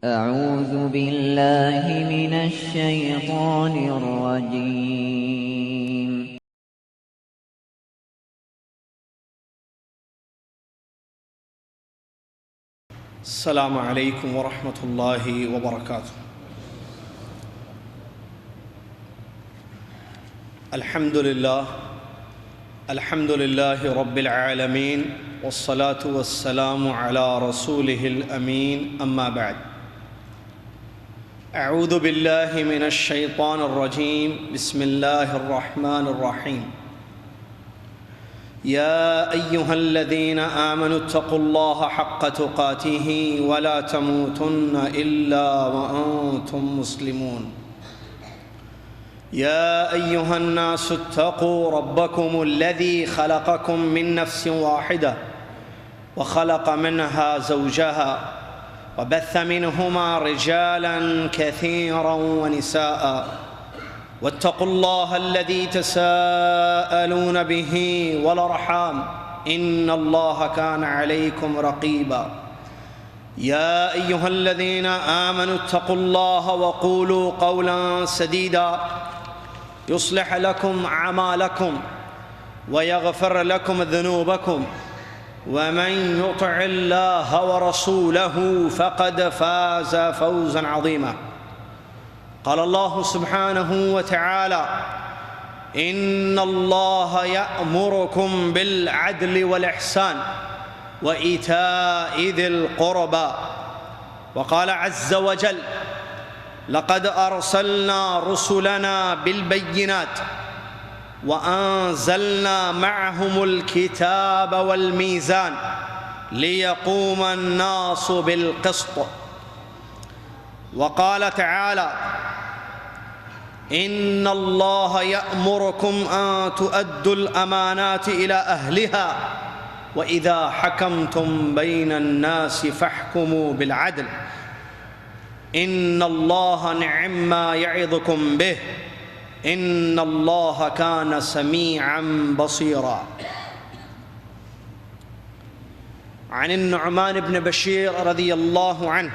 أعوذ بالله من الشيطان الرجيم. السلام علیکم ورحمۃ اللہ وبرکاتہ. الحمد للہ رب العالمین والصلاة والسلام علی رسولہ الامین. اما بعد، اعوذ باللہ من الشیطان الرجیم. بسم اللہ الرحمن الرحیم. يا أيها الذين آمنوا اتقوا الله حق تقاته ولا تموتن إلا وأنتم مسلمون. يا أيها الناس اتقوا ربكم الذي خلقكم من نفس واحدة وخلق منها زوجها وبث منهما رجالا كثيرا ونساء واتقوا الله الذي تساءلون به والأرحام إن الله كان عليكم رقيبا. يا أيها الذين آمنوا اتقوا الله وقولوا قولا سديدا يصلح لكم أعمالكم ويغفر لكم ذنوبكم ومن يطع الله ورسوله فقد فاز فوزا عظيما. قال الله سبحانه وتعالى: إن الله يأمركم بالعدل والإحسان وإيتاء ذي القربى. وقال عز وجل: لقد أرسلنا رسلنا بالبينات وأنزلنا معهم الكتاب والميزان ليقوم الناس بالقسط. وقال تعالى: إن الله يأمركم أن تؤدوا الأمانات إلى أهلها وإذا حكمتم بين الناس فاحكموا بالعدل إن الله نعم ما يعظكم به إن الله كان سميعا بصيرا. عن النعمان بن بشير رضي الله عنه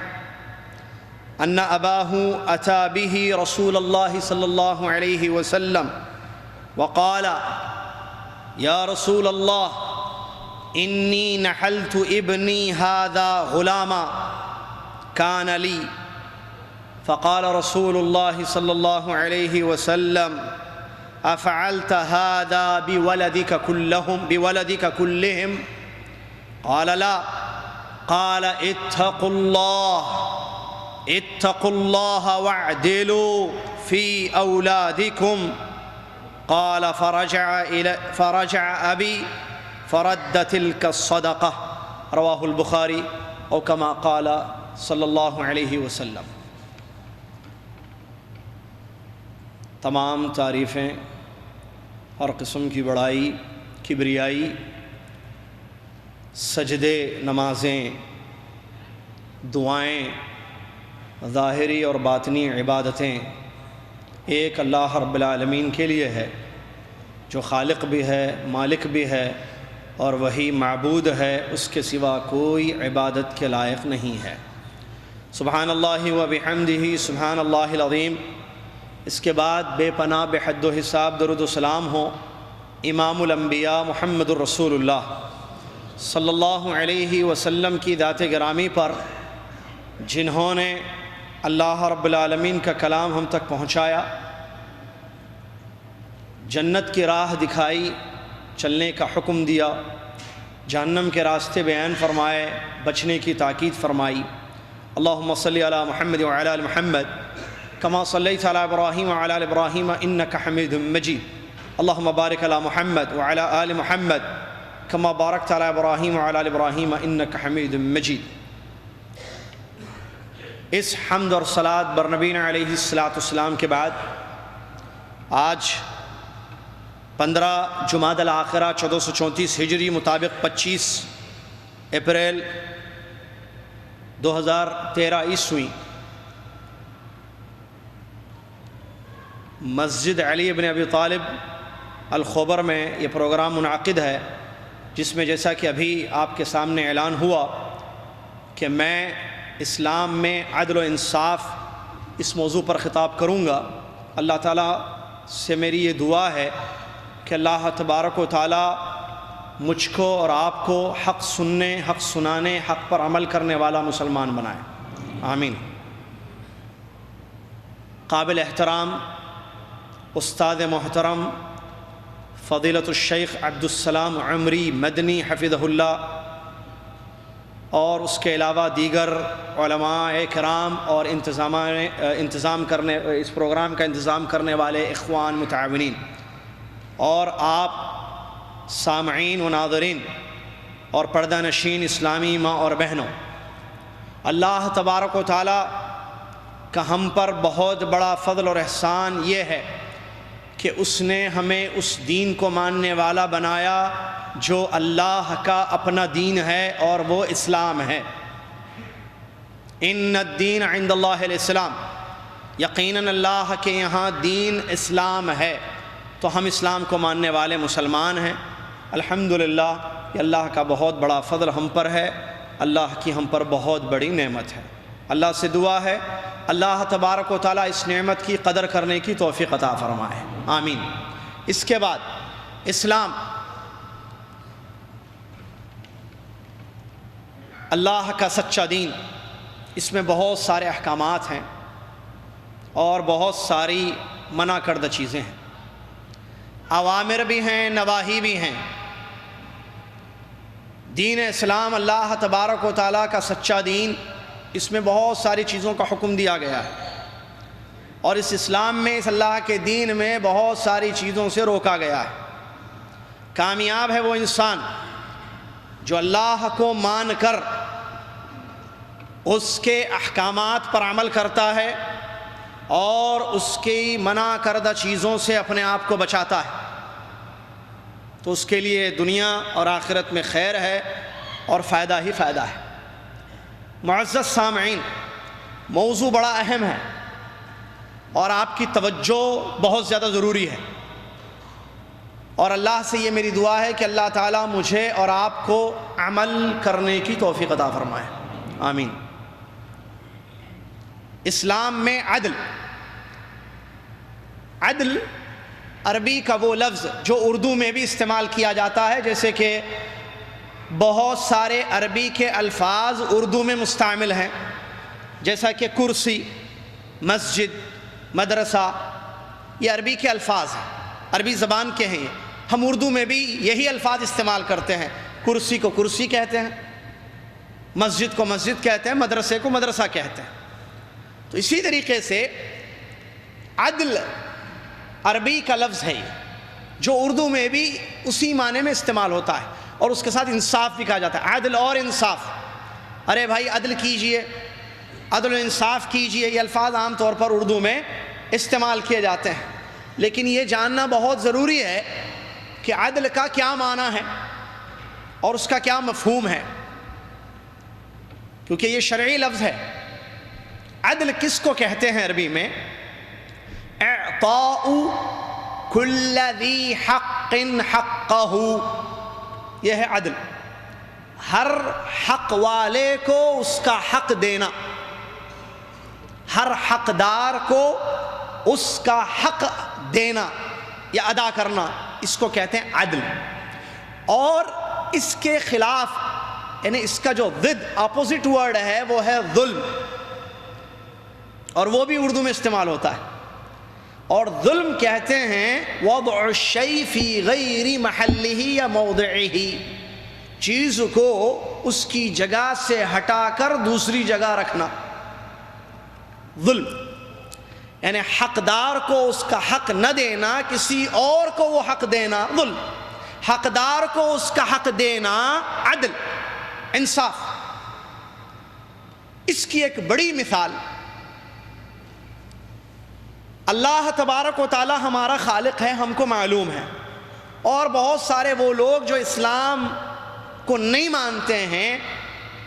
أن أباه أتى به رسول الله صلى الله عليه وسلم وقال: يا رسول الله، إني نحلت ابني هذا غلاما كان لي. فقال رسول الله صلى الله عليه وسلم: أفعلت هذا بولدك كلهم؟ قال: لا. قال: اتقوا الله واعدلوا في أولادكم. قال: فرجع أبي فرد تلك الصدقة. رواه البخاري أو كما قال صلی اللہ علیہ وسلم. تمام تعریفیں ہر قسم کی بڑائی، کبریائی، سجدے، نمازیں، دعائیں، ظاہری اور باطنی عبادتیں ایک اللہ رب العالمین کے لیے ہے، جو خالق بھی ہے، مالک بھی ہے اور وہی معبود ہے. اس کے سوا کوئی عبادت کے لائق نہیں ہے. سبحان اللہ و بحمدہ سبحان اللہ العظیم. اس کے بعد بے پناہ بے حد و حساب درود و سلام ہو امام الانبیاء محمد الرسول اللہ صلی اللہ علیہ وسلم کی ذات گرامی پر، جنہوں نے اللہ رب العالمین کا کلام ہم تک پہنچایا، جنت کی راہ دکھائی، چلنے کا حکم دیا، جہنم کے راستے بیان فرمائے، بچنے کی تاکید فرمائی. اللہم صلی علی محمد وعلی آل محمد کما صلیت علی ابراہیم وعلی آل ابراہیم انک حمید مجید. اللہم بارک علی محمد وعلی آل محمد کما بارکت علی ابراہیم وعلی آل ابراہیم انک حمید مجید. اس حمد اور صلاۃ بر نبینا علیہ السلام کے بعد آج 15 جمادی الآخرہ 1434 ہجری مطابق 25 اپریل 2013 عیسوی مسجد علی بن ابی طالب الخبر میں یہ پروگرام منعقد ہے، جس میں جیسا کہ ابھی آپ کے سامنے اعلان ہوا کہ میں اسلام میں عدل و انصاف اس موضوع پر خطاب کروں گا۔ اللہ تعالیٰ سے میری یہ دعا ہے کہ اللہ تبارک و تعالیٰ مجھ کو اور آپ کو حق سننے، حق سنانے، حق پر عمل کرنے والا مسلمان بنائے، آمین۔ قابل احترام استاد محترم فضیلۃ الشیخ عبدالسلام عمری مدنی حفظہ اللہ اور اس کے علاوہ دیگر علماء کرام اور انتظام کرنے اس پروگرام کا انتظام کرنے والے اخوان متعاونین، اور آپ سامعین و ناظرین اور پردہ نشین اسلامی ماں اور بہنوں، اللہ تبارک و تعالیٰ کا ہم پر بہت بڑا فضل اور احسان یہ ہے کہ اس نے ہمیں اس دین کو ماننے والا بنایا جو اللہ کا اپنا دین ہے، اور وہ اسلام ہے۔ ان الدین عند اللہ الاسلام، یقیناً اللہ کے یہاں دین اسلام ہے، تو ہم اسلام کو ماننے والے مسلمان ہیں۔ الحمدللہ، یہ اللہ کا بہت بڑا فضل ہم پر ہے، اللہ کی ہم پر بہت بڑی نعمت ہے۔ اللہ سے دعا ہے اللہ تبارک و تعالیٰ اس نعمت کی قدر کرنے کی توفیق عطا فرمائے، آمین۔ اس کے بعد اسلام اللہ کا سچا دین، اس میں بہت سارے احکامات ہیں اور بہت ساری منع کردہ چیزیں ہیں، اوامر بھی ہیں، نواہی بھی ہیں۔ دین اسلام اللہ تبارک و تعالیٰ کا سچا دین، اس میں بہت ساری چیزوں کا حکم دیا گیا ہے، اور اس اسلام میں، اس اللہ کے دین میں بہت ساری چیزوں سے روکا گیا ہے۔ کامیاب ہے وہ انسان جو اللہ کو مان کر اس کے احکامات پر عمل کرتا ہے اور اس کی منع کردہ چیزوں سے اپنے آپ کو بچاتا ہے، تو اس کے لیے دنیا اور آخرت میں خیر ہے اور فائدہ ہی فائدہ ہے۔ معزز سامعین، موضوع بڑا اہم ہے اور آپ کی توجہ بہت زیادہ ضروری ہے، اور اللہ سے یہ میری دعا ہے کہ اللہ تعالیٰ مجھے اور آپ کو عمل کرنے کی توفیق عطا فرمائے، آمین۔ اسلام میں عدل، عدل عربی کا وہ لفظ جو اردو میں بھی استعمال کیا جاتا ہے، جیسے کہ بہت سارے عربی کے الفاظ اردو میں مستعمل ہیں، جیسا کہ کرسی، مسجد، مدرسہ، یہ عربی کے الفاظ ہیں، عربی زبان کے ہیں۔ ہم اردو میں بھی یہی الفاظ استعمال کرتے ہیں، کرسی کو کرسی کہتے ہیں، مسجد کو مسجد کہتے ہیں، مدرسے کو مدرسہ کہتے ہیں۔ تو اسی طریقے سے عدل عربی کا لفظ ہے جو اردو میں بھی اسی معنی میں استعمال ہوتا ہے، اور اس کے ساتھ انصاف بھی کہا جاتا ہے، عدل اور انصاف۔ ارے بھائی عدل کیجئے، عدل و انصاف کیجئے، یہ الفاظ عام طور پر اردو میں استعمال کیے جاتے ہیں، لیکن یہ جاننا بہت ضروری ہے کہ عدل کا کیا معنی ہے اور اس کا کیا مفہوم ہے، کیونکہ یہ شرعی لفظ ہے۔ عدل کس کو کہتے ہیں عربی میں؟ اعطاء کل ذی حق حقہ، یہ ہے عدل، ہر حق والے کو اس کا حق دینا، ہر حقدار کو اس کا حق دینا یا ادا کرنا، اس کو کہتے ہیں عدل۔ اور اس کے خلاف، یعنی اس کا جو ضد، اپوزٹ ورڈ ہے، وہ ہے ظلم، اور وہ بھی اردو میں استعمال ہوتا ہے۔ اور ظلم کہتے ہیں وضع الشیء فی غیر محلہ یا موضعہ، چیز کو اس کی جگہ سے ہٹا کر دوسری جگہ رکھنا، ظلم یعنی حقدار کو اس کا حق نہ دینا، کسی اور کو وہ حق دینا ظلم، حقدار کو اس کا حق دینا عدل، انصاف۔ اس کی ایک بڑی مثال، اللہ تبارک و تعالی ہمارا خالق ہے، ہم کو معلوم ہے، اور بہت سارے وہ لوگ جو اسلام کو نہیں مانتے ہیں،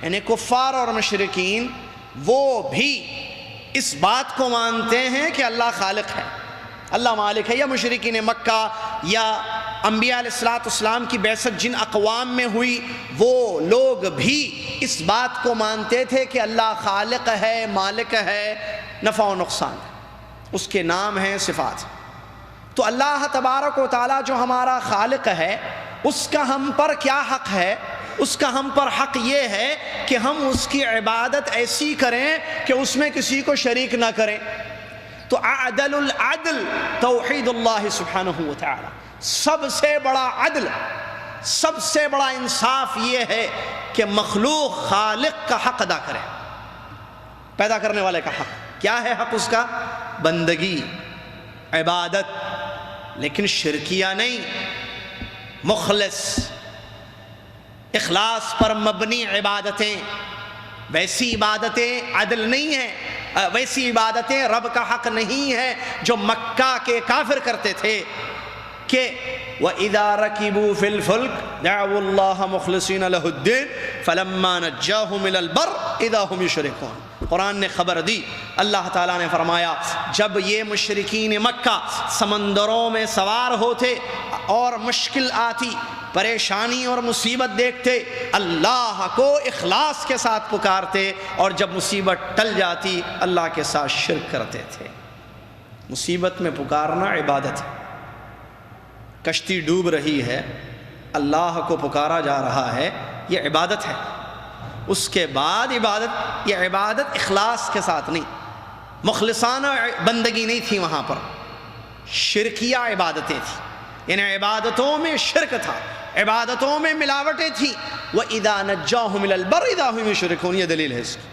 یعنی کفار اور مشرکین، وہ بھی اس بات کو مانتے ہیں کہ اللہ خالق ہے، اللہ مالک ہے، یا مشرکین مکہ یا انبیاء علیہ السلام کی بعثت جن اقوام میں ہوئی وہ لوگ بھی اس بات کو مانتے تھے کہ اللہ خالق ہے، مالک ہے، نفع و نقصان، اس کے نام ہیں، صفات۔ تو اللہ تبارک و تعالیٰ جو ہمارا خالق ہے، اس کا ہم پر کیا حق ہے؟ اس کا ہم پر حق یہ ہے کہ ہم اس کی عبادت ایسی کریں کہ اس میں کسی کو شریک نہ کریں۔ تو اعدل العدل توحید اللہ سبحانہ و تعالی، سب سے بڑا عدل، سب سے بڑا انصاف یہ ہے کہ مخلوق خالق کا حق ادا کرے، پیدا کرنے والے کا حق۔ کیا ہے حق اس کا؟ بندگی، عبادت، لیکن شرکیہ نہیں، مخلص، اخلاص پر مبنی عبادتیں۔ ویسی عبادتیں عدل نہیں ہیں، ویسی عبادتیں رب کا حق نہیں ہے جو مکہ کے کافر کرتے تھے کہ وَإِذَا رَكِبُوا فِي الْفُلْكِ دَعَوُا اللَّهَ مُخْلِصِينَ لَهُ الدِّينَ فَلَمَّا نَجَّاهُمْ إِلَى الْبَرِّ إِذَا هُمْ يُشْرِكُونَ۔ قرآن نے خبر دی، اللہ تعالیٰ نے فرمایا جب یہ مشرکین مکہ سمندروں میں سوار ہوتے اور مشکل آتی، پریشانی اور مصیبت دیکھتے، اللہ کو اخلاص کے ساتھ پکارتے، اور جب مصیبت ٹل جاتی اللہ کے ساتھ شرک کرتے تھے۔ مصیبت میں پکارنا عبادت ہے۔ کشتی ڈوب رہی ہے، اللہ کو پکارا جا رہا ہے، یہ عبادت ہے۔ اس کے بعد عبادت، یہ عبادت اخلاص کے ساتھ نہیں، مخلصانہ بندگی نہیں تھی، وہاں پر شرکیہ عبادتیں تھیں، یعنی عبادتوں میں شرک تھا، عبادتوں میں ملاوٹیں تھیں۔ وَإِذَا نَجَّاهُمْ إِلَى الْبَرِّ إِذَا هُمْ يُشْرِكُونَ، یہ دلیل ہے اس کی۔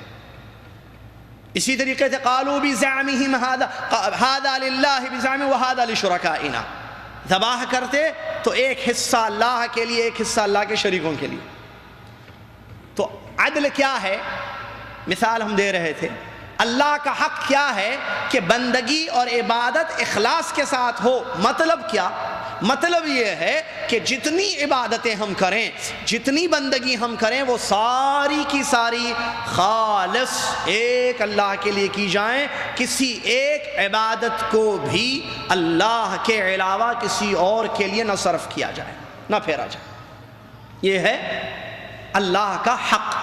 اسی طریقے سے قالوا بزعمهم هذا لله بزعمه وهذا لشركائنا، ذبح کرتے تو ایک حصہ اللہ کے لیے، ایک حصہ اللہ کے شریکوں کے لیے۔ تو عدل کیا ہے؟ مثال ہم دے رہے تھے، اللہ کا حق کیا ہے کہ بندگی اور عبادت اخلاص کے ساتھ ہو۔ مطلب کیا؟ مطلب یہ ہے کہ جتنی عبادتیں ہم کریں، جتنی بندگی ہم کریں، وہ ساری کی ساری خالص ایک اللہ کے لیے کی جائیں، کسی ایک عبادت کو بھی اللہ کے علاوہ کسی اور کے لیے نہ صرف کیا جائے، نہ پھیرا جائے۔ یہ ہے اللہ کا حق۔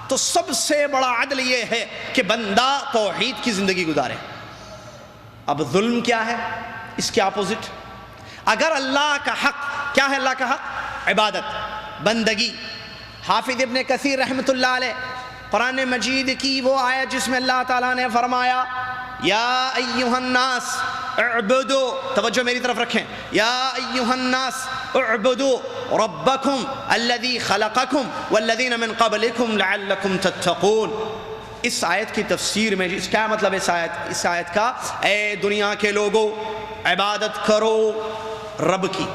تو سب سے بڑا عدل یہ ہے کہ بندہ توحید کی زندگی گزارے۔ اب ظلم کیا ہے؟ اس کے اپوزٹ۔ اگر اللہ کا حق، کیا ہے اللہ کا حق؟ عبادت، بندگی۔ حافظ ابن کثیر رحمۃ اللہ علیہ قرآن مجید کی وہ آیت جس میں اللہ تعالیٰ نے فرمایا یا ایہا الناس اعبدوا، توجہ میری طرف رکھیں، یا ایہا الناس اعبدوا ربکم الذی خلقکم والذین من قبلکم لعلکم تتقون۔ اس آیت کی تفسیر میں کیا مطلب ہے اس آیت کا؟ اے دنیا کے لوگوں، عبادت کرو رب کی،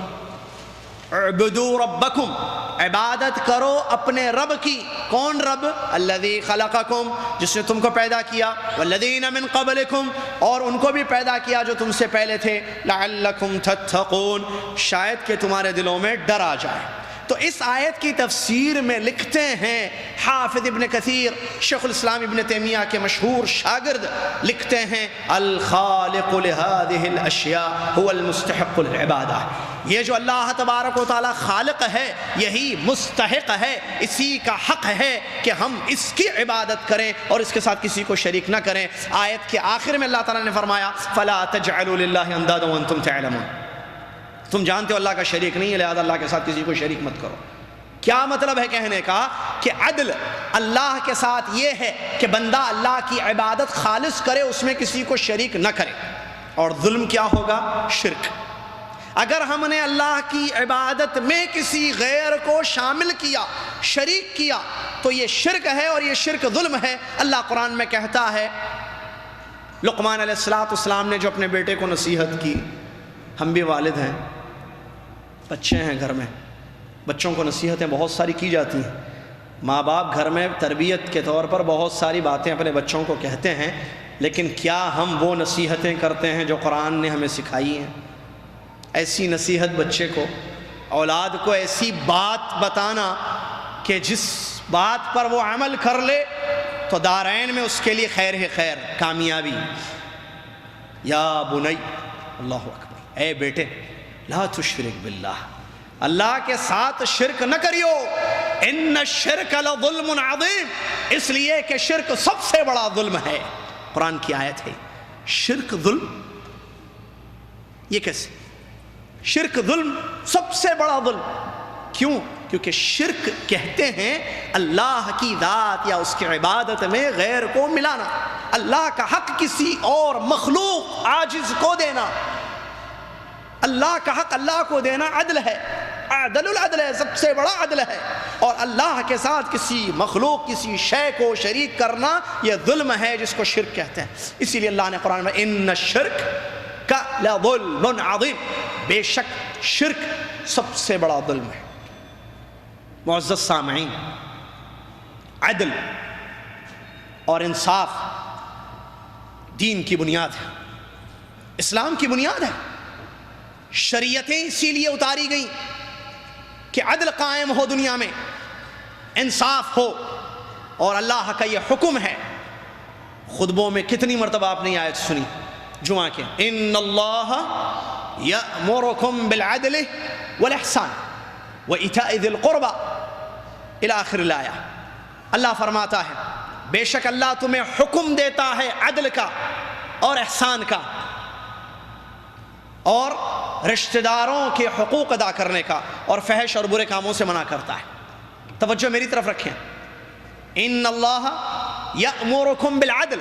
اعبدوا ربکم، عبادت کرو اپنے رب کی۔ کون رب؟ الذی خلقکم، جس نے تم کو پیدا کیا، والذین من قبلکم، اور ان کو بھی پیدا کیا جو تم سے پہلے تھے، لعلکم تتقون، شاید کہ تمہارے دلوں میں ڈر آ جائے۔ تو اس آیت کی تفسیر میں لکھتے ہیں حافظ ابن کثیر، شیخ الاسلام ابن تیمیہ کے مشہور شاگرد، لکھتے ہیں الخالق لهذه الاشیاء هو المستحق للعبادہ، یہ جو اللہ تبارک و تعالی خالق ہے یہی مستحق ہے، اسی کا حق ہے کہ ہم اس کی عبادت کریں اور اس کے ساتھ کسی کو شریک نہ کریں۔ آیت کے آخر میں اللہ تعالیٰ نے فرمایا فلا تجعلوا للہ اندادا وانتم تعلمون، تم جانتے ہو اللہ کا شریک نہیں ہے، لہذا اللہ کے ساتھ کسی کو شریک مت کرو۔ کیا مطلب ہے کہنے کا؟ کہ عدل اللہ کے ساتھ یہ ہے کہ بندہ اللہ کی عبادت خالص کرے، اس میں کسی کو شریک نہ کرے۔ اور ظلم کیا ہوگا؟ شرک۔ اگر ہم نے اللہ کی عبادت میں کسی غیر کو شامل کیا، شریک کیا، تو یہ شرک ہے، اور یہ شرک ظلم ہے۔ اللہ قرآن میں کہتا ہے، لقمان علیہ السلام نے جو اپنے بیٹے کو نصیحت کی، ہم بھی والد ہیں، بچے ہیں گھر میں، بچوں کو نصیحتیں بہت ساری کی جاتی ہیں، ماں باپ گھر میں تربیت کے طور پر بہت ساری باتیں اپنے بچوں کو کہتے ہیں، لیکن کیا ہم وہ نصیحتیں کرتے ہیں جو قرآن نے ہمیں سکھائی ہیں؟ ایسی نصیحت بچے کو، اولاد کو ایسی بات بتانا کہ جس بات پر وہ عمل کر لے تو دارین میں اس کے لیے خیر ہے، خیر، کامیابی۔ یا بنی، اللہ اکبر، اے بیٹے، لا تشرک باللہ، اللہ کے ساتھ شرک نہ کریو، ان الشرک لظلم عظیم، اس لیے کہ شرک سب سے بڑا ظلم ہے۔ قرآن کی آیت ہے، شرک ظلم، یہ کیسے؟ شرک ظلم، سب سے بڑا ظلم، کیوں؟ کیونکہ شرک کہتے ہیں اللہ کی ذات یا اس کی عبادت میں غیر کو ملانا، اللہ کا حق کسی اور مخلوق عاجز کو دینا، اللہ کا حق اللہ کو دینا عدل ہے، عدل العدل ہے، سب سے بڑا عدل ہے، اور اللہ کے ساتھ کسی مخلوق کسی شے کو شریک کرنا یہ ظلم ہے جس کو شرک کہتے ہیں۔ اسی لیے اللہ نے قرآن میں ان الشرک کا لظلم عظیم، بے شک شرک سب سے بڑا ظلم ہے۔ معزز سامعین، عدل اور انصاف دین کی بنیاد ہے، اسلام کی بنیاد ہے۔ شریعتیں اسی لیے اتاری گئیں کہ عدل قائم ہو دنیا میں، انصاف ہو، اور اللہ کا یہ حکم ہے۔ خطبوں میں کتنی مرتبہ آپ نے یہ آیت سنی جمعہ کے، ان اللہ یأمرکم بالعدل والاحسان وإیتاء ذی القربى الی آخر الآیہ۔ اللہ فرماتا ہے بے شک اللہ تمہیں حکم دیتا ہے عدل کا اور احسان کا، اور رشتہ داروں کے حقوق ادا کرنے کا، اور فحش اور برے کاموں سے منع کرتا ہے۔ توجہ میری طرف رکھیں، ان اللہ یأمرکم بالعدل،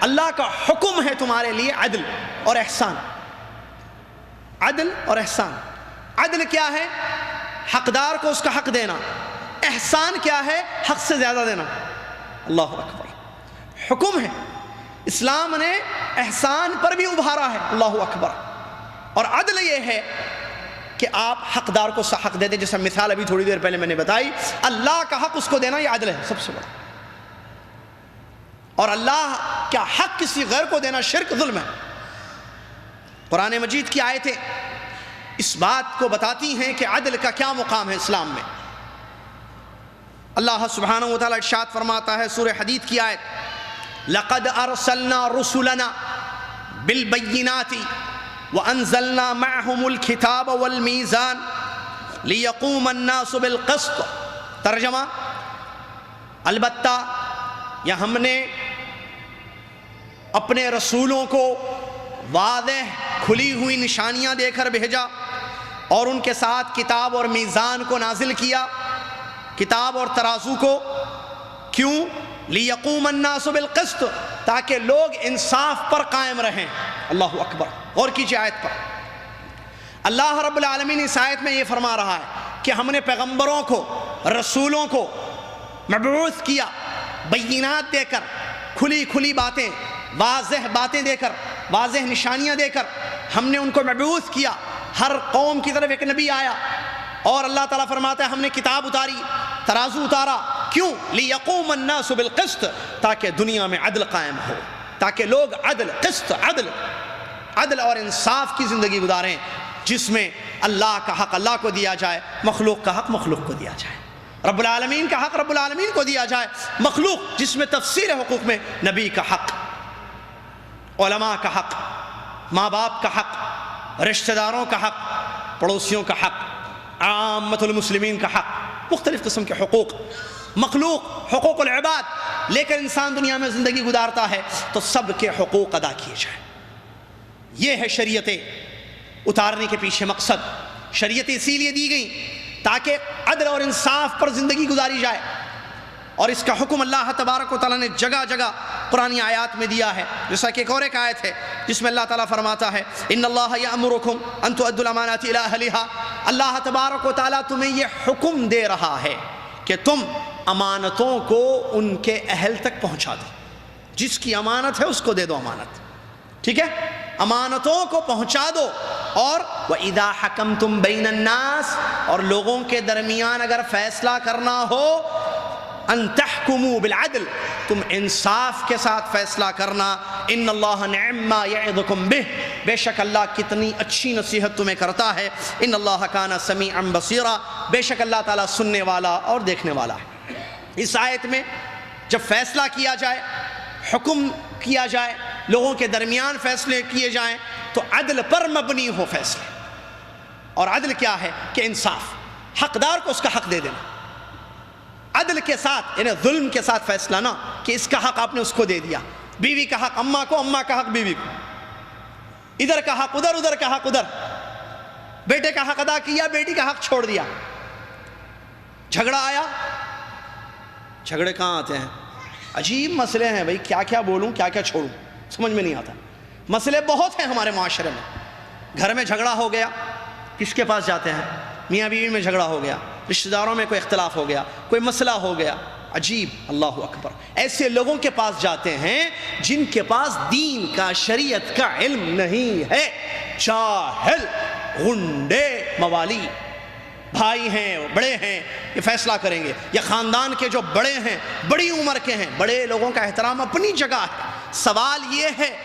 اللہ کا حکم ہے تمہارے لیے عدل اور احسان۔ عدل اور احسان، عدل کیا ہے؟ حقدار کو اس کا حق دینا، احسان کیا ہے؟ حق سے زیادہ دینا۔ اللہ اکبر، حکم ہے، اسلام نے احسان پر بھی ابھارا ہے، اللہ اکبر۔ اور عدل یہ ہے کہ آپ حقدار کو حق دے دیں، جیسا مثال ابھی تھوڑی دیر پہلے میں نے بتائی، اللہ کا حق اس کو دینا یہ عدل ہے سب سے بڑا، اور اللہ کا حق کسی غیر کو دینا شرک ظلم ہے۔ قرآن مجید کی آیتیں اس بات کو بتاتی ہیں کہ عدل کا کیا مقام ہے اسلام میں۔ اللہ سبحانہ وتعالی ارشاد فرماتا ہے سورہ حدید کی آیت، لقد ارسلنا رسلنا بالبینات وانزلنا معهم الكتاب والمیزان لیقوم الناس بالقسط۔ ترجمہ، البتہ یا ہم نے اپنے رسولوں کو واضح کھلی ہوئی نشانیاں دے کر بھیجا، اور ان کے ساتھ کتاب اور میزان کو نازل کیا، کتاب اور ترازو کو، کیوں؟ لیقوم الناس بالقسط، تاکہ لوگ انصاف پر قائم رہیں۔ اللہ اکبر، غور کیجیے آیت پر۔ اللہ رب العالمین اس آیت میں یہ فرما رہا ہے کہ ہم نے پیغمبروں کو، رسولوں کو مبعوث کیا بینات دے کر، کھلی کھلی باتیں، واضح باتیں دے کر، واضح نشانیاں دے کر ہم نے ان کو مبعوث کیا۔ ہر قوم کی طرف ایک نبی آیا، اور اللہ تعالیٰ فرماتا ہے ہم نے کتاب اتاری، ترازو اتارا، کیوں؟ لیقوم الناس بالقسط، تاکہ دنیا میں عدل قائم ہو، تاکہ لوگ عدل، قسط، عدل اور انصاف کی زندگی گزاریں، جس میں اللہ کا حق اللہ کو دیا جائے، مخلوق کا حق مخلوق کو دیا جائے، رب العالمین کا حق رب العالمین کو دیا جائے، مخلوق جس میں تفصیل حقوق میں نبی کا حق، علماء کا حق، ماں باپ کا حق، رشتہ داروں کا حق، پڑوسیوں کا حق، عامۃ المسلمین کا حق، مختلف قسم کے حقوق، مخلوق، حقوق العباد، لے کر انسان دنیا میں زندگی گزارتا ہے تو سب کے حقوق ادا کیے جائیں۔ یہ ہے شریعتیں اتارنے کے پیچھے مقصد۔ شریعتیں اسی لیے دی گئیں تاکہ عدل اور انصاف پر زندگی گزاری جائے، اور اس کا حکم اللہ تبارک و تعالیٰ نے جگہ جگہ قرآنی آیات میں دیا ہے، جیسا کہ ایک آیت ہے جس میں اللہ تعالیٰ فرماتا ہے ان اللہ یأمرکم ان تؤدوا الامانات الی اہلہا، اللہ تبارک و تعالیٰ تمہیں یہ حکم دے رہا ہے کہ تم امانتوں کو ان کے اہل تک پہنچا دو، جس کی امانت ہے اس کو دے دو امانت، ٹھیک ہے، امانتوں کو پہنچا دو، اور وَإِذَا حَكَمْتُمْ بَيْنَ النَّاسِ، اور لوگوں کے درمیان اگر فیصلہ کرنا ہو، ان تحکموا بالعدل، تم انصاف کے ساتھ فیصلہ کرنا، ان اللہ نعم ما یعظکم بہ، بے شک اللہ کتنی اچھی نصیحت تمہیں کرتا ہے، ان اللہ کان سمیعا بصیرا، بے شک اللہ تعالیٰ سننے والا اور دیکھنے والا ہے۔ اس آیت میں جب فیصلہ کیا جائے، حکم کیا جائے، لوگوں کے درمیان فیصلے کیے جائیں تو عدل پر مبنی ہو فیصلے، اور عدل کیا ہے کہ انصاف، حقدار کو اس کا حق دے دینا، عدل کے ساتھ، یعنی ظلم کے ساتھ فیصلہ نہ کہ اس کا حق آپ نے اس کو دے دیا، بیوی کا حق اماں کو، اماں کا حق بیوی کو، ادھر کا حق ادھر، ادھر کا حق ادھر، بیٹے کا حق ادا کیا، بیٹی کا حق چھوڑ دیا۔ جھگڑا آیا، جھگڑے کہاں آتے ہیں؟ عجیب مسئلے ہیں بھائی، کیا کیا بولوں کیا کیا چھوڑوں، سمجھ میں نہیں آتا۔ مسئلے بہت ہیں ہمارے معاشرے میں۔ گھر میں جھگڑا ہو گیا، کس کے پاس جاتے ہیں؟ میاں بیوی میں جھگڑا ہو گیا، رشتہ داروں میں کوئی اختلاف ہو گیا، کوئی مسئلہ ہو گیا، عجیب، اللہ اکبر، ایسے لوگوں کے پاس جاتے ہیں جن کے پاس دین کا، شریعت کا علم نہیں ہے، جاہل، غنڈے، موالی، بھائی ہیں، بڑے ہیں، یہ فیصلہ کریں گے، یا خاندان کے جو بڑے ہیں، بڑی عمر کے ہیں، بڑے لوگوں کا احترام اپنی جگہ ہے۔ سوال یہ ہے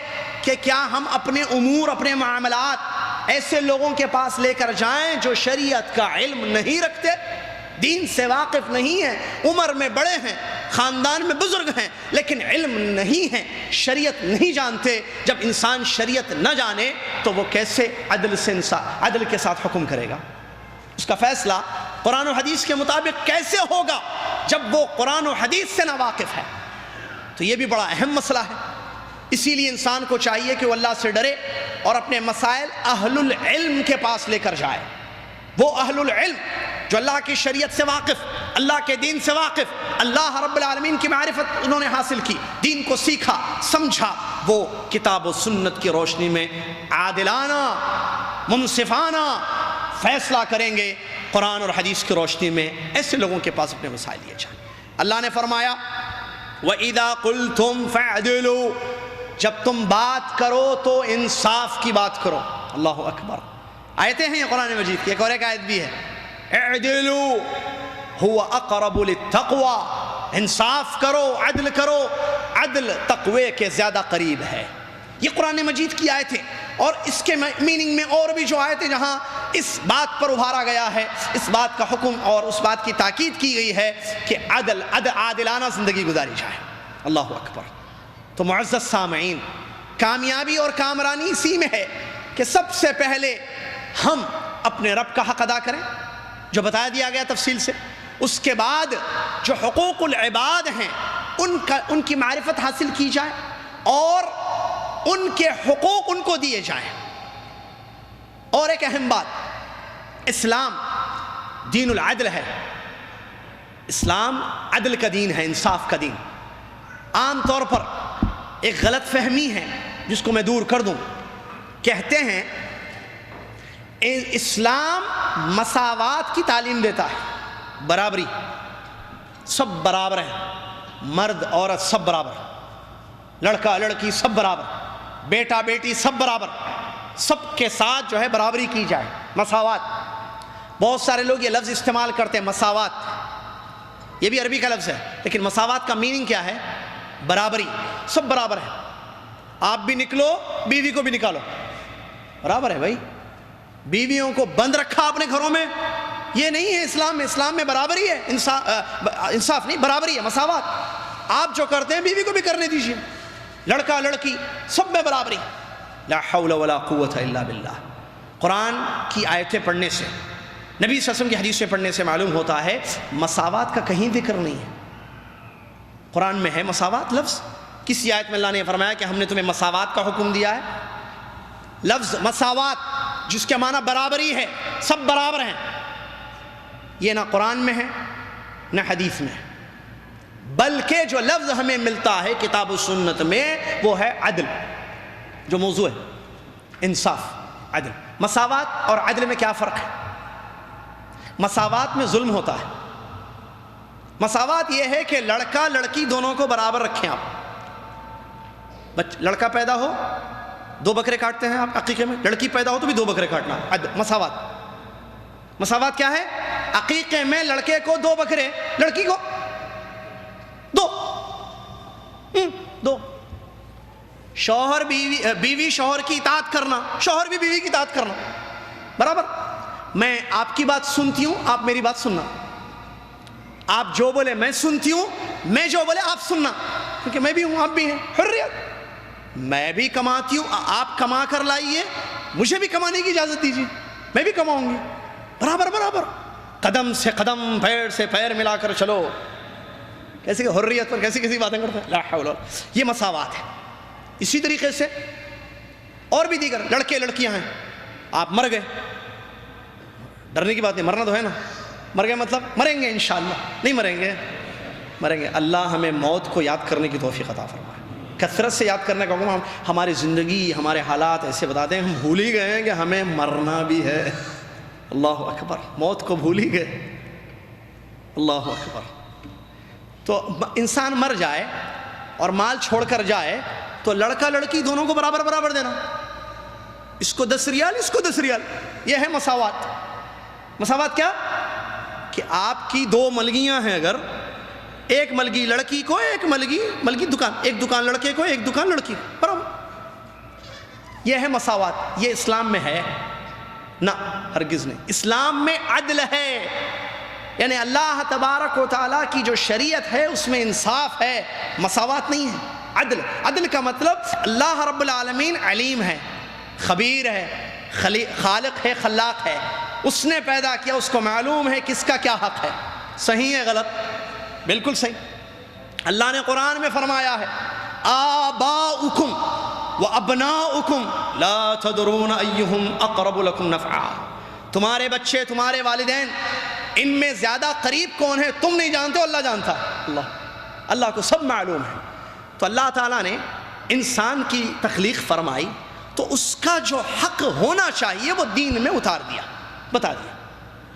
کہ کیا ہم اپنے امور، اپنے معاملات ایسے لوگوں کے پاس لے کر جائیں جو شریعت کا علم نہیں رکھتے، دین سے واقف نہیں ہیں، عمر میں بڑے ہیں، خاندان میں بزرگ ہیں، لیکن علم نہیں ہے، شریعت نہیں جانتے۔ جب انسان شریعت نہ جانے تو وہ کیسے عدل کے ساتھ حکم کرے گا؟ اس کا فیصلہ قرآن و حدیث کے مطابق کیسے ہوگا جب وہ قرآن و حدیث سے نا واقف ہے؟ تو یہ بھی بڑا اہم مسئلہ ہے۔ اسی لیے انسان کو چاہیے کہ وہ اللہ سے ڈرے اور اپنے مسائل اہل العلم کے پاس لے کر جائے۔ وہ اہل العلم جو اللہ کی شریعت سے واقف، اللہ کے دین سے واقف، اللہ رب العالمین کی معرفت انہوں نے حاصل کی، دین کو سیکھا، سمجھا، وہ کتاب و سنت کی روشنی میں عادلانہ، منصفانہ فیصلہ کریں گے، قرآن اور حدیث کی روشنی میں۔ ایسے لوگوں کے پاس اپنے مسائل لیے جائیں۔ اللہ نے فرمایا وَإِذَا قُلْتُمْ فَاعْدِلُوا، جب تم بات کرو تو انصاف کی بات کرو۔ اللہ اکبر، آیتیں ہیں یہ قرآن مجید کی، ایک اور ایک آیت بھی ہے، اعدلوا هو اقرب للتقوى، انصاف کرو، عدل کرو، عدل تقوی کے زیادہ قریب ہے۔ یہ قرآن مجید کی آیتیں، اور اس کے میننگ میں اور بھی جو آیتیں جہاں اس بات پر ابھارا گیا ہے، اس بات کا حکم اور اس بات کی تاکید کی گئی ہے کہ عادلانہ زندگی گزاری جائے۔ اللہ اکبر۔ تو معزز سامعین، کامیابی اور کامرانی اسی میں ہے کہ سب سے پہلے ہم اپنے رب کا حق ادا کریں جو بتا دیا گیا تفصیل سے، اس کے بعد جو حقوق العباد ہیں ان کی معرفت حاصل کی جائے اور ان کے حقوق ان کو دیے جائیں۔ اور ایک اہم بات، اسلام دین العدل ہے، اسلام عدل کا دین ہے، انصاف کا دین۔ عام طور پر ایک غلط فہمی ہے جس کو میں دور کر دوں، کہتے ہیں اسلام مساوات کی تعلیم دیتا ہے، برابری، سب برابر ہیں، مرد عورت سب برابر، لڑکا لڑکی سب برابر، بیٹا بیٹی سب برابر، سب کے ساتھ جو ہے برابری کی جائے، مساوات۔ بہت سارے لوگ یہ لفظ استعمال کرتے ہیں مساوات، یہ بھی عربی کا لفظ ہے، لیکن مساوات کا میننگ کیا ہے؟ برابری، سب برابر ہے، آپ بھی نکلو بیوی کو بھی نکالو، برابر ہے بھائی۔ بیویوں کو بند رکھا اپنے گھروں میں، یہ نہیں ہے اسلام میں۔ اسلام میں برابری ہے، انصاف نہیں، برابری ہے، مساوات۔ آپ جو کرتے ہیں بیوی کو بھی کرنے دیجئے، لڑکا لڑکی سب میں برابری۔ لا حول ولا قوت الا باللہ۔ قرآن کی آیتیں پڑھنے سے، نبی صلی اللہ علیہ وسلم کی حدیثیں پڑھنے سے معلوم ہوتا ہے مساوات کا کہیں ذکر نہیں ہے۔ قرآن میں ہے مساوات لفظ، کسی آیت میں اللہ نے فرمایا کہ ہم نے تمہیں مساوات کا حکم دیا ہے؟ لفظ مساوات جس کے معنی برابری ہے، سب برابر ہیں، یہ نہ قرآن میں ہے نہ حدیث میں ہے، بلکہ جو لفظ ہمیں ملتا ہے کتاب و سنت میں وہ ہے عدل، جو موضوع ہے انصاف، عدل۔ مساوات اور عدل میں کیا فرق ہے؟ مساوات میں ظلم ہوتا ہے، مساوات یہ ہے کہ لڑکا لڑکی دونوں کو برابر رکھیں آپ۔ لڑکا پیدا ہو 2 بکرے کاٹتے ہیں آپ عقیقے میں، لڑکی پیدا ہو تو بھی 2 بکرے کاٹنا، مساوات۔ مساوات کیا ہے؟ عقیقے میں لڑکے کو 2 بکرے، لڑکی کو 2۔ شوہر بیوی شوہر کی اطاعت کرنا، شوہر بھی بیوی کی اطاعت کرنا، برابر۔ میں آپ کی بات سنتی ہوں، آپ میری بات سننا، آپ جو بولے میں سنتی ہوں، میں جو بولے آپ سننا، کیونکہ میں بھی ہوں آپ بھی ہیں، حریت۔ میں بھی کماتی ہوں، آپ کما کر لائیے، مجھے بھی کمانے کی اجازت دیجیے، میں بھی کماؤں گی، برابر برابر، قدم سے قدم، پیر سے پیر ملا کر چلو. کیسے کہ حریت پر کیسی باتیں کرتے ہیں، لا حول ولا، یہ مساوات ہے. اسی طریقے سے اور بھی دیگر لڑکے لڑکیاں ہیں، آپ مر گئے، ڈرنے کی بات نہیں، مرنا تو ہے نا، مر گئے مطلب مریں گے انشاءاللہ، نہیں مریں گے. اللہ ہمیں موت کو یاد کرنے کی توفیق عطا فرمائے، کثرت سے یاد کرنے کا حکم. ہم ہماری زندگی، ہمارے حالات ایسے بتاتے ہیں، ہم بھول ہی گئے ہیں کہ ہمیں مرنا بھی ہے. اللہ اکبر، موت کو بھول ہی گئے. اللہ اکبر. تو انسان مر جائے اور مال چھوڑ کر جائے تو لڑکا لڑکی دونوں کو برابر دینا، اس کو 10 ریال، اس کو 10 ریال. یہ ہے مساوات. مساوات کیا کہ آپ کی 2 ملگیاں ہیں، اگر ایک ملگی لڑکی کو، ایک ملگی دکان، ایک دکان لڑکے کو، ایک دکان لڑکی کو، برابر. یہ ہے مساوات. یہ اسلام میں ہے نہ، ہرگز نہیں. اسلام میں عدل ہے، یعنی اللہ تبارک و تعالیٰ کی جو شریعت ہے اس میں انصاف ہے، مساوات نہیں ہے. عدل کا مطلب اللہ رب العالمین علیم ہے، خبیر ہے، خالق ہے، خلاق ہے. اس نے پیدا کیا، اس کو معلوم ہے کس کا کیا حق ہے. صحیح ہے غلط؟ بالکل صحیح. اللہ نے قرآن میں فرمایا ہے آباؤکم وابناؤکم لا تدرون ایہم اقرب لکم نفعا. تمہارے بچے، تمہارے والدین، ان میں زیادہ قریب کون ہے تم نہیں جانتے، اللہ جانتا ہے. اللہ کو سب معلوم ہے. تو اللہ تعالیٰ نے انسان کی تخلیق فرمائی تو اس کا جو حق ہونا چاہیے وہ دین میں اتار دیا، بتا دیا.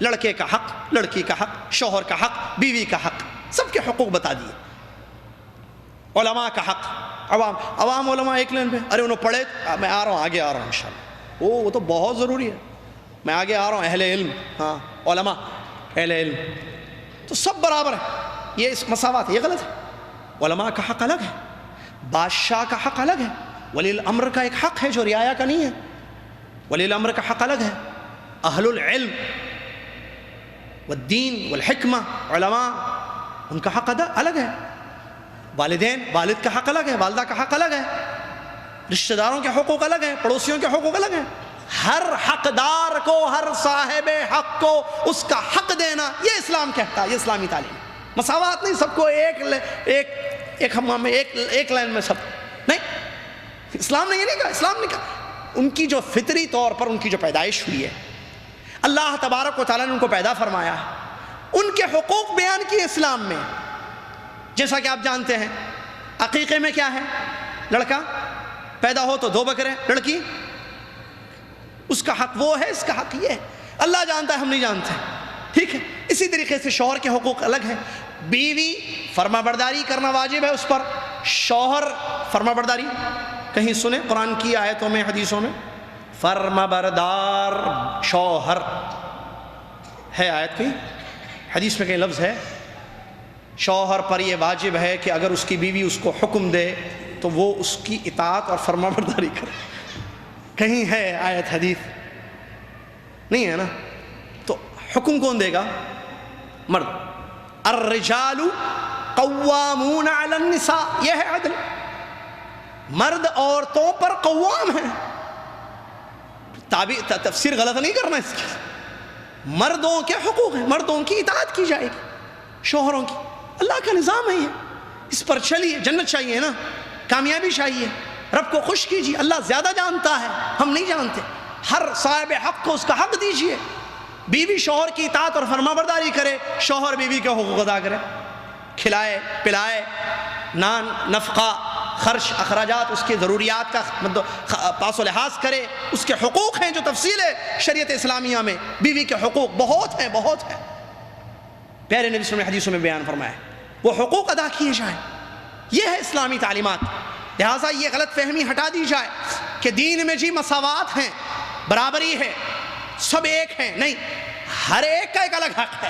لڑکے کا حق، لڑکی کا حق، شوہر کا حق، بیوی کا حق، سب کے حقوق بتا دیے. علماء کا حق، عوام علماء ایک لائن پہ، ارے انہوں پڑھے، میں آ رہا ہوں، آگے آ رہا ہوں انشاءاللہ، وہ تو بہت ضروری ہے، میں آگے آ رہا ہوں. اہل علم، ہاں علماء، اہل علم تو سب برابر ہے. یہ اس مساوات ہے، یہ غلط ہے. علماء کا حق الگ ہے، بادشاہ کا حق الگ ہے، ولی الامر کا ایک حق ہے جو رعایا کا نہیں ہے، ولی الامر کا حق الگ ہے. اہل العلم والدین والحکمہ، علماء، ان کا حق الگ ہے. والدین، والد کا حق الگ ہے، والدہ کا حق الگ ہے. رشتہ داروں کے حقوق الگ ہیں، پڑوسیوں کے حقوق الگ ہیں. ہر حقدار کو، ہر صاحب حق کو اس کا حق دینا، یہ اسلام کہتا ہے، یہ اسلامی تعلیم. مساوات نہیں، سب کو ایک حمام میں، ایک لائن میں سب نہیں. اسلام نے یہ نہیں کہا. اسلام نے کہا ان کی جو فطری طور پر ان کی جو پیدائش ہوئی ہے، اللہ تبارک و تعالیٰ نے ان کو پیدا فرمایا ہے، ان کے حقوق بیان کیے اسلام میں. جیسا کہ آپ جانتے ہیں عقیقے میں کیا ہے، لڑکا پیدا ہو تو 2 بکرے، لڑکی اس کا حق وہ ہے، اس کا حق یہ ہے. اللہ جانتا ہے، ہم نہیں جانتے، ٹھیک ہے. اسی طریقے سے شوہر کے حقوق الگ ہیں. بیوی فرما برداری کرنا واجب ہے اس پر، شوہر فرما برداری. کہیں سنیں قرآن کی آیتوں میں، حدیثوں میں فرما بردار شوہر ہے؟ آیت کہیں، حدیث میں کہیں لفظ ہے شوہر پر یہ واجب ہے کہ اگر اس کی بیوی اس کو حکم دے تو وہ اس کی اطاعت اور فرما برداری کرے؟ کہیں ہے آیت، حدیث نہیں ہے نا. تو حکم کون دے گا؟ مرد. الرجال قوامون علی النساء، یہ ہے عدل. مرد عورتوں پر قوام ہیں. تفسیر غلط نہیں کرنا اس کی. مردوں کے حقوق ہیں، مردوں کی اطاعت کی جائے گی، شوہروں کی. اللہ کا نظام ہے یہ، اس پر چلیے. جنت چاہیے نا، کامیابی چاہیے، رب کو خوش کیجیے. اللہ زیادہ جانتا ہے، ہم نہیں جانتے. ہر صاحب حق کو اس کا حق دیجیے. بیوی شوہر کی اطاعت اور فرما برداری کرے، شوہر بیوی کے حقوق ادا کرے، کھلائے پلائے، نان نفقہ خرچ اخراجات اس کے ضروریات کا پاس و لحاظ کرے. اس کے حقوق ہیں جو تفصیل ہے شریعت اسلامیہ میں. بیوی کے حقوق بہت ہیں، بہت ہیں. پیارے نبی صلی اللہ علیہ وسلم نے حدیثوں میں بیان فرمایا ہے وہ حقوق ادا کیے جائیں. یہ ہے اسلامی تعلیمات. لہٰذا یہ غلط فہمی ہٹا دی جائے کہ دین میں جی مساوات ہیں، برابری ہے، سب ایک ہیں. نہیں، ہر ایک کا ایک الگ حق ہے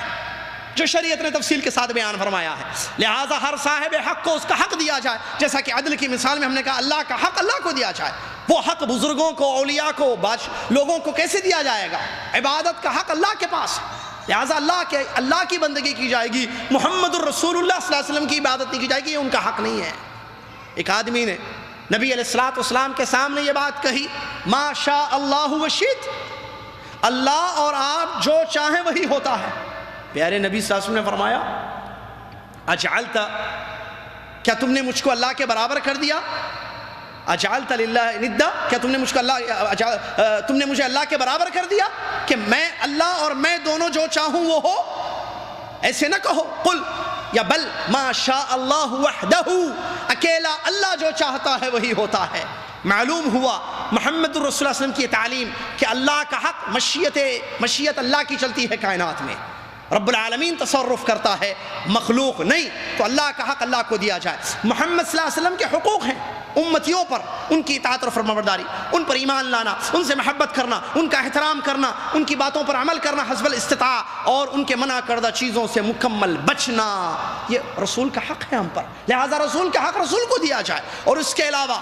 جو شریعت نے تفصیل کے ساتھ بیان فرمایا ہے. لہٰذا ہر صاحب حق کو اس کا حق دیا جائے. جیسا کہ عدل کی مثال میں ہم نے کہا اللہ کا حق اللہ کو دیا جائے. وہ حق بزرگوں کو، اولیاء کو، لوگوں کو کیسے دیا جائے گا؟ عبادت کا حق اللہ کے پاس ہے. لہٰذا اللہ کی بندگی کی جائے گی. محمد الرسول اللہ صلی اللہ علیہ وسلم کی عبادت نہیں کی جائے گی، یہ ان کا حق نہیں ہے. ایک آدمی نے نبی علیہ الصلوۃ والسلام کے سامنے یہ بات کہی، ما شاء اللہ وشئت، اللہ اور آپ جو چاہیں وہی ہوتا ہے۔ پیارے نبی صلی اللہ علیہ وسلم نے فرمایا اجعلت، کیا تم نے مجھ کو اللہ کے برابر کر دیا؟ اجعلت للہ ندا، کیا تم نے مجھے اللہ کے برابر کر دیا کہ میں اللہ اور میں دونوں جو چاہوں وہ ہو؟ ایسے نہ کہو، قل یا بل ما شاء اللہ وحدہ، اکیلا اللہ جو چاہتا ہے وہی ہوتا ہے۔ معلوم ہوا محمد الرسول صلی اللہ علیہ وسلم کی تعلیم کہ اللہ کا حق مشیت اللہ کی چلتی ہے کائنات میں، رب العالمین تصرف کرتا ہے، مخلوق نہیں، تو اللہ کا حق اللہ کو دیا جائے۔ محمد صلی اللہ علیہ وسلم کے حقوق ہیں امتیوں پر، ان کی اطاعت اور فرمانبرداری، ان پر ایمان لانا، ان سے محبت کرنا، ان کا احترام کرنا، ان کی باتوں پر عمل کرنا حسب الاستطاع، اور ان کے منع کردہ چیزوں سے مکمل بچنا، یہ رسول کا حق ہے ہم پر، لہذا رسول کا حق رسول کو دیا جائے۔ اور اس کے علاوہ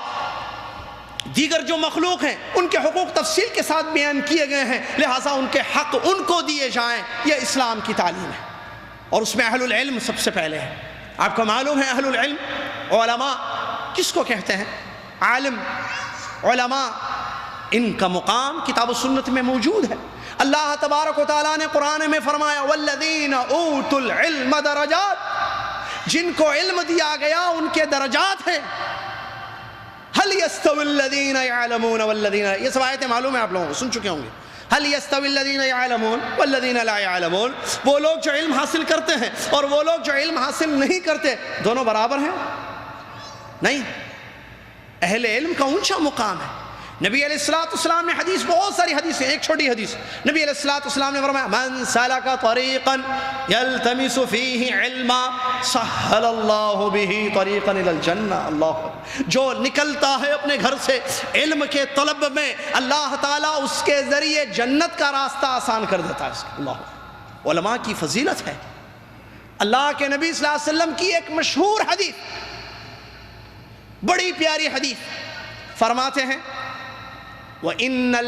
دیگر جو مخلوق ہیں ان کے حقوق تفصیل کے ساتھ بیان کیے گئے ہیں، لہٰذا ان کے حق ان کو دیے جائیں، یہ اسلام کی تعلیم ہے۔ اور اس میں اہل العلم سب سے پہلے ہے۔ آپ کو معلوم ہے اہل العلم، علماء کس کو کہتے ہیں؟ عالم، علماء، ان کا مقام کتاب و سنت میں موجود ہے۔ اللہ تبارک و تعالیٰ نے قرآن میں فرمایا والذین اوتوا العلم درجات، جن کو علم دیا گیا ان کے درجات ہیں۔ هل يستوي الذين يعلمون والذين، یہ سب آیتیں معلوم ہیں، آپ لوگوں کو سن چکے ہوں گے۔ هل يستوي الذين يعلمون والذين لا يعلمون، وہ لوگ جو علم حاصل کرتے ہیں اور وہ لوگ جو علم حاصل نہیں کرتے، دونوں برابر ہیں؟ نہیں، اہل علم کا اونچا مقام ہے۔ نبی علیہ السلام نے حدیث، بہت ساری حدیثیں، ایک چھوٹی حدیث، نبی علیہ السلام نے فرمایا من سلک طریقا یلتمس فیہ علما سہل اللہ بہ طریقا الی الجنہ۔ اللہ، جو نکلتا ہے اپنے گھر سے علم کے طلب میں، اللہ تعالیٰ اس کے ذریعے جنت کا راستہ آسان کر دیتا ہے۔ اللہ، علماء کی فضیلت ہے۔ اللہ کے نبی صلی اللہ علیہ وسلم کی ایک مشہور حدیث، بڑی پیاری حدیث، فرماتے ہیں وَإِنَّ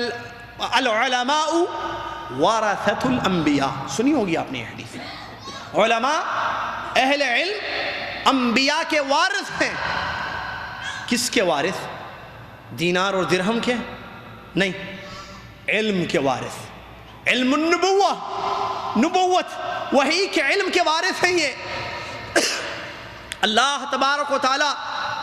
الْعُلَمَاءُ وَرَثَةُ الْأَنْبِيَاءِ، سنی ہوگی آپ نے یہ حدیث۔ علماء، اہل علم انبیاء کے وارث ہیں۔ کس کے وارث؟ دینار اور درہم کے نہیں، علم کے وارث، علم النبوہ، نبوت، وحی کے علم کے وارث ہیں یہ۔ اللہ تبارک و تعالی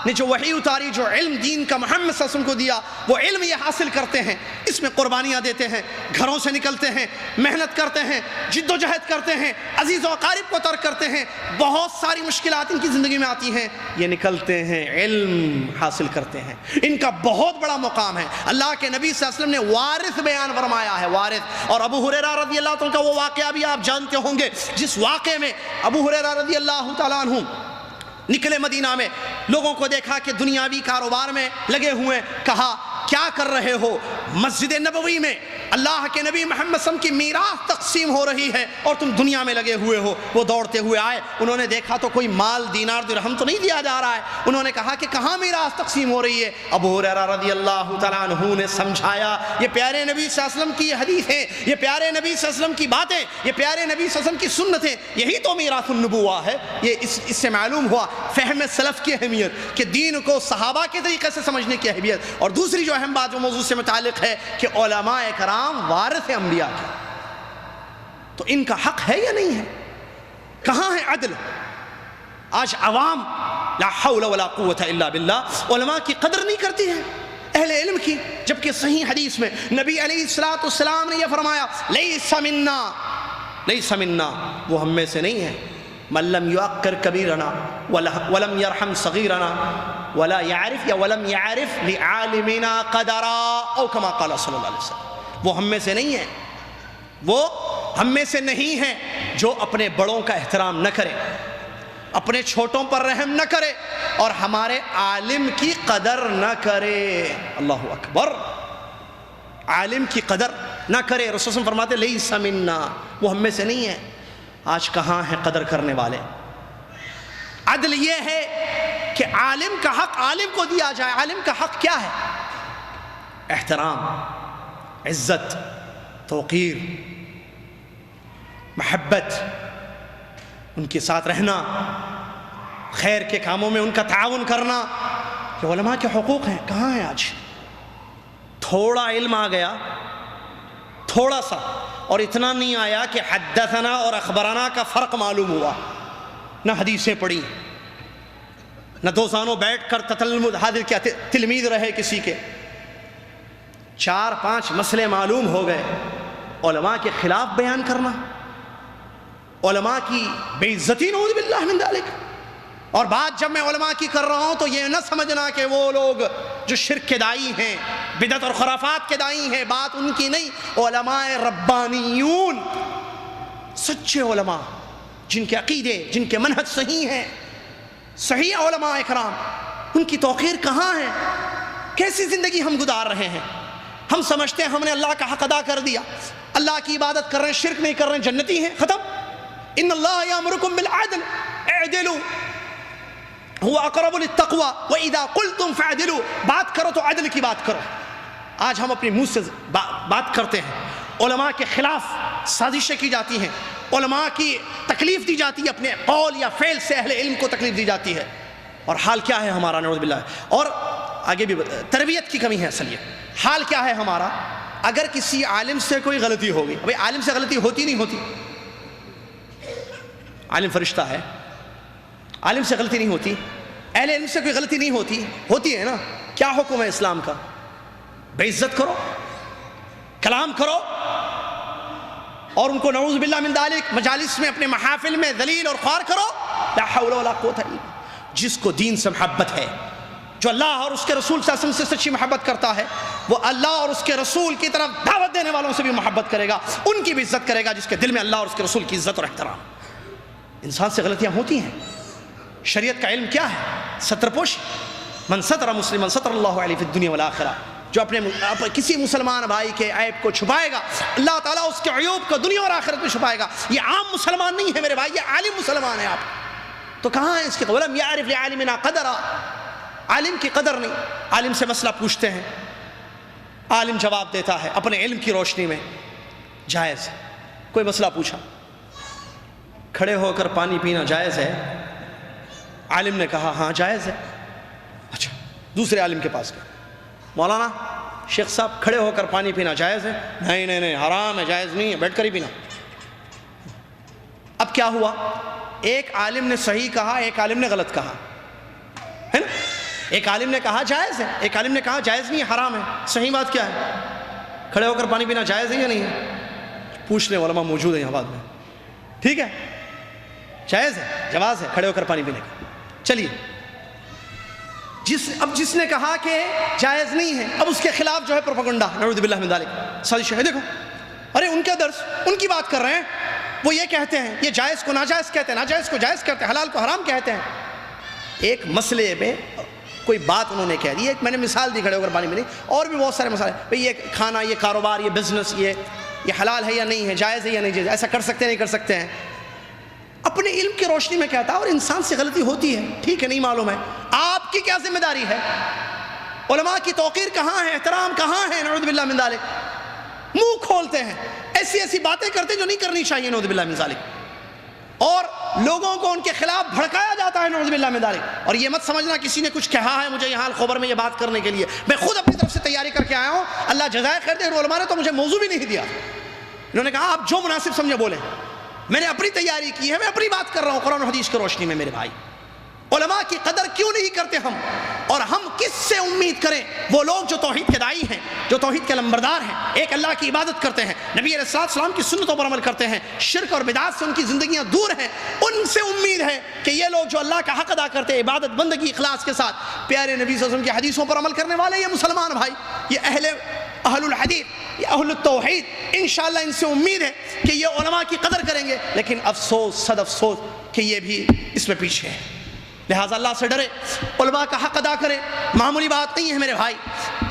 نے جو وحی اتاری، جو علم دین کا محمد صلی اللہ علیہ وسلم کو دیا، وہ علم یہ حاصل کرتے ہیں، اس میں قربانیاں دیتے ہیں، گھروں سے نکلتے ہیں، محنت کرتے ہیں، جد و جہد کرتے ہیں، عزیز و اقارب کو ترک کرتے ہیں، بہت ساری مشکلات ان کی زندگی میں آتی ہیں، یہ نکلتے ہیں، علم حاصل کرتے ہیں، ان کا بہت بڑا مقام ہے۔ اللہ کے نبی صلی اللہ علیہ وسلم نے وارث بیان فرمایا ہے، وارث۔ اور ابو ہریرہ رضی اللہ عنہ کا وہ واقعہ بھی آپ جانتے ہوں گے، جس واقعے میں ابو ہریرہ رضی اللہ تعالیٰ عنہ نکلے مدینہ میں، لوگوں کو دیکھا کہ دنیاوی کاروبار میں لگے ہوئے، کہا کیا کر رہے ہو؟ مسجد نبوی میں اللہ کے نبی محمد صلی اللہ علیہ وسلم کی میراث تقسیم ہو رہی ہے اور تم دنیا میں لگے ہوئے ہو۔ وہ دوڑتے ہوئے آئے، انہوں نے دیکھا تو کوئی مال دینار درہم تو نہیں دیا جا رہا ہے۔ انہوں نے کہا کہ کہاں میراث تقسیم ہو رہی ہے؟ ابو ہریرہ رضی اللہ تعالیٰ عنہ نے سمجھایا یہ پیارے نبی صلی اللہ علیہ وسلم کی حدیثیں، یہ پیارے نبی صلی اللہ علیہ وسلم کی باتیں، یہ پیارے نبی صلی اللہ علیہ وسلم کی سنتیں، یہی تو میراث النبوہ ہے۔ یہ اس سے معلوم ہوا فہم سلف کی اہمیت، کہ دین کو صحابہ کے طریقے سے سمجھنے کی اہمیت۔ اور دوسری جو اہم بات جو موضوع سے متعلق ہے کہ علماء کرام وارث انبیاء کے، تو ان کا حق ہے یا نہیں ہے؟ کہاں ہے عدل؟ آج عوام لا حول ولا قوت الا باللہ علماء کی قدر نہیں کرتی ہے، اہل علم کی، جبکہ صحیح حدیث میں نبی علیہ السلام نے یہ فرمایا لیس منا، لیس منا، وہ ہم میں سے نہیں ہے، من لم یعقر کبیرنا ولم یرحم صغیرنا ولا یعرف یا ولم یعرف لعالمنا قدرا، او کما قال صلی اللہ علیہ وسلم، وہ ہم میں سے نہیں ہے، وہ ہم میں سے نہیں ہے جو اپنے بڑوں کا احترام نہ کرے، اپنے چھوٹوں پر رحم نہ کرے، اور ہمارے عالم کی قدر نہ کرے۔ اللہ اکبر، عالم کی قدر نہ کرے۔ رسول صلی اللہ علیہ وسلم فرماتے لیس منا، وہ ہم میں سے نہیں ہے۔ آج کہاں ہیں قدر کرنے والے؟ عدل یہ ہے کہ عالم کا حق عالم کو دیا جائے۔ عالم کا حق کیا ہے؟ احترام، عزت، توقیر، محبت، ان کے ساتھ رہنا، خیر کے کاموں میں ان کا تعاون کرنا، یہ علماء کے حقوق ہیں۔ کہاں ہیں آج؟ تھوڑا علم آ گیا، تھوڑا سا، اور اتنا نہیں آیا کہ حدثنا اور اخبرنا کا فرق معلوم ہوا، نہ حدیثیں پڑھی، نہ دو زانوں بیٹھ کر تتلمذ حاضر کیا تلمید رہے کسی کے، 4-5 مسئلے معلوم ہو گئے، علماء کے خلاف بیان کرنا، علماء کی بے عزتی، نعوذ باللہ من ذالک۔ اور بات جب میں علماء کی کر رہا ہوں تو یہ نہ سمجھنا کہ وہ لوگ جو شرک کے دائی ہیں، بدعت اور خرافات کے دائی ہیں، بات ان کی نہیں، علماء ربانیون، سچے علماء جن کے عقیدے، جن کے منہج صحیح ہیں، صحیح علماء اکرام، ان کی توقیر کہاں ہے؟ کیسی زندگی ہم گزار رہے ہیں؟ ہم سمجھتے ہیں ہم نے اللہ کا حق ادا کر دیا، اللہ کی عبادت کر رہے ہیں، شرک نہیں کر رہے ہیں، جنتی ہیں، ختم۔ ان اللہ یامرکم بالعدل اعدلوا هو اقرب للتقوی واذا قلتم فاعدلوا، بات کرو تو عدل کی بات کرو۔ آج ہم اپنے منہ سے بات کرتے ہیں، علماء کے خلاف سازشیں کی جاتی ہیں، علماء کی تکلیف دی جاتی ہے، اپنے قول یا فعل سے اہل علم کو تکلیف دی جاتی ہے، اور حال کیا ہے ہمارا، نعوذ باللہ۔ اور آگے بھی تربیت کی کمی ہے، اصل یہ حال کیا ہے ہمارا۔ اگر کسی عالم سے کوئی غلطی ہوگی، ابھی عالم سے غلطی ہوتی نہیں ہوتی، عالم فرشتہ ہے، عالم سے غلطی نہیں ہوتی، اہل علم سے کوئی غلطی نہیں ہوتی، ہوتی ہے نا؟ کیا حکم ہے اسلام کا؟ بے عزت کرو، کلام کرو، اور ان کو نعوذ باللہ من ذالک مجالس میں، اپنے محافل میں ذلیل اور خوار کرو۔ لا حول ولا قوت الا باللہ۔ جس کو دین سے محبت ہے، جو اللہ اور اس کے رسول صلی اللہ علیہ وسلم سے سچی محبت کرتا ہے، وہ اللہ اور اس کے رسول کی طرف دعوت دینے والوں سے بھی محبت کرے گا، ان کی بھی عزت کرے گا، جس کے دل میں اللہ اور اس کے رسول کی عزت اور احترام۔ انسان سے غلطیاں ہوتی ہیں، شریعت کا علم کیا ہے؟ ستر پوشی۔ من ستر مسلما ستر اللہ علیہ فی الدنیا والآخرہ، جو اپنے کسی مسلمان بھائی کے عیب کو چھپائے گا، اللہ تعالیٰ اس کے عیوب کو دنیا اور آخرت میں چھپائے گا۔ یہ عام مسلمان نہیں ہے میرے بھائی، یہ عالم مسلمان ہے۔ آپ تو کہاں ہے اس کے قولم یعرف لعالمنا قدرا، عالم کی قدر نہیں۔ عالم سے مسئلہ پوچھتے ہیں، عالم جواب دیتا ہے اپنے علم کی روشنی میں، جائز ہے۔ کوئی مسئلہ پوچھا، کھڑے ہو کر پانی پینا جائز ہے؟ عالم نے کہا ہاں جائز ہے۔ اچھا، دوسرے عالم کے پاس گئے، مولانا شیخ صاحب کھڑے ہو کر پانی پینا جائز ہے؟ نہیں نہیں نہیں، حرام ہے، جائز نہیں ہے، بیٹھ کر ہی پینا۔ اب کیا ہوا؟ ایک عالم نے صحیح کہا، ایک عالم نے غلط کہا، ہے نا؟ ایک عالم نے کہا جائز ہے، ایک عالم نے کہا جائز نہیں ہے، حرام ہے۔ صحیح بات کیا ہے؟ کھڑے ہو کر پانی پینا جائز ہے یا نہیں ہے؟ پوچھ لیں، علماء موجود ہیں یہاں بعد میں، ٹھیک ہے؟ جائز ہے، جواز ہے کھڑے ہو کر پانی پینے کا۔ چلیے، اب جس نے کہا کہ جائز نہیں ہے، اب اس کے خلاف جو ہے پروپیگنڈا، نعوذ باللہ من ذالک، سازش ہے۔ دیکھو، ارے ان کا درس، ان کی بات کر رہے ہیں، وہ یہ کہتے ہیں، یہ جائز کو ناجائز کہتے ہیں، ناجائز کو جائز کہتے ہیں، حلال کو حرام کہتے ہیں۔ ایک مسئلے میں کوئی بات انہوں نے کہہ دی، ایک میں نے مثال دی کھڑے ہو کر پانی پینے، اور بھی بہت سارے مسائل، بھئی یہ کھانا، یہ کاروبار، یہ بزنس، یہ حلال ہے یا نہیں ہے، جائز ہے یا نہیں جائز، ایسا کر سکتے ہیں نہیں کر سکتے ہیں، اپنے علم کی روشنی میں کہتا ہے۔ اور انسان سے غلطی ہوتی ہے، ٹھیک ہے، نہیں معلوم ہے، آپ کی کیا ذمہ داری ہے؟ علماء کی توقیر کہاں ہے، احترام کہاں ہے؟ نعوذ باللہ من ذالک، منہ کھولتے ہیں، ایسی ایسی باتیں کرتے ہیں جو نہیں کرنی چاہیے، نعوذ باللہ من ذالک، اور لوگوں کو ان کے خلاف بھڑکایا جاتا ہے، نعوذ باللہ من ذالک۔ اور یہ مت سمجھنا کسی نے کچھ کہا ہے مجھے یہاں الخبر میں یہ بات کرنے کے لیے، میں خود اپنی طرف سے تیاری کر کے آیا ہوں، اللہ جزائے خیر دے۔ علماء نے تو مجھے موضوع بھی نہیں دیا، انہوں نے کہا آپ جو مناسب سمجھے بولیں، میں نے اپنی تیاری کی ہے، میں اپنی بات کر رہا ہوں قرآن و حدیث کی روشنی میں۔ میرے بھائی، علماء کی قدر کیوں نہیں کرتے ہم؟ اور ہم کس سے امید کریں؟ وہ لوگ جو توحید کے دائی ہیں، جو توحید کے لمبردار ہیں، ایک اللہ کی عبادت کرتے ہیں، نبی علیہ السلام کی سنتوں پر عمل کرتے ہیں، شرک اور بدعات سے ان کی زندگیاں دور ہیں، ان سے امید ہے کہ یہ لوگ جو اللہ کا حق ادا کرتے ہیں، عبادت بندگی اخلاص کے ساتھ، پیارے نبی صلی اللہ علیہ وسلم کی حدیثوں پر عمل کرنے والے، یہ مسلمان بھائی، یہ اہل الحدیث، یہ اہل التوحید، انشاءاللہ ان سے امید ہے کہ یہ علماء کی قدر کریں گے۔ لیکن افسوس، صد افسوس کہ یہ بھی اس میں پیچھے ہے۔ لہٰذا اللہ سے ڈرے، علماء کا حق ادا کرے۔ معمولی بات نہیں ہے میرے بھائی،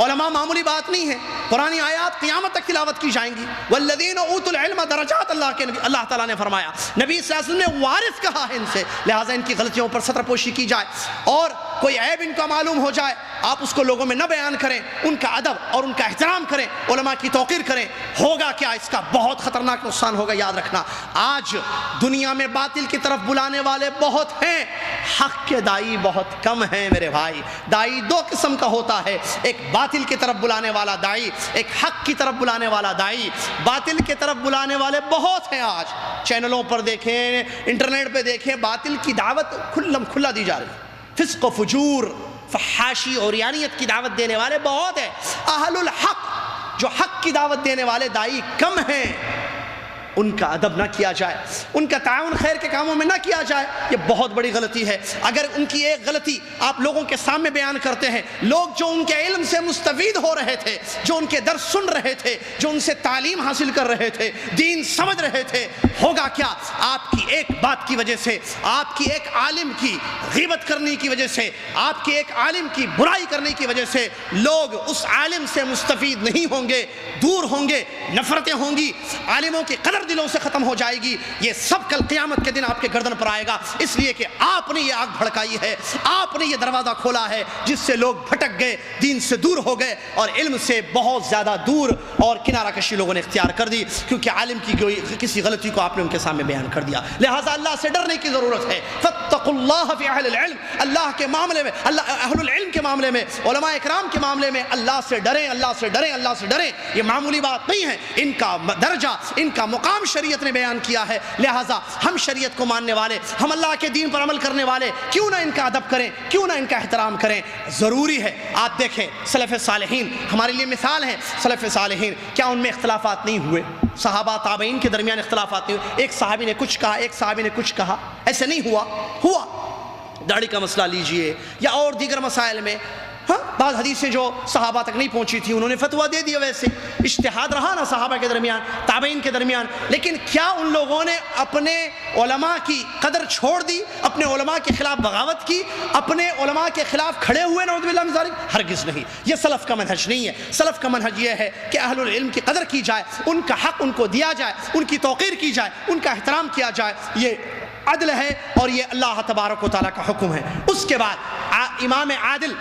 علماء معمولی بات نہیں ہے، قرآن آیات قیامت تک تلاوت کی جائیں گی۔ والذین اوتوا العلم درجات، اللہ تعالیٰ نے فرمایا، نبی صلی اللہ علیہ وسلم نے وارث کہا ہے ان سے، لہٰذا ان کی غلطیوں پر ستر پوشی کی جائے، اور کوئی عیب ان کا معلوم ہو جائے آپ اس کو لوگوں میں نہ بیان کریں، ان کا ادب اور ان کا احترام کریں، علماء کی توقیر کریں۔ ہوگا کیا؟ اس کا بہت خطرناک نقصان ہوگا، یاد رکھنا۔ آج دنیا میں باطل کی طرف بلانے والے بہت ہیں، حق کے دائی بہت کم ہیں میرے بھائی. دائی دو قسم کا ہوتا ہے, ایک باطل کی طرف بلانے والا دائی, ایک حق کی طرف بلانے والا دائی. باطل کی طرف بلانے والے بہت ہیں, آج چینلوں پر دیکھیں, انٹرنیٹ پہ دیکھیں, باطل کی دعوت کھلا دی جا رہی ہے. فسق و فجور, فحاشی اور عریانیت کی دعوت دینے والے بہت ہیں. اہل الحق, جو حق کی دعوت دینے والے دائی کم ہیں, ان کا ادب نہ کیا جائے, ان کا تعاون خیر کے کاموں میں نہ کیا جائے, یہ بہت بڑی غلطی ہے. اگر ان کی ایک غلطی آپ لوگوں کے سامنے بیان کرتے ہیں, لوگ جو ان کے علم سے مستفید ہو رہے تھے, جو ان کے درس سن رہے تھے, جو ان سے تعلیم حاصل کر رہے تھے, دین سمجھ رہے تھے, ہوگا کیا؟ آپ کی ایک بات کی وجہ سے, آپ کی ایک عالم کی غیبت کرنے کی وجہ سے, آپ کی ایک عالم کی برائی کرنے کی وجہ سے لوگ اس عالم سے مستفید نہیں ہوں گے, دور ہوں گے, نفرتیں ہوں گی, عالموں کی قدر دلوں سے ختم ہو جائے گی. یہ سب کل قیامت کے دن آپ کے گردن پر آئے گا, اس لیے کہ آپ نے یہ آگ بھڑکائی ہے, آپ نے یہ دروازہ کھولا ہے جس سے لوگ بھٹک گئے, دین سے دور ہو گئے اور علم سے بہت زیادہ دور اور کنارہ کشی لوگوں نے اختیار کر دی, کیونکہ عالم کی کسی غلطی کو آپ نے ان کے سامنے بیان کر دیا. لہٰذا اللہ سے ڈرنے کی ضرورت ہے. فاتقوا اللہ فی اہل العلم, اللہ کے معاملے میں, اہل العلم کے معاملے میں, علماء اکرام کے معاملے میں اللہ سے ڈریں, اللہ سے ڈریں, اللہ سے ڈریں. یہ معمولی بات نہیں ہے, ان کا درجہ, ان کا مقام شریعت نے بیان کیا ہے. لہٰذا ہم شریعت کو ماننے والے, ہم اللہ کے دین پر عمل کرنے والے, کیوں نہ ان کا ادب کریں, کیوں نہ ان کا احترام کریں. ضروری ہے. آپ دیکھیں سلف صالحین ہمارے لیے مثال ہیں. سلف صالحین, کیا ان میں اختلافات نہیں ہوئے؟ صحابہ تابعین کے درمیان اختلافات نہیں ہوئے. ایک صحابی نے کچھ کہا, ایک صحابی نے کچھ کہا, ایسے نہیں ہوا. داڑھی کا مسئلہ لیجئے یا اور دیگر مسائل میں, ہاں بعض حدیثیں جو صحابہ تک نہیں پہنچی تھی انہوں نے فتویٰ دے دیا. ویسے اجتہاد رہا نا صحابہ کے درمیان, تابعین کے درمیان. لیکن کیا ان لوگوں نے اپنے علماء کی قدر چھوڑ دی, اپنے علماء کے خلاف بغاوت کی, اپنے علماء کے خلاف کھڑے ہوئے؟ نعوذ باللہ من ذالک, ہرگز نہیں. یہ سلف کا منہج نہیں ہے. سلف کا منہج یہ ہے کہ اہل العلم کی قدر کی جائے, ان کا حق ان کو دیا جائے, ان کی توقیر کی جائے, ان کا احترام کیا جائے. یہ عدل ہے اور یہ اللہ تبارک و تعالیٰ کا حکم ہے. اس کے بعد امام عادل,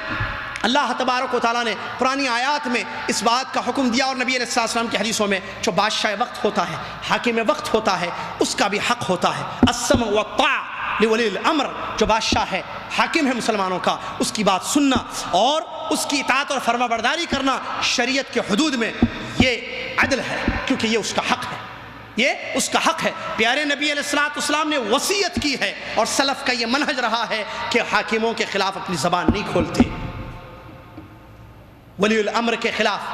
اللہ تبارک و تعالیٰ نے پرانی آیات میں اس بات کا حکم دیا, اور نبی علیہ السلام کی حدیثوں میں, جو بادشاہ وقت ہوتا ہے, حاکم وقت ہوتا ہے, اس کا بھی حق ہوتا ہے. السمع والطاعہ لولی الامر, جو بادشاہ ہے, حاکم ہے مسلمانوں کا, اس کی بات سننا اور اس کی اطاعت اور فرما برداری کرنا شریعت کے حدود میں, یہ عدل ہے, کیونکہ یہ اس کا حق ہے, یہ اس کا حق ہے. پیارے نبی علیہ السلام نے وصیت کی ہے, اور سلف کا یہ منہج رہا ہے کہ حاکموں کے خلاف اپنی زبان نہیں کھولتے, ولی الامر کے خلاف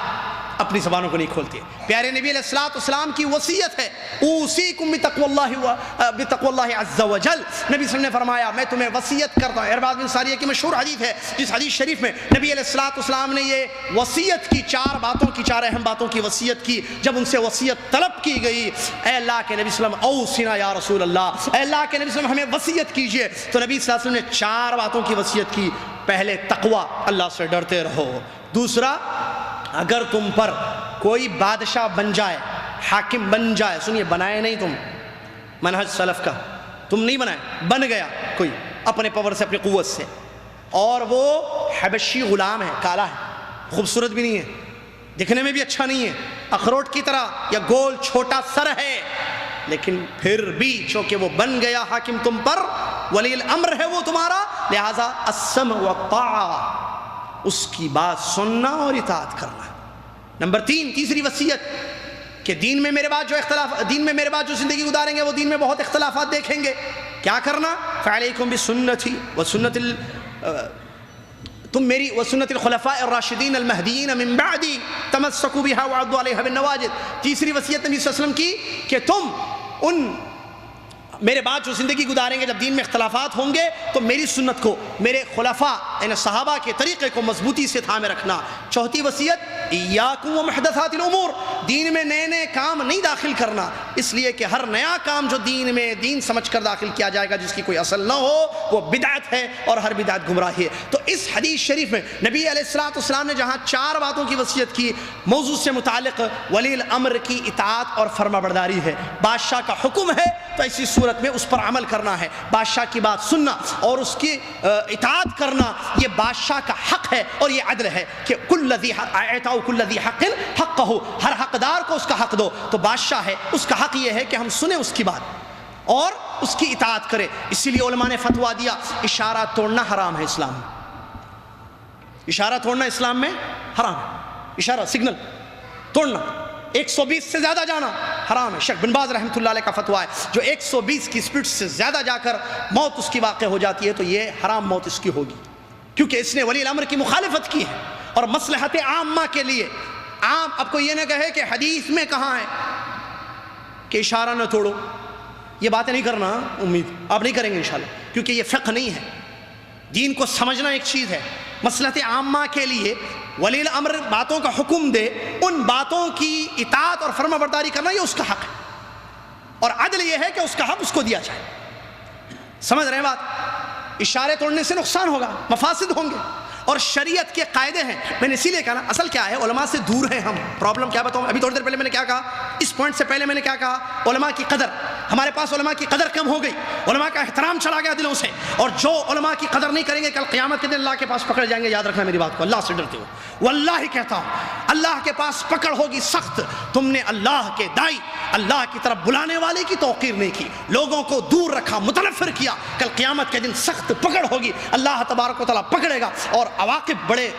اپنی زبانوں کو نہیں کھولتے. پیارے نبی علیہ السلام کی وصیت ہے, اوصیکم بتقوی اللہ عز وجل. نبی صلی اللہ علیہ وسلم نے فرمایا میں تمہیں وصیت کرتا ہوں. ارباز بن ساریہ کی مشہور حدیث ہے, جس حدیث شریف میں نبی علیہ السلام نے یہ وصیت کی, 4 باتوں کی, 4 اہم باتوں کی وصیت کی. جب ان سے وصیت طلب کی گئی, اے اللہ کے نبی صلی اللہ علیہ وسلم اوصنا یا رسول اللہ, اے اللہ کے نبی صلی اللہ علیہ وسلم ہمیں وصیت کیجئے, تو نبی صلی اللہ علیہ وسلم نے 4 باتوں کی وصیت کی. پہلے تقوی, اللہ سے ڈرتے رہو. دوسرا, اگر تم پر کوئی بادشاہ بن جائے, حاکم بن جائے, سنیے بنائے نہیں تم, منہج سلف کا, تم نہیں بنائے, بن گیا کوئی اپنے پاور سے, اپنی قوت سے, اور وہ حبشی غلام ہے, کالا ہے, خوبصورت بھی نہیں ہے, دکھنے میں بھی اچھا نہیں ہے, اخروٹ کی طرح یا گول چھوٹا سر ہے, لیکن پھر بھی چونکہ وہ بن گیا حاکم تم پر, ولی الامر ہے وہ تمہارا, لہذا السمع والطاعہ, اس کی بات سننا اور اطاعت کرنا. نمبر 3, تیسری وصیت, کہ دین میں میرے بعد جو زندگی گزاریں گے وہ دین میں بہت اختلافات دیکھیں گے. کیا کرنا؟ فعلیکم بسنتی تم میری وسنت الخلفاء الراشدین المہدیین من بعدی تمسکوا بها وعضوا علیہا بالنواجذ. تیسری وصیت نبی صلی اللہ علیہ وسلم کی کہ تم ان میرے بعد جو زندگی گزاریں گے, جب دین میں اختلافات ہوں گے تو میری سنت کو, میرے خلفاء یعنی صحابہ کے طریقے کو مضبوطی سے تھامے رکھنا. چوتھی وصیت, ایاکم ومحدثات الامور, دین میں نئے نئے کام نہیں داخل کرنا, اس لیے کہ ہر نیا کام جو دین میں دین سمجھ کر داخل کیا جائے گا, جس کی کوئی اصل نہ ہو, وہ بدعت ہے, اور ہر بدعت گمراہی ہے. تو اس حدیث شریف میں نبی علیہ السلام نے جہاں 4 باتوں کی وصیت کی, موضوع سے متعلق ولی الامر کی اطاعت اور فرما برداری ہے. بادشاہ کا حکم ہے تو ایسی صورت میں اس پر عمل کرنا ہے, بادشاہ کی بات سننا اور اس کی اطاعت کرنا, یہ بادشاہ کا حق ہے, اور یہ عدل ہے کہ کل ذی حق حقہ, ہر حقدار کو اس کا حق دو. تو بادشاہ ہے, اس کا حق یہ ہے کہ ہم سنیں اس کی بات, اور اس کی اطاعت کرے. اسی لیے علماء نے فتویٰ دیا اشارہ توڑنا حرام ہے اسلام میں. اشارہ توڑنا اسلام میں حرام ہے. اشارہ سگنل توڑنا 120 سے زیادہ جانا حرام ہے. شیخ بن باز رحمۃ اللہ علیہ کا فتویٰ ہے جو 120 کی سپیڈ سے زیادہ جا کر موت اس کی واقع ہو جاتی ہے تو یہ حرام موت اس کی ہوگی، کیونکہ اس نے ولی الامر کی مخالفت کی ہے. اور مصلحت عامہ کے لیے عام اب کوئی یہ نہ کہے کہ حدیث میں کہاں ہے کہ اشارہ نہ توڑو. یہ باتیں نہیں کرنا، امید آپ نہیں کریں گے انشاءاللہ، کیونکہ یہ فقہ نہیں ہے. دین کو سمجھنا ایک چیز ہے، مصلحت عامہ کے لیے ولی الامر باتوں کا حکم دے، ان باتوں کی اطاعت اور فرما برداری کرنا یہ اس کا حق ہے، اور عدل یہ ہے کہ اس کا حق اس کو دیا جائے. سمجھ رہے ہیں بات؟ اشارے توڑنے سے نقصان ہوگا، مفاسد ہوں گے، اور شریعت کے قاعدے ہیں. میں نے اسی لیے کہا نا، اصل کیا ہے، علماء سے دور ہیں ہم. پرابلم کیا بتاؤں؟ ابھی تھوڑی دیر پہلے میں نے کیا کہا، اس پوائنٹ سے پہلے میں نے کیا کہا، علماء کی قدر. ہمارے پاس علماء کی قدر کم ہو گئی، علماء کا احترام چلا گیا دلوں سے، اور جو علماء کی قدر نہیں کریں گے کل قیامت کے دن اللہ کے پاس پکڑ جائیں گے. یاد رکھنا میری بات کو، اللہ سے ڈرتے ہو. واللہ کہتا ہوں اللہ کے پاس پکڑ ہوگی سخت. تم نے اللہ کے دائی، اللہ کی طرف بلانے والے کی توقیر نہیں کی، لوگوں کو دور رکھا، متنفر کیا، کل قیامت کے دن سخت پکڑ ہوگی. اللہ تبارک و تعالیٰ پکڑے گا اور عواقب بڑے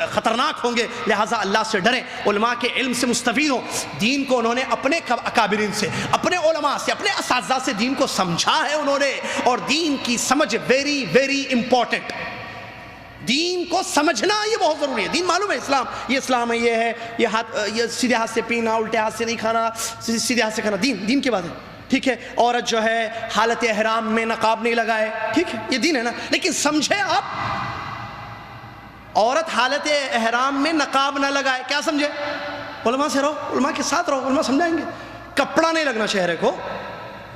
خطرناک ہوں گے. لہٰذا اللہ سے ڈریں، علماء کے علم سے مستفید ہوں. دین کو انہوں نے اپنے اکابرین سے، اپنے علماء سے، اپنے اساتذہ سے دین کو سمجھا ہے انہوں نے. اور دین کی سمجھ ویری ویری امپورٹنٹ. دین کو سمجھنا یہ بہت ضروری ہے. دین معلوم ہے، اسلام ہے، یہ ہے، یہ ہاتھ، یہ سیدھے ہاتھ سے پینا، الٹے ہاتھ سے نہیں کھانا، سیدھے ہاتھ سے کھانا، دین کی بات ہے. ٹھیک ہے، عورت جو ہے حالت احرام میں نقاب نہیں لگائے، ٹھیک ہے، یہ دین ہے نا. لیکن سمجھے آپ، عورت حالت احرام میں نقاب نہ لگائے، کیا سمجھے؟ علماء سے رہو، علماء کے ساتھ رہو، علماء سمجھائیں گے. کپڑا نہیں لگنا چہرے کو،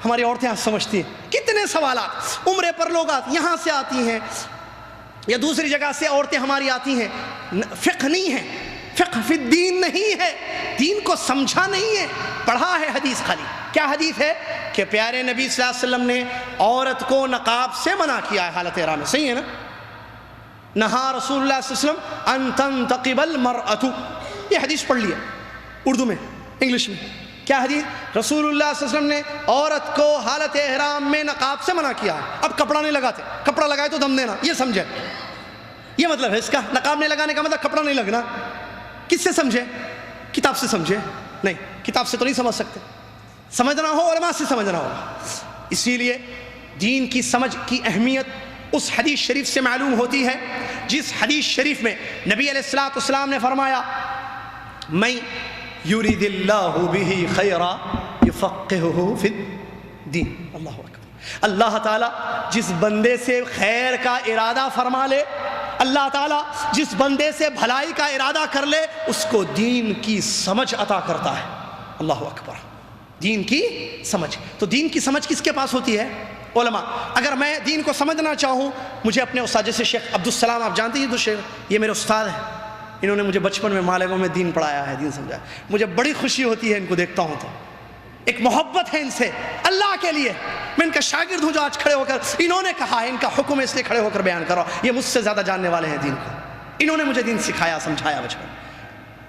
ہماری عورتیں سمجھتی ہیں. کتنے سوالات، عمرے پر لوگ یہاں سے آتی ہیں یا دوسری جگہ سے عورتیں ہماری آتی ہیں. فقہ نہیں ہے، فقہ فی الدین نہیں ہے، دین کو سمجھا نہیں ہے، پڑھا ہے حدیث خالی. کیا حدیث ہے کہ پیارے نبی صلی اللہ علیہ وسلم نے عورت کو نقاب سے منع کیا ہے حالت احرام میں. صحیح ہے نا؟ نہا رسول اللہ صلی اللہ علیہ وسلم ان تنتقب المرأة. یہ حدیث پڑھ لیا اردو میں، انگلش میں. کیا حدیث؟ رسول اللہ صلی اللہ علیہ وسلم نے عورت کو حالت احرام میں نقاب سے منع کیا ہے. اب کپڑا نہیں لگاتے، کپڑا لگائے تو دم دینا، یہ سمجھے؟ یہ مطلب ہے اس کا. نقاب نہیں لگانے کا مطلب کپڑا نہیں لگنا. کس سے سمجھے؟ کتاب سے سمجھے؟ نہیں، کتاب سے تو نہیں سمجھ سکتے. سمجھنا ہو علماء سے سمجھنا ہوگا. اسی لیے دین کی سمجھ کی اہمیت اس حدیث شریف سے معلوم ہوتی ہے جس حدیث شریف میں نبی علیہ الصلوۃ والسلام نے فرمایا میں یرید اللہ بہ خیرا یفقہہ فی الدین. اللہ اکبر. اللہ تعالیٰ جس بندے سے خیر کا ارادہ فرما لے، اللہ تعالیٰ جس بندے سے بھلائی کا ارادہ کر لے، اس کو دین کی سمجھ عطا کرتا ہے. اللہ اکبر. دین کی سمجھ. تو دین کی سمجھ کس کے پاس ہوتی ہے؟ علماء. اگر میں دین کو سمجھنا چاہوں، مجھے اپنے استاد جیسے شیخ عبدالسلام، آپ جانتے ہیں یہ میرے استاد ہیں، انہوں نے مجھے بچپن میں مالیگاؤں میں دین پڑھایا ہے، دین سمجھایا. مجھے بڑی خوشی ہوتی ہے ان کو دیکھتا ہوں تو، ایک محبت ہے ان سے اللہ کے لیے. میں ان کا شاگرد ہوں جو آج کھڑے ہو کر انہوں نے کہا ہے، ان کا حکم ہے اس لیے کھڑے ہو کر بیان کر رہا ہوں. یہ مجھ سے زیادہ جاننے والے ہیں دین کو، انہوں نے مجھے دین سکھایا، سمجھایا بچپن.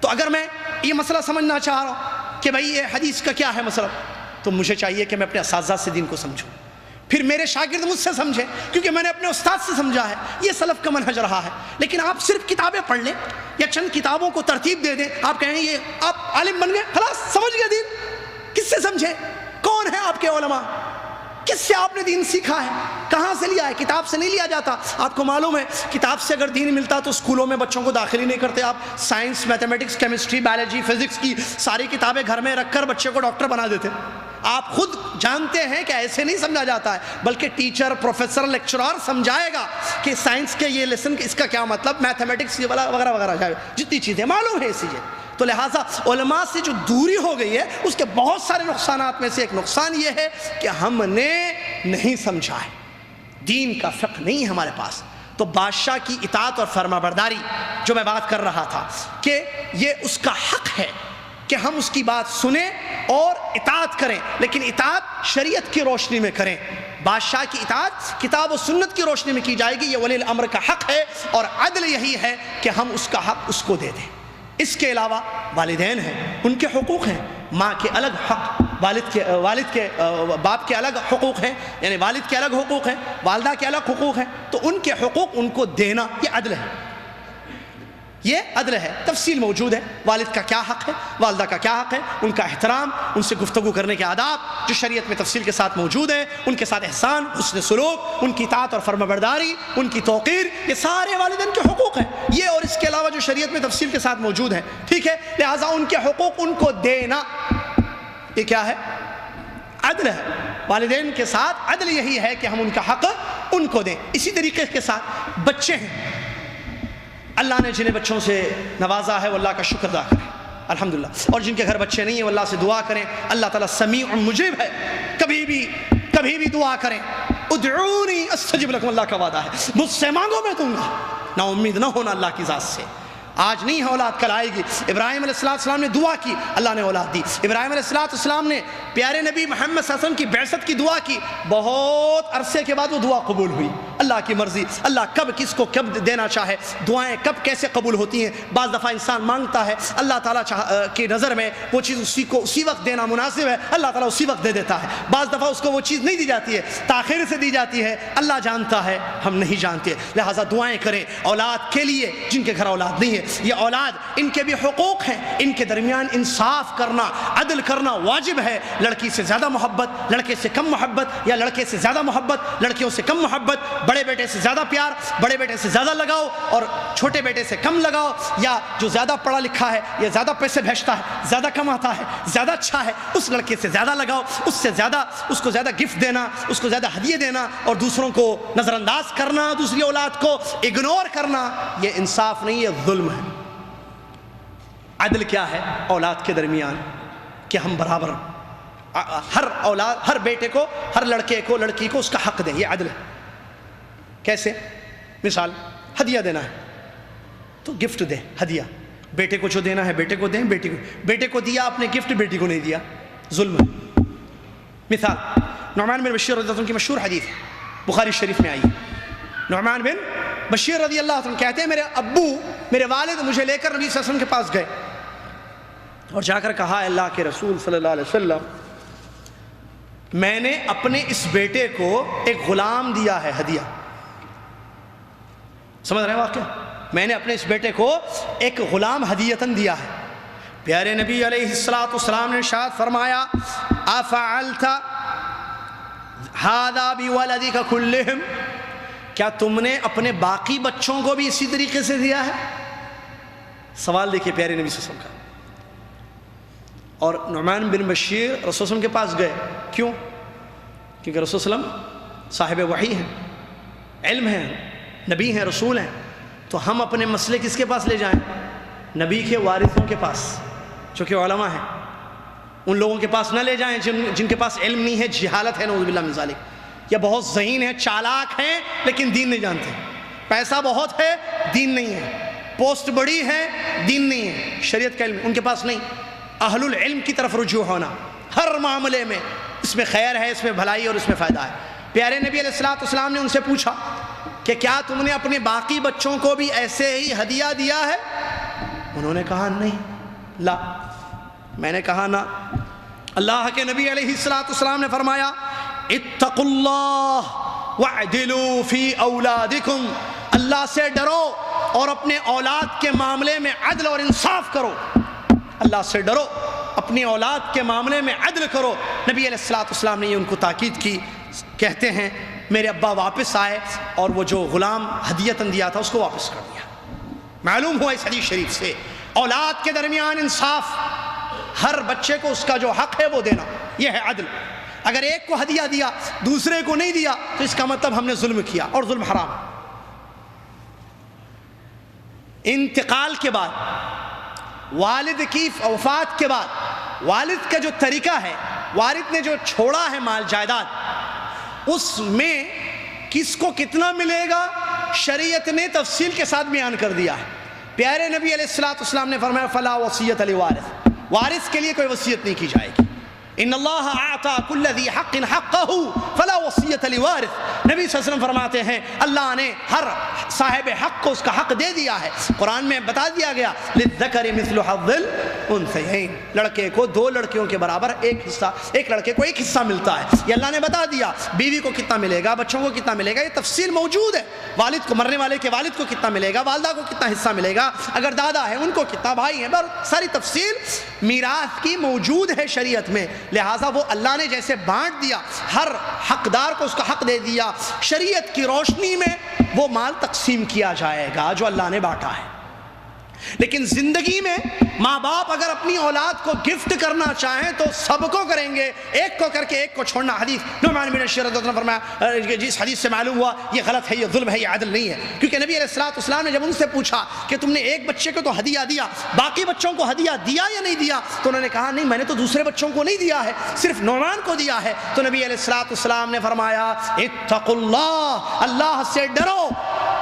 تو اگر میں یہ مسئلہ سمجھنا چاہ رہا ہوں کہ بھائی یہ حدیث کا کیا ہے مسئلہ، تو مجھے چاہیے کہ میں اپنے اساتذہ سے دین کو سمجھوں، پھر میرے شاگرد مجھ سے سمجھیں، کیونکہ میں نے اپنے استاد سے سمجھا ہے. یہ سلف کا منہج رہا ہے. لیکن آپ صرف کتابیں پڑھ لیں یا چند کتابوں کو ترتیب دے دیں، آپ کہیں یہ آپ عالم بن گئے، خلاص سمجھ گئے دین. کس سے سمجھے؟ کون ہے آپ کے علماء؟ کس سے آپ نے دین سیکھا ہے؟ کہاں سے لیا ہے؟ کتاب سے نہیں لیا جاتا. آپ کو معلوم ہے کتاب سے اگر دین ملتا تو اسکولوں میں بچوں کو داخل ہی نہیں کرتے. آپ science, mathematics, chemistry, biology, physics کی ساری کتابیں گھر میں رکھ کر بچے کو ڈاکٹر بنا دیتے. آپ خود جانتے ہیں کہ ایسے نہیں سمجھا جاتا ہے، بلکہ ٹیچر، پروفیسر، لیکچرار سمجھائے گا کہ سائنس کے یہ لیسن اس کا کیا مطلب، میتھمیٹکس وغیرہ وغیرہ جتنی چیزیں معلوم ہے اسی. تو لہٰذا علماء سے جو دوری ہو گئی ہے اس کے بہت سارے نقصانات میں سے ایک نقصان یہ ہے کہ ہم نے نہیں سمجھا ہے، دین کا فقہ نہیں ہے ہمارے پاس. تو بادشاہ کی اطاعت اور فرما برداری جو میں بات کر رہا تھا کہ یہ اس کا حق ہے کہ ہم اس کی بات سنیں اور اطاعت کریں، لیکن اطاعت شریعت کی روشنی میں کریں. بادشاہ کی اطاعت کتاب و سنت کی روشنی میں کی جائے گی. یہ ولی الامر کا حق ہے، اور عدل یہی ہے کہ ہم اس کا حق اس کو دے دیں. اس کے علاوہ والدین ہیں، ان کے حقوق ہیں. ماں کے الگ حق، والد کے باپ کے الگ حقوق ہیں، یعنی والد کے الگ حقوق ہیں، والدہ کے الگ حقوق ہیں، تو ان کے حقوق ان کو دینا یہ عدل ہے، یہ عدل ہے۔ تفصیل موجود ہے، والد کا کیا حق ہے، والدہ کا کیا حق ہے، ان کا احترام، ان سے گفتگو کرنے کے آداب جو شریعت میں تفصیل کے ساتھ موجود ہے، ان کے ساتھ احسان، حسن سلوک، ان کی اطاعت اور فرمانبرداری، ان کی توقیر، یہ سارے والدین کے حقوق ہیں، یہ اور اس کے علاوہ جو شریعت میں تفصیل کے ساتھ موجود ہیں، ٹھیک ہے۔ لہٰذا ان کے حقوق ان کو دینا یہ کیا ہے؟ عدل ہے۔ والدین کے ساتھ عدل یہی ہے کہ ہم ان کا حق ان کو دیں۔ اسی طریقے کے ساتھ بچے ہیں، اللہ نے جنہیں بچوں سے نوازا ہے وہ اللہ کا شکر ادا کریں الحمدللہ، اور جن کے گھر بچے نہیں ہیں وہ اللہ سے دعا کریں، اللہ تعالیٰ سمیع مجیب ہے، کبھی بھی دعا کریں، ادعونی استجب لکم، اللہ کا وعدہ ہے مجھ سے مانگو میں دوں گا، نا امید نہ ہونا اللہ کی ذات سے۔ آج نہیں ہے اولاد کل آئے گی۔ ابراہیم علیہ السلام نے دعا کی، اللہ نے اولاد دی۔ ابراہیم علیہ السلام نے پیارے نبی محمد صلی اللہ علیہ وسلم کی بعثت کی دعا کی، بہت عرصے کے بعد وہ دعا قبول ہوئی۔ اللہ کی مرضی، اللہ کب کس کو کب دینا چاہے، دعائیں کب کیسے قبول ہوتی ہیں۔ بعض دفعہ انسان مانگتا ہے، اللہ تعالیٰ کی نظر میں وہ چیز اسی وقت دینا مناسب ہے، اللہ تعالیٰ اسی وقت دے دیتا ہے۔ بعض دفعہ اس کو وہ چیز نہیں دی جاتی ہے، تاخیر سے دی جاتی ہے، اللہ جانتا ہے، ہم نہیں جانتے۔ لہٰذا دعائیں کریں اولاد کے لیے جن کے گھر اولاد نہیں ہے۔ یہ اولاد، ان کے بھی حقوق ہیں، ان کے درمیان انصاف کرنا، عدل کرنا واجب ہے۔ لڑکی سے زیادہ محبت، لڑکے سے کم محبت، یا لڑکے سے زیادہ محبت، لڑکیوں سے کم محبت، بڑے بیٹے سے زیادہ پیار، بڑے بیٹے سے زیادہ لگاؤ اور چھوٹے بیٹے سے کم لگاؤ، یا جو زیادہ پڑھا لکھا ہے یا زیادہ پیسے بھیجتا ہے، زیادہ کماتا ہے، زیادہ اچھا ہے، اس لڑکے سے زیادہ لگاؤ، اس کو زیادہ گفٹ دینا، اس کو زیادہ ہدیے دینا، اور دوسروں کو نظر انداز کرنا، دوسری اولاد کو اگنور کرنا، یہ انصاف نہیں، یہ ظلم ہے۔ عدل کیا ہے اولاد کے درمیان؟ کہ ہم برابر ہر اولاد، ہر بیٹے کو، ہر لڑکے کو، لڑکی کو اس کا حق دیں، یہ عدل ہے۔ کیسے؟ مثال، ہدیہ دینا ہے تو گفٹ دیں، ہدیہ۔ بیٹے کو جو دینا ہے بیٹے کو دیں، بیٹے کو دیا آپ نے گفٹ، بیٹی کو نہیں دیا، ظلم ہے۔ مثال، نعمان بن بشیر رضی اللہ عنہ کی مشہور حدیث بخاری شریف میں آئی۔ نعمان بن بشیر رضی اللہ عنہ کہتے ہیں میرے ابو، میرے والد مجھے لے کر نبی صلی اللہ علیہ وسلم کے پاس گئے اور جا کر کہا، اللہ کے رسول صلی اللہ علیہ وسلم، میں نے اپنے اس بیٹے کو ایک غلام دیا ہے، ہدیہ۔ سمجھ رہے ہیں واقعہ؟ میں نے اپنے اس بیٹے کو ایک غلام ہدیتاً دیا ہے۔ پیارے نبی علیہ السلام نے ارشاد فرمایا، افعلت هذا بولدک کلہم، کیا تم نے اپنے باقی بچوں کو بھی اسی طریقے سے دیا ہے؟ سوال دیکھیے پیارے نبی صلی اللہ علیہ وسلم کا۔ اور نعمان بن بشیر رسول صلی اللہ علیہ وسلم کے پاس گئے، کیوں؟ کیونکہ رسول صلی اللہ علیہ وسلم صاحب وحی ہیں، علم ہیں، نبی ہیں، رسول ہیں، تو ہم اپنے مسئلے کس کے پاس لے جائیں؟ نبی کے وارثوں کے پاس جو کہ علماء ہیں، ان لوگوں کے پاس نہ لے جائیں جن کے پاس علم نہیں ہے، جہالت ہے، نعوذ باللہ من ذالک، یا بہت ذہین ہیں، چالاک ہیں لیکن دین نہیں جانتے، پیسہ بہت ہے دین نہیں ہے، پوسٹ بڑی ہے دین نہیں ہے، شریعت کا علم ان کے پاس نہیں۔ اہل العلم کی طرف رجوع ہونا ہر معاملے میں، اس میں خیر ہے، اس میں بھلائی اور اس میں فائدہ ہے۔ پیارے نبی علیہ السلام نے ان سے پوچھا کہ کیا تم نے اپنے باقی بچوں کو بھی ایسے ہی ہدیہ دیا ہے؟ انہوں نے کہا نہیں، لا، میں نے کہا نہ۔ اللہ کے نبی علیہ السلام نے فرمایا، اتقوا اللہ واعدلوا فی اولادکم، اللہ سے ڈرو اور اپنے اولاد کے معاملے میں عدل اور انصاف کرو۔ اللہ سے ڈرو، اپنی اولاد کے معاملے میں عدل کرو۔ نبی علیہ السلام نے یہ ان کو تاکید کی۔ کہتے ہیں میرے ابا واپس آئے اور وہ جو غلام ہدیتاً دیا تھا اس کو واپس کر دیا۔ معلوم ہوا اس حدیث شریف سے اولاد کے درمیان انصاف، ہر بچے کو اس کا جو حق ہے وہ دینا، یہ ہے عدل۔ اگر ایک کو ہدیہ دیا دوسرے کو نہیں دیا تو اس کا مطلب ہم نے ظلم کیا، اور ظلم حرام۔ انتقال کے بعد، والد کی وفات کے بعد، والد کا جو طریقہ ہے، والد نے جو چھوڑا ہے مال جائیداد، اس میں کس کو کتنا ملے گا شریعت نے تفصیل کے ساتھ بیان کر دیا ہے۔ پیارے نبی علیہ السلام نے فرمایا، فلا وصیت لوارث، وارث کے لیے کوئی وصیت نہیں کی جائے گی۔ ان اللہ اعطى كل ذی حق حقه فلا وصیۃ لوارث. نبی صلی اللہ علیہ وسلم فرماتے ہیں اللہ نے ہر صاحب حق کو اس کا حق دے دیا ہے. قرآن میں بتا دیا گیا للذکر مثل حظ الانثیین، لڑکے کو دو لڑکیوں کے برابر ایک حصہ، ایک لڑکے کو ایک حصہ ملتا ہے. یہ اللہ نے بتا دیا. بیوی کو کتنا ملے گا، بچوں کو کتنا ملے گا، یہ تفصیل موجود ہے. والد کو، مرنے والے کے والد کو کتنا ملے گا، والدہ کو کتنا حصہ ملے گا، اگر دادا ہے ان کو کتنا، بھائی ہیں، ساری تفصیل میراث کی موجود ہے شریعت میں. لہٰذا وہ اللہ نے جیسے بانٹ دیا، ہر حقدار کو اس کا حق دے دیا، شریعت کی روشنی میں وہ مال تقسیم کیا جائے گا جو اللہ نے بانٹا ہے. لیکن زندگی میں ماں باپ اگر اپنی اولاد کو گفٹ کرنا چاہیں تو سب کو کریں گے، ایک کو کر کے ایک کو چھوڑنا. حدیث نعمان بن بشیر رضی اللہ عنہ فرمایا، جس حدیث سے معلوم ہوا یہ غلط ہے، یہ ظلم ہے، یہ عدل نہیں ہے. کیونکہ نبی علیہ السلام نے جب ان سے پوچھا کہ تم نے ایک بچے کو تو ہدیہ دیا، باقی بچوں کو ہدیہ دیا یا نہیں دیا، تو انہوں نے کہا نہیں، میں نے تو دوسرے بچوں کو نہیں دیا ہے، صرف نعمان کو دیا ہے. تو نبی علیہ السلام نے فرمایا اتقوا اللہ، اللہ سے ڈرو،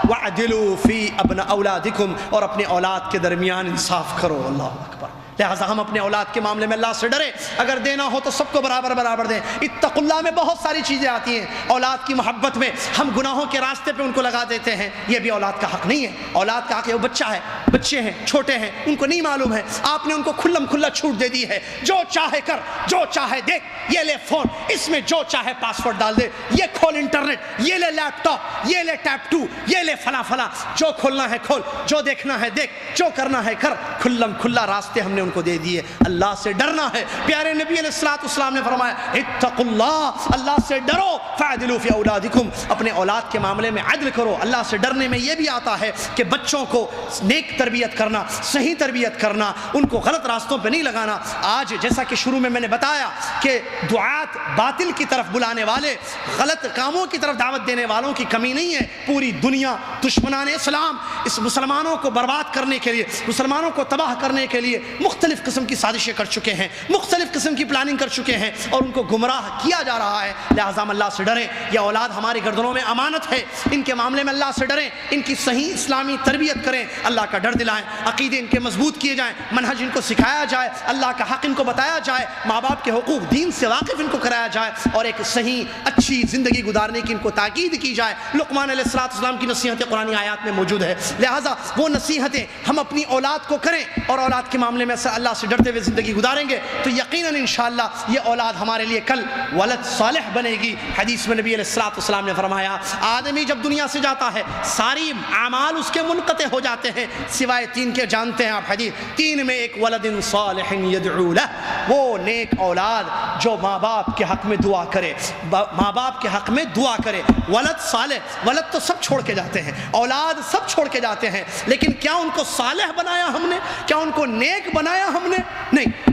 وعدلوا فی ابن اولادکم، اور اپنے اولاد کے درمیان انصاف کرو. اللہ اکبر. لہٰذا ہم اپنے اولاد کے معاملے میں اللہ سے ڈریں، اگر دینا ہو تو سب کو برابر برابر دیں. اتقوا اللہ میں بہت ساری چیزیں آتی ہیں. اولاد کی محبت میں ہم گناہوں کے راستے پہ ان کو لگا دیتے ہیں، یہ بھی اولاد کا حق نہیں ہے. اولاد کا حق ہے، وہ بچہ ہے، بچے ہیں، چھوٹے ہیں، ان کو نہیں معلوم ہے، آپ نے ان کو کھلم کھلا چھوٹ دے دی ہے، جو چاہے کر، جو چاہے دیکھ، یہ لے فون، اس میں جو چاہے پاسورڈ ڈال دے، یہ کھول انٹرنیٹ، یہ لے لیپ ٹاپ، یہ لے ٹیپ ٹو، یہ لے فلاں فلاں، جو کھولنا ہے کھول، جو دیکھنا ہے دیکھ، جو کرنا ہے کر. کھلم کھلا راستے ہم نے ان کو دے دیے. اللہ سے ڈرنا ہے. پیارے نبی علیہ السلام نے فرمایا اتقوا اللہ، اللہ سے ڈرو، فعدلوا فی اولادکم، اپنے اولاد کے معاملے میں عدل کرو. اللہ سے ڈرنے میں یہ بھی آتا ہے کہ بچوں کو نیک تربیت کرنا، صحیح تربیت کرنا، ان کو غلط راستوں پہ نہیں لگانا. آج جیسا کہ شروع میں نے بتایا کہ دعات باطل کی طرف بلانے والے، غلط کاموں کی طرف دعوت دینے والوں کی کمی نہیں ہے. پوری دنیا دشمنان اسلام اس مسلمانوں کو برباد کرنے کے لیے، مسلمانوں کو تباہ کرنے کے لیے مختلف قسم کی سازشیں کر چکے ہیں، مختلف قسم کی پلاننگ کر چکے ہیں، اور ان کو گمراہ کیا جا رہا ہے. لہٰذا ہم اللہ سے ڈریں. یہ اولاد ہماری گردنوں میں امانت ہے، ان کے معاملے میں اللہ سے ڈریں، ان کی صحیح اسلامی تربیت کریں، اللہ کا ڈر دلائیں، عقیدے ان کے مضبوط کیے جائیں، منہج ان کو سکھایا جائے، اللہ کا حق ان کو بتایا جائے، ماں باپ کے حقوق دین سے واقف ان کو کرایا جائے، اور ایک صحیح اچھی زندگی گزارنے کی ان کو تاکید کی جائے. لقمان علیہ السلام کی نصیحتیں قرآن آیات میں موجود ہے. لہٰذا وہ نصیحتیں ہم اپنی اولاد کو کریں، اور اولاد کے معاملے میں اللہ سے ڈرتے ہوئے زندگی گزاریں گے تو یقیناً انشاءاللہ یہ اولاد ہمارے لیے کل ولد صالح بنے گی. حدیث میں نبی علیہ السلام نے فرمایا آدمی جب دنیا سے جاتا ہے ساری اعمال اس کے منقطع ہو جاتے ہیں سوائے 3 کے. جانتے ہیں آپ حدیث 3 میں ایک ولد صالح یدعو لہ، وہ نیک اولاد جو ماں باپ کے حق میں دعا کرے، ماں باپ کے حق میں دعا کرے. ولد صالح، ولد تو سب چھوڑ کے جاتے ہیں، اولاد سب چھوڑ کے جاتے ہیں، لیکن کیا ان کو صالح بنایا ہم نے؟ کیا ان کو نیک بنایا ہم نے؟ نہیں.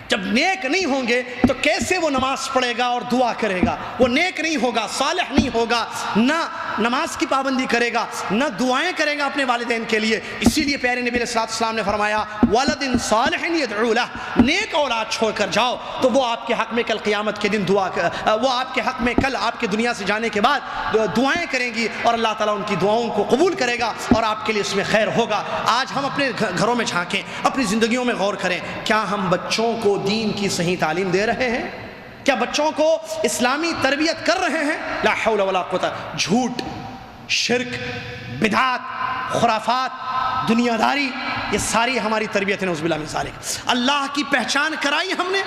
جب نیک نہیں ہوں گے تو کیسے وہ نماز پڑھے گا اور دعا کرے گا؟ وہ نیک نہیں ہوگا، صالح نہیں ہوگا، نہ نماز کی پابندی کرے گا، نہ دعائیں کرے گا اپنے والدین کے لیے. اسی لیے پیارے نبی علیہ السلام نے فرمایا ولد صالح یدعو لہ، نیک اولاد چھوڑ کر جاؤ تو وہ آپ کے حق میں کل قیامت کے دن وہ آپ کے حق میں کل آپ کے دنیا سے جانے کے بعد دعائیں کریں گی، اور اللہ تعالیٰ ان کی دعاؤں کو قبول کرے گا اور آپ کے لیے اس میں خیر ہوگا. آج ہم اپنے گھروں میں جھانکیں، اپنی زندگیوں میں غور کریں، کیا ہم بچوں کو دین کی صحیح تعلیم دے رہے ہیں؟ کیا بچوں کو اسلامی تربیت کر رہے ہیں؟ لا حول ولا قوت. جھوٹ، شرک، بدعات، خرافات، دنیا داری، یہ ساری ہماری تربیت ہے. نعوذ باللہ من ذالک. اللہ کی پہچان کرائی ہم نے.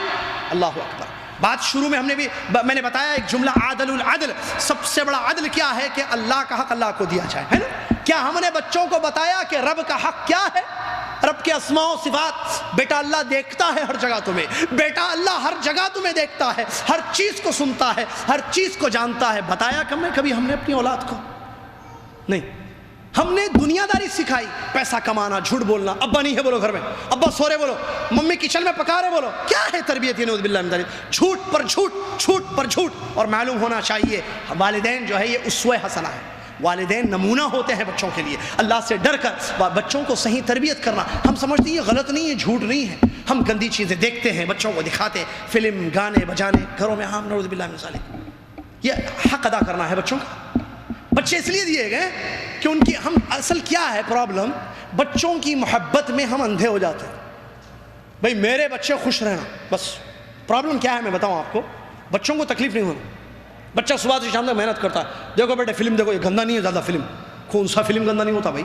اللہ اکبر. بات شروع میں میں نے بتایا ایک جملہ عادل العدل. سب سے بڑا عدل کیا ہے؟ کہ اللہ کا حق اللہ کو دیا جائے، ہے نا؟ کیا ہم نے بچوں کو بتایا کہ رب کا حق کیا ہے؟ رب کے اسماء و صفات. بیٹا اللہ دیکھتا ہے ہر جگہ تمہیں، بیٹا اللہ ہر جگہ تمہیں دیکھتا ہے، ہر چیز کو سنتا ہے، ہر چیز کو جانتا ہے. بتایا کبھی ہم نے اپنی اولاد کو؟ نہیں. ہم نے دنیا داری سکھائی، پیسہ کمانا، جھوٹ بولنا، ابا نہیں ہے بولو گھر میں، ابا سو رہے بولو، ممی کچن میں پکا رہے بولو. کیا ہے تربیت؟ یہ نعوذ باللہ من ذالک. جھوٹ پر جھوٹ، جھوٹ پر جھوٹ. اور معلوم ہونا چاہیے والدین جو ہے یہ اسوہ حسنہ ہے، والدین نمونہ ہوتے ہیں بچوں کے لیے. اللہ سے ڈر کر بچوں کو صحیح تربیت کرنا. ہم سمجھتے ہیں یہ غلط نہیں ہے، جھوٹ نہیں ہے. ہم گندی چیزیں دیکھتے ہیں، بچوں کو دکھاتے ہیں، فلم، گانے بجانے گھروں میں. ہم نعوذ باللہ من ذالک. یہ حق ادا کرنا ہے بچوں کا. بچے اس لیے دیے گئے کہ ان کی ہم اصل کیا ہے پرابلم؟ بچوں کی محبت میں ہم اندھے ہو جاتے ہیں. بھئی میرے بچے خوش رہنا، بس پرابلم کیا ہے میں بتاؤں آپ کو, بچوں کو تکلیف نہیں ہونا. بچہ صبح سے شام تک محنت کرتا ہے, دیکھو بیٹے فلم دیکھو, یہ گندا نہیں ہے زیادہ فلم, کون سا فلم گندا نہیں ہوتا بھائی,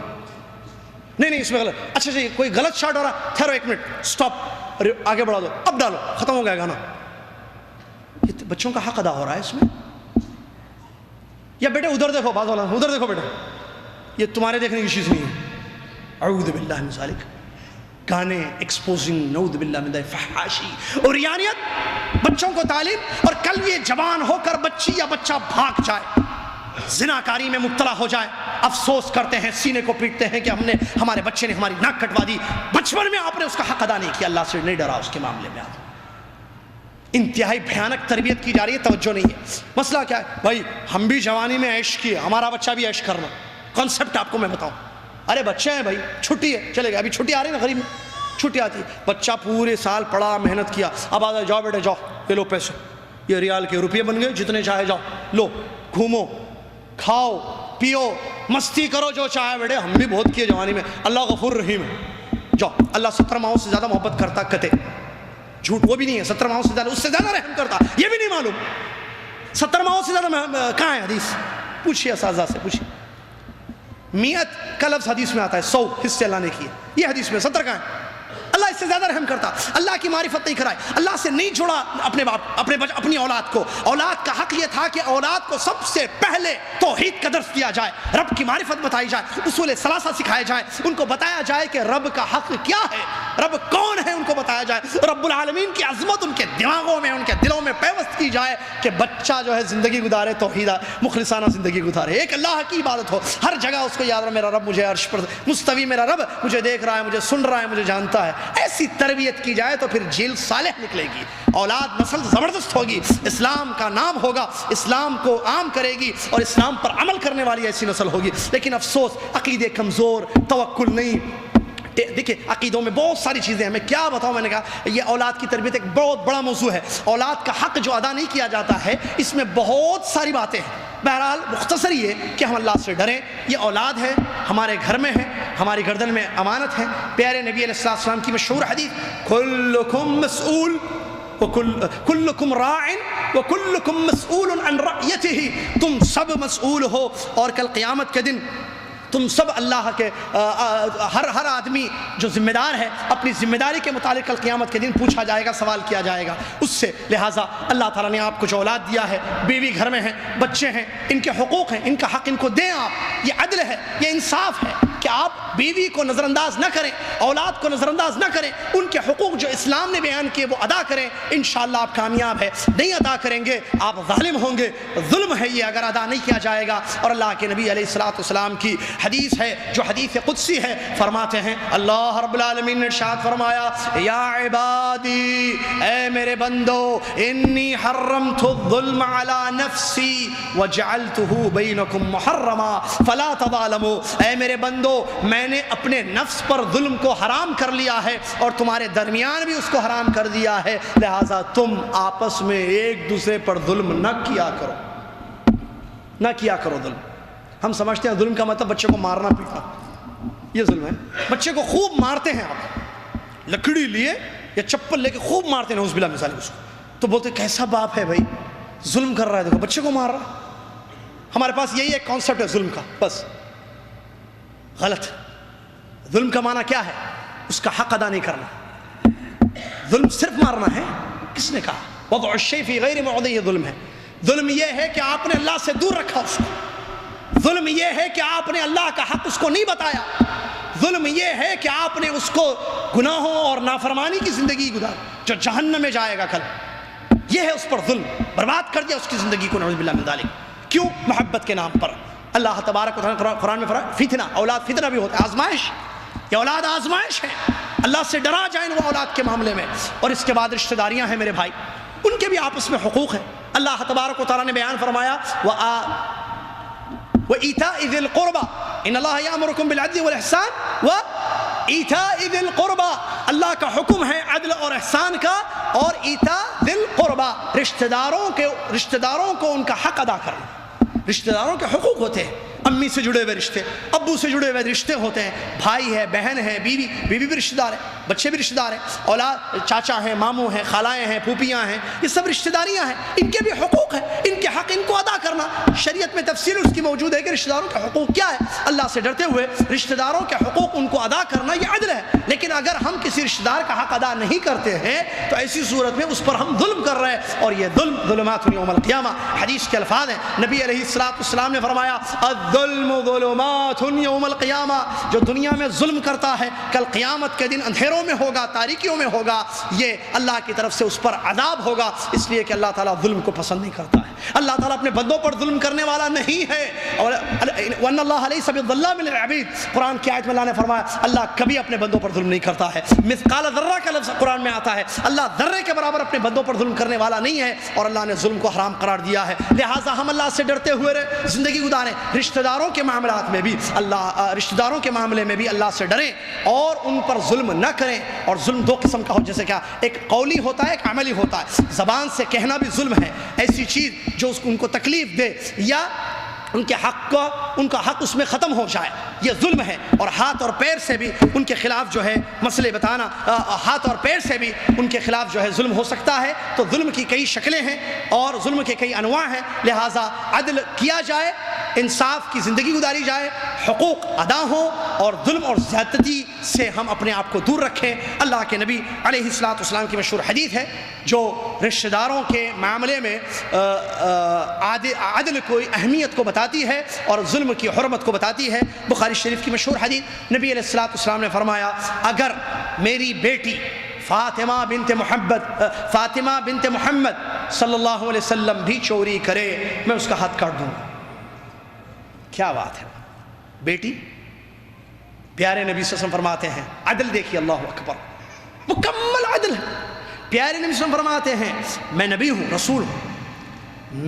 نہیں اس میں غلط, اچھا کوئی غلط شاٹ ہو رہا, ٹھہرو 1 منٹ اسٹاپ, آگے بڑھا دو, اب ڈالو, ختم ہو گیا گانا. یہ بچوں کا حق ادا ہو رہا ہے اس میں. یا بیٹے ادھر دیکھو, باز والا ادھر دیکھو بیٹے, یہ تمہارے دیکھنے کی چیز نہیں ہے. اعوذ باللہ من ذالک, گانے ایکسپوزنگ, نعوذ باللہ من فحاشی اور یانیت, بچوں کو تعلیم. اور کل یہ جوان ہو کر بچی یا بچہ بھاگ جائے, زناکاری میں مبتلا ہو جائے, افسوس کرتے ہیں, سینے کو پیٹتے ہیں کہ ہمارے بچے نے ہماری ناک کٹوا دی. بچپن میں آپ نے اس کا حق ادا نہیں کیا, اللہ سے نہیں ڈرا اس کے معاملے میں. آپ انتہائی بھیانک تربیت کی جا رہی ہے, توجہ نہیں ہے. مسئلہ کیا ہے بھائی, ہم بھی جوانی میں عیش کیے, ہمارا بچہ بھی عیش کرنا. کانسیپٹ آپ کو میں بتاؤں, ارے بچے ہیں بھائی, چھٹی ہے, چلے گا, ابھی چھٹی آ رہی ہے نا, غریب میں چھٹی آتی ہے, بچہ پورے سال پڑھا, محنت کیا, اب آ جاؤ بیٹے جاؤ, یہ لو پیسے, یہ ریال کے روپیے بن گئے, جتنے چاہے جاؤ لو, گھومو, کھاؤ پیو, مستی کرو, جو چاہے بیٹے. ہم بھی بہت کیے جوانی میں, اللہ غفور رحیم ہے. جاؤ, اللہ 17 ماہوں سے زیادہ محبت کرتا, کتے جھوٹ وہ بھی نہیں ہے, 17 ماہوں سے زیادہ, اس سے زیادہ رحم کرتا, یہ بھی نہیں معلوم. 17 ماہوں سے زیادہ کہاں ہے حدیث, پوچھئے اساتذہ سے پوچھئے. میت کا لفظ حدیث میں آتا ہے 100 حصے اللہ نے کیے, یہ حدیث میں 17 کہاں ہے. اللہ اس سے زیادہ رحم کرتا, اللہ کی معرفت نہیں کرائی, اللہ سے نہیں جوڑا اپنے باپ اپنی اولاد کو. اولاد کا حق یہ تھا کہ اولاد کو سب سے پہلے توحید کا درس دیا جائے, رب کی معرفت بتائی جائے, اصول ثلاثہ سکھائے جائے, ان کو بتایا جائے کہ رب کا حق کیا ہے, رب کون ہے, ان کو بتایا جائے, رب العالمین کی عظمت ان کے دماغوں میں, ان کے دلوں میں پیوست کی جائے کہ بچہ جو ہے زندگی گزارے توحیدہ مخلصانہ زندگی گزارے, ایک اللہ کی عبادت ہو, ہر جگہ اس کو یاد رہا میرا رب مجھے عرش پر مستوی, میرا رب مجھے دیکھ رہا ہے, مجھے سن رہا ہے, مجھے جانتا ہے. ایسی تربیت کی جائے تو پھر جیل صالح نکلے گی, اولاد نسل زبردست ہوگی, اسلام کا نام ہوگا, اسلام کو عام کرے گی اور اسلام پر عمل کرنے والی ایسی نسل ہوگی. لیکن افسوس, عقیدے کمزور, توکل نہیں. دیکھیں عقیدوں میں بہت ساری چیزیں ہیں, میں کیا بتاؤں, میں نے کہا یہ اولاد کی تربیت ایک بہت بڑا موضوع ہے. اولاد کا حق جو ادا نہیں کیا جاتا ہے, اس میں بہت ساری باتیں ہیں. بہرحال مختصر یہ کہ ہم اللہ سے ڈریں, یہ اولاد ہے, ہمارے گھر میں ہے, ہماری گردن میں امانت ہے. پیارے نبی علیہ السلام کی مشہور حدیث, کلکم مسئول کلکم راع وکلکم مسئول عن رعیتہ, تم سب مسئول ہو اور کل قیامت کے دن تم سب اللہ کے ہر آدمی جو ذمہ دار ہے اپنی ذمہ داری کے متعلق کل قیامت کے دن پوچھا جائے گا, سوال کیا جائے گا اس سے. لہٰذا اللہ تعالیٰ نے آپ کو جو اولاد دیا ہے, بیوی گھر میں ہیں, بچے ہیں, ان کے حقوق ہیں, ان کا حق ان کو دیں آپ. یہ عدل ہے, یہ انصاف ہے کہ آپ بیوی کو نظر انداز نہ کریں, اولاد کو نظر انداز نہ کریں, ان کے حقوق جو اسلام نے بیان کیے وہ ادا کریں. انشاءاللہ آپ کامیاب ہے. نہیں ادا کریں گے آپ ظالم ہوں گے, ظلم ہے یہ اگر ادا نہیں کیا جائے گا. اور اللہ کے نبی علیہ السلام کی حدیث ہے جو حدیث قدسی ہے, فرماتے ہیں اللہ رب العالمین نے ارشاد فرمایا, یا عبادی, اے میرے بندو, انی حرمت الظلم علی نفسی وجعلتہ بینکم محرما فلا تظالموا. اے میرے بندو, میں نے اپنے نفس پر ظلم کو حرام کر لیا ہے اور تمہارے درمیان بھی اس کو حرام کر دیا ہے, لہٰذا تم آپس میں ایک دوسرے پر ظلم نہ کیا کرو ظلم. ہم سمجھتے ہیں ظلم کا مطلب بچے کو مارنا پیٹنا, یہ ظلم ہے. بچے کو خوب مارتے ہیں آپ, لکڑی لیے یا چپل لے کے خوب مارتے ہیں, نعوذ باللہ من ذالک, اس کو تو بولتے ہیں کیسا باپ ہے بھائی, ظلم کر رہا ہے, دیکھو بچے کو مار رہا ہے. ہمارے پاس یہی ایک کانسیپٹ ہے ظلم کا, بس غلط. ظلم کا معنی کیا ہے, اس کا حق ادا نہیں کرنا. ظلم صرف مارنا ہے, کس نے کہا وضع الشیء فی غیر موضعہ, ظلم ہے. ظلم یہ ہے کہ آپ نے اللہ سے دور رکھا اس کو. ظلم یہ ہے کہ آپ نے اللہ کا حق اس کو نہیں بتایا. ظلم یہ ہے کہ آپ نے اس کو گناہوں اور نافرمانی کی زندگی گزاری جو جہنم میں جائے گا کل, یہ ہے اس پر ظلم, برباد کر دیا اس کی زندگی کو, نعوذ باللہ من ذالک. کیوں؟ محبت کے نام پر. اللہ تبارک و تعالیٰ قرآن میں فرمایا فتنہ, اولاد فتنہ بھی ہوتا ہے, آزمائش. یہ اولاد آزمائش ہے, اللہ سے ڈرا جائیں وہ اولاد کے معاملے میں. اور اس کے بعد رشتہ داریاں ہیں میرے بھائی, ان کے بھی آپس میں حقوق ہیں. اللہ تبارک و تعالیٰ نے بیان فرمایا وَإِيتَاءِ ذِي الْقُرْبَى إِنَّ اللَّهَ يَأْمُرُكُم بِالْعَدْلِ وَالْإِحْسَانِ وَإِيتَاءِ ذِي الْقُرْبَى. اللہ کا حکم ہے عدل اور احسان کا, اور ایتاء ذی القربى, رشتہ داروں کو ان کا حق ادا کرنا. رشتہ داروں کے حقوق ہوتے ہیں. امی سے جڑے ہوئے رشتے، ابو سے جڑے ہوئے رشتے ہوتے ہیں، بھائی ہے، بہن ہے، بیوی بھی رشتہ دار ہے، بچے بھی رشتہ دار ہیں، اولاد چاچا ہیں، ماموں ہیں، خالائیں ہیں، پھوپھیاں ہیں، یہ سب رشتہ داریاں ہیں، ان کے بھی حقوق ہیں، ان کے حق ان کو ادا کرنا۔ شریعت میں تفصیل اس کی موجود ہے کہ رشتہ داروں کے حقوق کیا ہے۔ اللہ سے ڈرتے ہوئے رشتہ داروں کے حقوق ان کو ادا کرنا یہ عدل ہے۔ لیکن اگر ہم کسی رشتہ دار کا حق ادا نہیں کرتے ہیں تو ایسی صورت میں اس پر ہم ظلم کر رہے ہیں، اور یہ ظلم ظلمات یوم القیامہ، حدیث کے الفاظ ہیں۔ نبی علیہ السلام نے فرمایا الظلم ظلمات یوم القیامہ، جو دنیا میں ظلم کرتا ہے کل قیامت کے دن اندھیروں میں ہوگا، تاریکیوں میں ہوگا، یہ اللہ کی طرف سے اس پر عذاب ہوگا، اس لیے کہ اللہ تعالیٰ ظلم کو پسند نہیں کرتا ہے۔ اللہ تعالیٰ اپنے بندوں پر ظلم کرنے والا نہیں ہے، اور وَأَنَّ اللَّهَ لَيْسَ بِالظَّلَّامِ لِلْعَبِيدِ، قرآن کی آیت میں اللہ نے فرمایا اللہ کبھی اپنے بندوں پر ظلم نہیں کرتا ہے۔ مثقال ذرہ کا لفظ قرآن میں آتا ہے، اللہ ذرے کے برابر اپنے بندوں پر ظلم کرنے والا نہیں ہے، اور اللہ نے ظلم کو حرام قرار دیا ہے۔ لہٰذا ہم اللہ سے ڈرتے ہوئے زندگی گزاریں، رشتہ داروں کے معاملات میں بھی رشتہ داروں کے معاملے میں بھی اللہ سے ڈریں اور ان پر ظلم نہ کریں۔ اور ظلم دو قسم کا ہو، جیسے کیا، ایک قولی ہوتا ہے، ایک عملی ہوتا ہے۔ زبان سے کہنا بھی ظلم ہے، ایسی چیز جو ان کو تکلیف دے یا ان کا حق اس میں ختم ہو جائے، یہ ظلم ہے۔ اور ہاتھ اور پیر سے بھی ان کے خلاف جو ہے مسئلے بتانا، ہاتھ اور پیر سے بھی ان کے خلاف جو ہے ظلم ہو سکتا ہے۔ تو ظلم کی کئی شکلیں ہیں اور ظلم کے کئی انواع ہیں، لہٰذا عدل کیا جائے، انصاف کی زندگی گزاری جائے، حقوق ادا ہوں، اور ظلم اور زیادتی سے ہم اپنے آپ کو دور رکھیں۔ اللہ کے نبی علیہ السلام کی مشہور حدیث ہے جو رشتہ داروں کے معاملے میں عدل کو اہمیت کو بتاتی ہے اور ظلم کی حرمت کو بتاتی ہے۔ بخاری شریف کی مشہور حدیث، نبی علیہ السلام نے فرمایا اگر میری بیٹی فاطمہ بنت محمد صلی اللہ علیہ وسلم بھی چوری کرے میں اس کا ہاتھ کاٹ دوں گا۔ کیا بات ہے، بیٹی، پیارے نبی صلی اللہ علیہ وسلم فرماتے ہیں عدل دیکھیے، اللہ اکبر، مکمل عدل ہے۔ پیارے نبی صلی اللہ علیہ وسلم فرماتے ہیں میں نبی ہوں، رسول ہوں،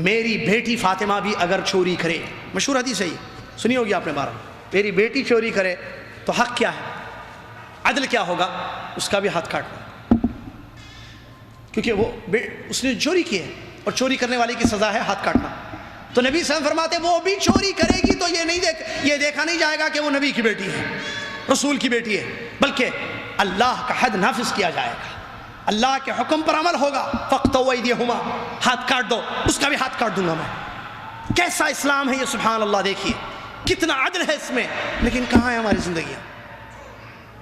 میری بیٹی فاطمہ بھی اگر چوری کرے، مشہور حدیث ہے یہ، سنی ہوگی آپ نے بارہ، میری بیٹی چوری کرے تو حق کیا ہے، عدل کیا ہوگا، اس کا بھی ہاتھ کاٹنا، کیونکہ وہ اس نے چوری کی ہے اور چوری کرنے والے کی سزا ہے ہاتھ کاٹنا۔ تو نبی صلی اللہ علیہ وسلم فرماتے وہ بھی چوری کرے گی تو یہ دیکھا نہیں جائے گا کہ وہ نبی کی بیٹی ہے، رسول کی بیٹی ہے، بلکہ اللہ کا حد نافذ کیا جائے گا، اللہ کے حکم پر عمل ہوگا۔ فَاقْطَعُوا أَيْدِيَهُمَا، ہاتھ کاٹ دو، اس کا بھی ہاتھ کاٹ دوں گا میں۔ کیسا اسلام ہے یہ، سبحان اللہ، دیکھیے کتنا عدل ہے اس میں، لیکن کہاں ہے ہماری زندگیاں؟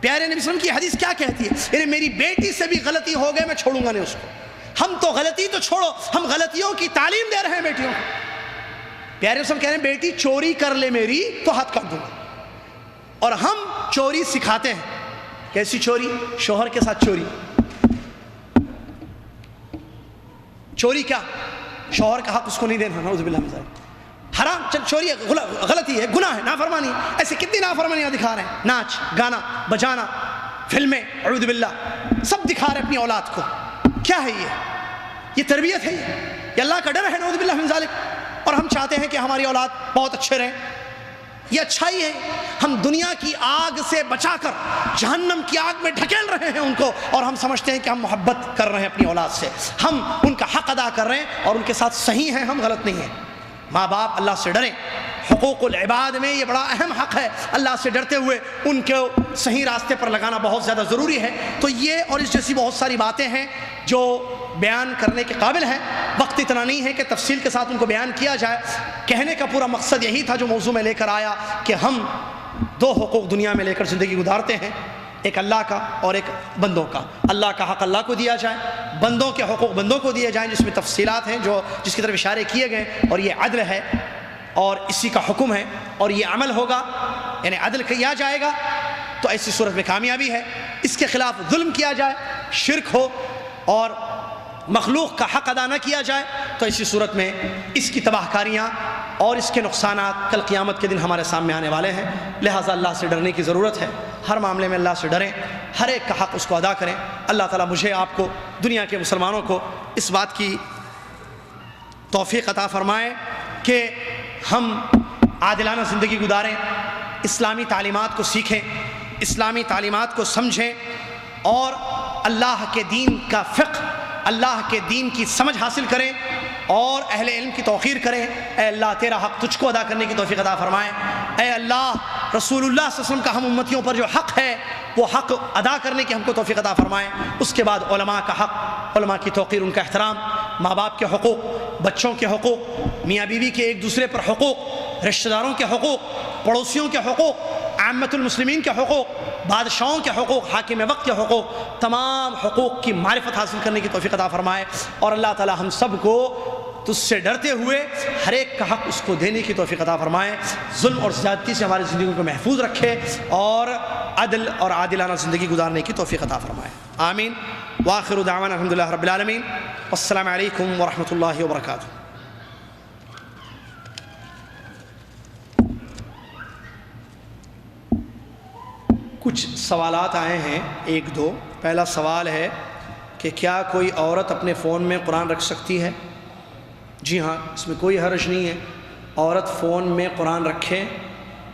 پیارے نبی صلی اللہ علیہ وسلم کی حدیث کیا کہتی ہے، یعنی میری بیٹی سے بھی غلطی ہو گئے میں چھوڑوں گا نہیں اس کو۔ ہم تو غلطی تو چھوڑو، ہم غلطیوں کی تعلیم دے رہے ہیں بیٹیوں کو۔ پیارے رسول کہہ رہے ہیں بیٹی چوری کر لے میری تو ہاتھ کاٹ دوں گا، اور ہم چوری سکھاتے ہیں۔ کیسی چوری؟ شوہر کے ساتھ چوری۔ چوری کیا؟ شوہر کا حق اس کو نہیں دینا، نعوذ باللہ من ذلک، حرام، چوری غلطی ہے، گناہ ہے، نافرمانی ہے۔ ایسے کتنی نافرمانیاں دکھا رہے ہیں، ناچ گانا بجانا، فلمیں، اعوذ باللہ، سب دکھا رہے ہیں اپنی اولاد کو۔ کیا ہے یہ تربیت ہے، یہ اللہ کا ڈر ہے، نعوذ باللہ من ذلک۔ اور ہم چاہتے ہیں کہ ہماری اولاد بہت اچھے رہیں، یہ اچھائی ہے۔ ہم دنیا کی آگ سے بچا کر جہنم کی آگ میں ڈھکیل رہے ہیں ان کو، اور ہم سمجھتے ہیں کہ ہم محبت کر رہے ہیں اپنی اولاد سے، ہم ان کا حق ادا کر رہے ہیں اور ان کے ساتھ صحیح ہیں، ہم غلط نہیں ہیں۔ ماں باپ اللہ سے ڈریں، حقوق العباد میں یہ بڑا اہم حق ہے، اللہ سے ڈرتے ہوئے ان کو صحیح راستے پر لگانا بہت زیادہ ضروری ہے۔ تو یہ اور اس جیسی بہت ساری باتیں ہیں جو بیان کرنے کے قابل ہیں، وقت اتنا نہیں ہے کہ تفصیل کے ساتھ ان کو بیان کیا جائے۔ کہنے کا پورا مقصد یہی تھا جو موضوع میں لے کر آیا کہ ہم دو حقوق دنیا میں لے کر زندگی گزارتے ہیں، ایک اللہ کا اور ایک بندوں کا۔ اللہ کا حق اللہ کو دیا جائے، بندوں کے حقوق بندوں کو دیے جائیں، جس میں تفصیلات ہیں جس کی طرف اشارے کیے گئے، اور یہ عدل ہے اور اسی کا حکم ہے، اور یہ عمل ہوگا، یعنی عدل کیا جائے گا تو ایسی صورت میں کامیابی ہے۔ اس کے خلاف ظلم کیا جائے، شرک ہو اور مخلوق کا حق ادا نہ کیا جائے تو ایسی صورت میں اس کی تباہ کاریاں اور اس کے نقصانات کل قیامت کے دن ہمارے سامنے آنے والے ہیں۔ لہٰذا اللہ سے ڈرنے کی ضرورت ہے، ہر معاملے میں اللہ سے ڈریں، ہر ایک کا حق اس کو ادا کریں۔ اللہ تعالیٰ مجھے آپ کو، دنیا کے مسلمانوں کو اس بات کی توفیق عطا فرمائے کہ ہم عادلانہ زندگی گزاریں، اسلامی تعلیمات کو سیکھیں، اسلامی تعلیمات کو سمجھیں، اور اللہ کے دین کا فقہ، اللہ کے دین کی سمجھ حاصل کریں، اور اہل علم کی توقیر کریں۔ اے اللہ تیرا حق تجھ کو ادا کرنے کی توفیق عطا فرمائے۔ اے اللہ رسول اللہ صلی اللہ علیہ وسلم کا ہم امتیوں پر جو حق ہے وہ حق ادا کرنے کی ہم کو توفیق عطا فرمائے۔ اس کے بعد علماء کا حق، علماء کی توقیر، ان کا احترام، ماں باپ کے حقوق، بچوں کے حقوق، میاں بیوی کے ایک دوسرے پر حقوق، رشتہ داروں کے حقوق، پڑوسیوں کے حقوق، عامت المسلمین کے حقوق، بادشاہوں کے حقوق، حاکم وقت کے حقوق، تمام حقوق کی معرفت حاصل کرنے کی توفیق عطا فرمائے۔ اور اللہ تعالی ہم سب کو تجھ سے ڈرتے ہوئے ہر ایک کا حق اس کو دینے کی توفیق عطا فرمائے، ظلم اور زیادتی سے ہماری زندگیوں کو محفوظ رکھے اور عدل اور عادلانہ زندگی گزارنے کی توفیق عطا فرمائے، آمین۔ وآخر دعوانا الحمدللہ رب العالمین، والسلام علیکم ورحمۃ اللہ وبرکاتہ۔ کچھ سوالات آئے ہیں، ایک دو۔ پہلا سوال ہے کہ کیا کوئی عورت اپنے فون میں قرآن رکھ سکتی ہے؟ جی ہاں، اس میں کوئی حرج نہیں ہے، عورت فون میں قرآن رکھے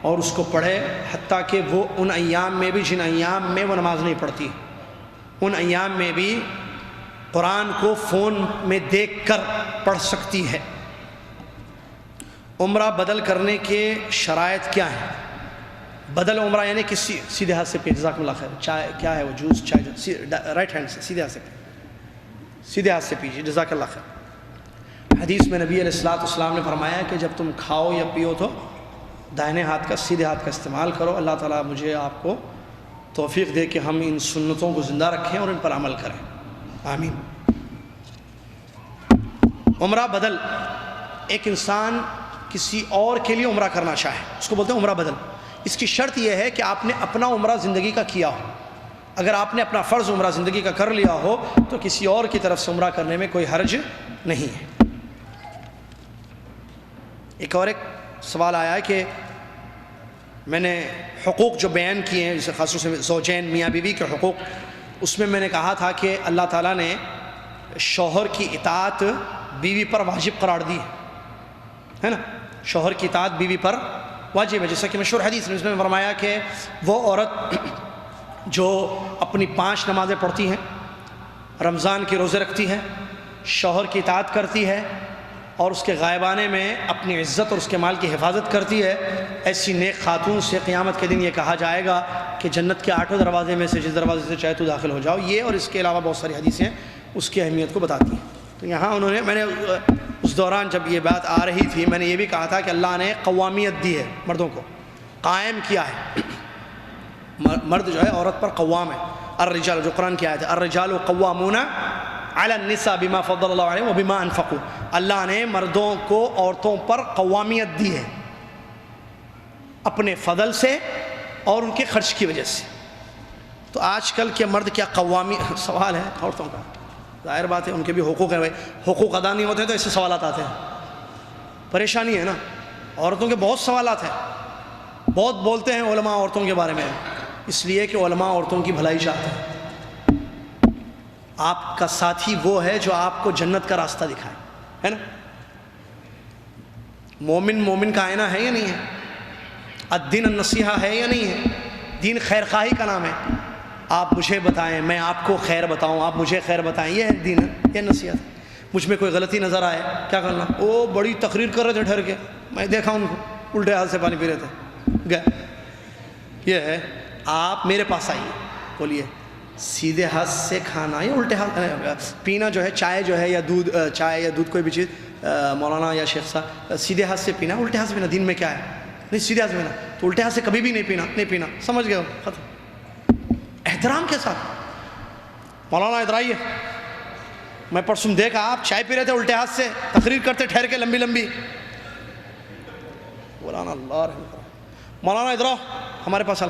اور اس کو پڑھے، حتیٰ کہ وہ ان ایام میں بھی جن ایام میں وہ نماز نہیں پڑھتی، ان ایام میں بھی قرآن کو فون میں دیکھ کر پڑھ سکتی ہے۔ عمرہ بدل کرنے کے شرائط کیا ہیں؟ بدل عمرہ یعنی کسی سیدھے ہاتھ سے پی، جزاکم اللہ خیر، چائے کیا ہے وہ، جوس چائے، رائٹ ہینڈ سے سیدھے ہاتھ سے سیدھے ہاتھ سے پیجیے، جزاک اللہ خیر۔ حدیث میں نبی علیہ السلام نے فرمایا کہ جب تم کھاؤ یا پیو تو دائنے ہاتھ کا، سیدھے ہاتھ کا استعمال کرو۔ اللہ تعالیٰ مجھے آپ کو توفیق دے کہ ہم ان سنتوں کو زندہ رکھیں اور ان پر عمل کریں، آمین۔ عمرہ بدل، ایک انسان کسی اور کے لیے عمرہ کرنا چاہے، اس کو بولتے ہیں عمرہ بدل۔ اس کی شرط یہ ہے کہ آپ نے اپنا عمرہ زندگی کا کیا ہو۔ اگر آپ نے اپنا فرض عمرہ زندگی کا کر لیا ہو تو کسی اور کی طرف سے عمرہ کرنے میں کوئی حرج نہیں ہے۔ ایک سوال آیا ہے کہ میں نے حقوق جو بیان کیے ہیں، جیسے خاص طور سے زوجین میاں بیوی کے حقوق، اس میں نے کہا تھا کہ اللہ تعالیٰ نے شوہر کی اطاعت بیوی پر واجب قرار دی ہے نا، شوہر کی اطاعت بیوی پر واجب ہے، جیسا کہ مشہور حدیث میں فرمایا کہ وہ عورت جو اپنی 5 نمازیں پڑھتی ہیں، رمضان کے روزے رکھتی ہے، شوہر کی اطاعت کرتی ہے اور اس کے غائبانے میں اپنی عزت اور اس کے مال کی حفاظت کرتی ہے، ایسی نیک خاتون سے قیامت کے دن یہ کہا جائے گا کہ جنت کے 8 دروازے میں سے جس دروازے سے چاہے تو داخل ہو جاؤ۔ یہ اور اس کے علاوہ بہت ساری حدیثیں اس کی اہمیت کو بتاتی ہیں۔ تو یہاں انہوں نے، میں نے اس دوران جب یہ بات آ رہی تھی، میں نے یہ بھی کہا تھا کہ اللہ نے قوامیت دی ہے، مردوں کو قائم کیا ہے، مرد جو ہے عورت پر قوام ہے۔ الرجال، جو قرآن کی آیت ہے، الرجال قوامون علی النساء بما فضل اللہ علیہم وبما انفقوا، اللہ نے مردوں کو عورتوں پر قوامیت دی ہے اپنے فضل سے اور ان کے خرچ کی وجہ سے۔ تو آج کل کے مرد کیا قوامی، سوال ہے عورتوں کا، ظاہر بات ہے ان کے بھی حقوق ہیں، حقوق ادا نہیں ہوتے تو ایسے سوالات آتے ہیں، پریشانی ہے نا۔ عورتوں کے بہت سوالات ہیں، بہت بولتے ہیں علماء عورتوں کے بارے میں، اس لیے کہ علماء عورتوں کی بھلائی چاہتے ہیں۔ آپ کا ساتھی وہ ہے جو آپ کو جنت کا راستہ دکھائے، ہے نا۔ مومن کا آئینہ ہے یا نہیں ہے؟ الدین النصیحہ ہے یا نہیں ہے؟ دین خیر خواہی کا نام ہے۔ آپ مجھے بتائیں، میں آپ کو خیر بتاؤں، آپ مجھے خیر بتائیں، یہ ہے دین، یہ نصیحت۔ مجھ میں کوئی غلطی نظر آئے کیا کرنا؟ وہ بڑی تقریر کر رہے تھے ٹھہر کے، میں دیکھا ان کو الٹے ہاتھ سے پانی پی رہے تھے، گئے۔ یہ ہے، آپ میرے پاس آئیے، بولیے سیدھے ہاتھ سے کھانا یا الٹے ہاتھ پینا جو ہے، چائے جو ہے یا دودھ، چائے یا دودھ کوئی بھی چیز، مولانا یا شیخ صاحب، سیدھے ہاتھ سے پینا الٹے ہاتھ سے پینا، دین میں کیا ہے؟ نہیں سیدھے ہاتھ سے پینا، تو الٹے ہاتھ سے کبھی بھی نہیں پینا، سمجھ گئے ہو؟ ختم، احترام کے ساتھ۔ مولانا ادھر آئیے، میں پرسوں دیکھا آپ چائے پی رہے تھے الٹے ہاتھ سے، تقریر کرتے ٹھہر کے لمبی لمبی۔ مولانا اللہ رحم کرے، مولانا ادھر آؤ ہمارے پاس،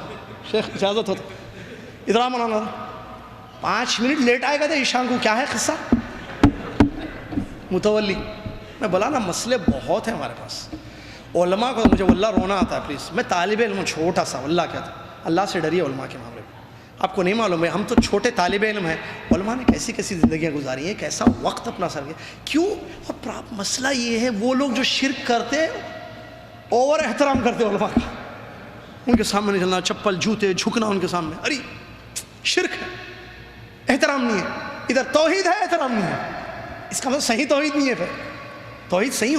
شیخ اجازت ہوتا ادھر آؤ مولانا، 5 منٹ لیٹ آئے گا تھا عشاء کو، کیا ہے قصہ؟ متولی، میں بولا نا مسئلے بہت ہیں ہمارے پاس، علماء کو مجھے واللہ رونا آتا ہے، پلیز، میں طالب علم چھوٹا سا، واللہ کیا تھا، اللہ سے ڈریے علماء کے معاملے میں۔ آپ کو نہیں معلوم ہے، ہم تو چھوٹے طالب علم ہیں، علماء نے کیسی کیسی زندگیاں گزاری ہیں، کیسا وقت اپنا سر گیا، کیوں؟ اور مسئلہ یہ ہے، وہ لوگ جو شرک کرتے اوور احترام کرتے علماء کا، ان کے سامنے نہیں چلنا، چپل جوتے جھکنا ان کے سامنے، ارے شرک ہے، احترام نہیں ہے، ادھر توحید ہے احترام نہیں ہے، اس کا مطلب صحیح توحید نہیں ہے پھر، توحید صحیح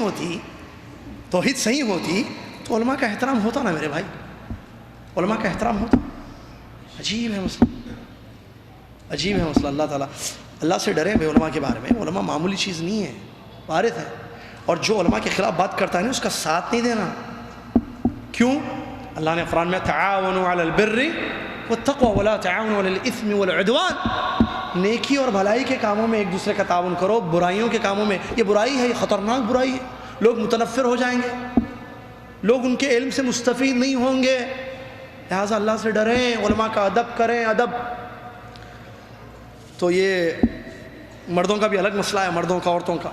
ہوتی تو علماء کا احترام ہوتا نا میرے بھائی، علماء کا احترام ہوتا. عجیب ہے مسئلہ. اللہ سے ڈریں بھائی علماء کے بارے میں. علماء معمولی چیز نہیں ہے، وارث ہے. اور جو علماء کے خلاف بات کرتا ہے نا اس کا ساتھ نہیں دینا. کیوں؟ اللہ نے قرآن میں تعاونوا علی البر والتقوی ولا تعاونوا علی الاثم والعدوان، نیکی اور بھلائی کے کاموں میں ایک دوسرے کا تعاون کرو، برائیوں کے کاموں میں. یہ برائی ہے، یہ خطرناک برائی ہے. لوگ متنفر ہو جائیں گے، لوگ ان کے علم سے مستفید نہیں ہوں گے. لہٰذا اللہ سے ڈریں، علماء کا ادب کریں. ادب تو یہ مردوں کا بھی الگ مسئلہ ہے، مردوں کا عورتوں کا.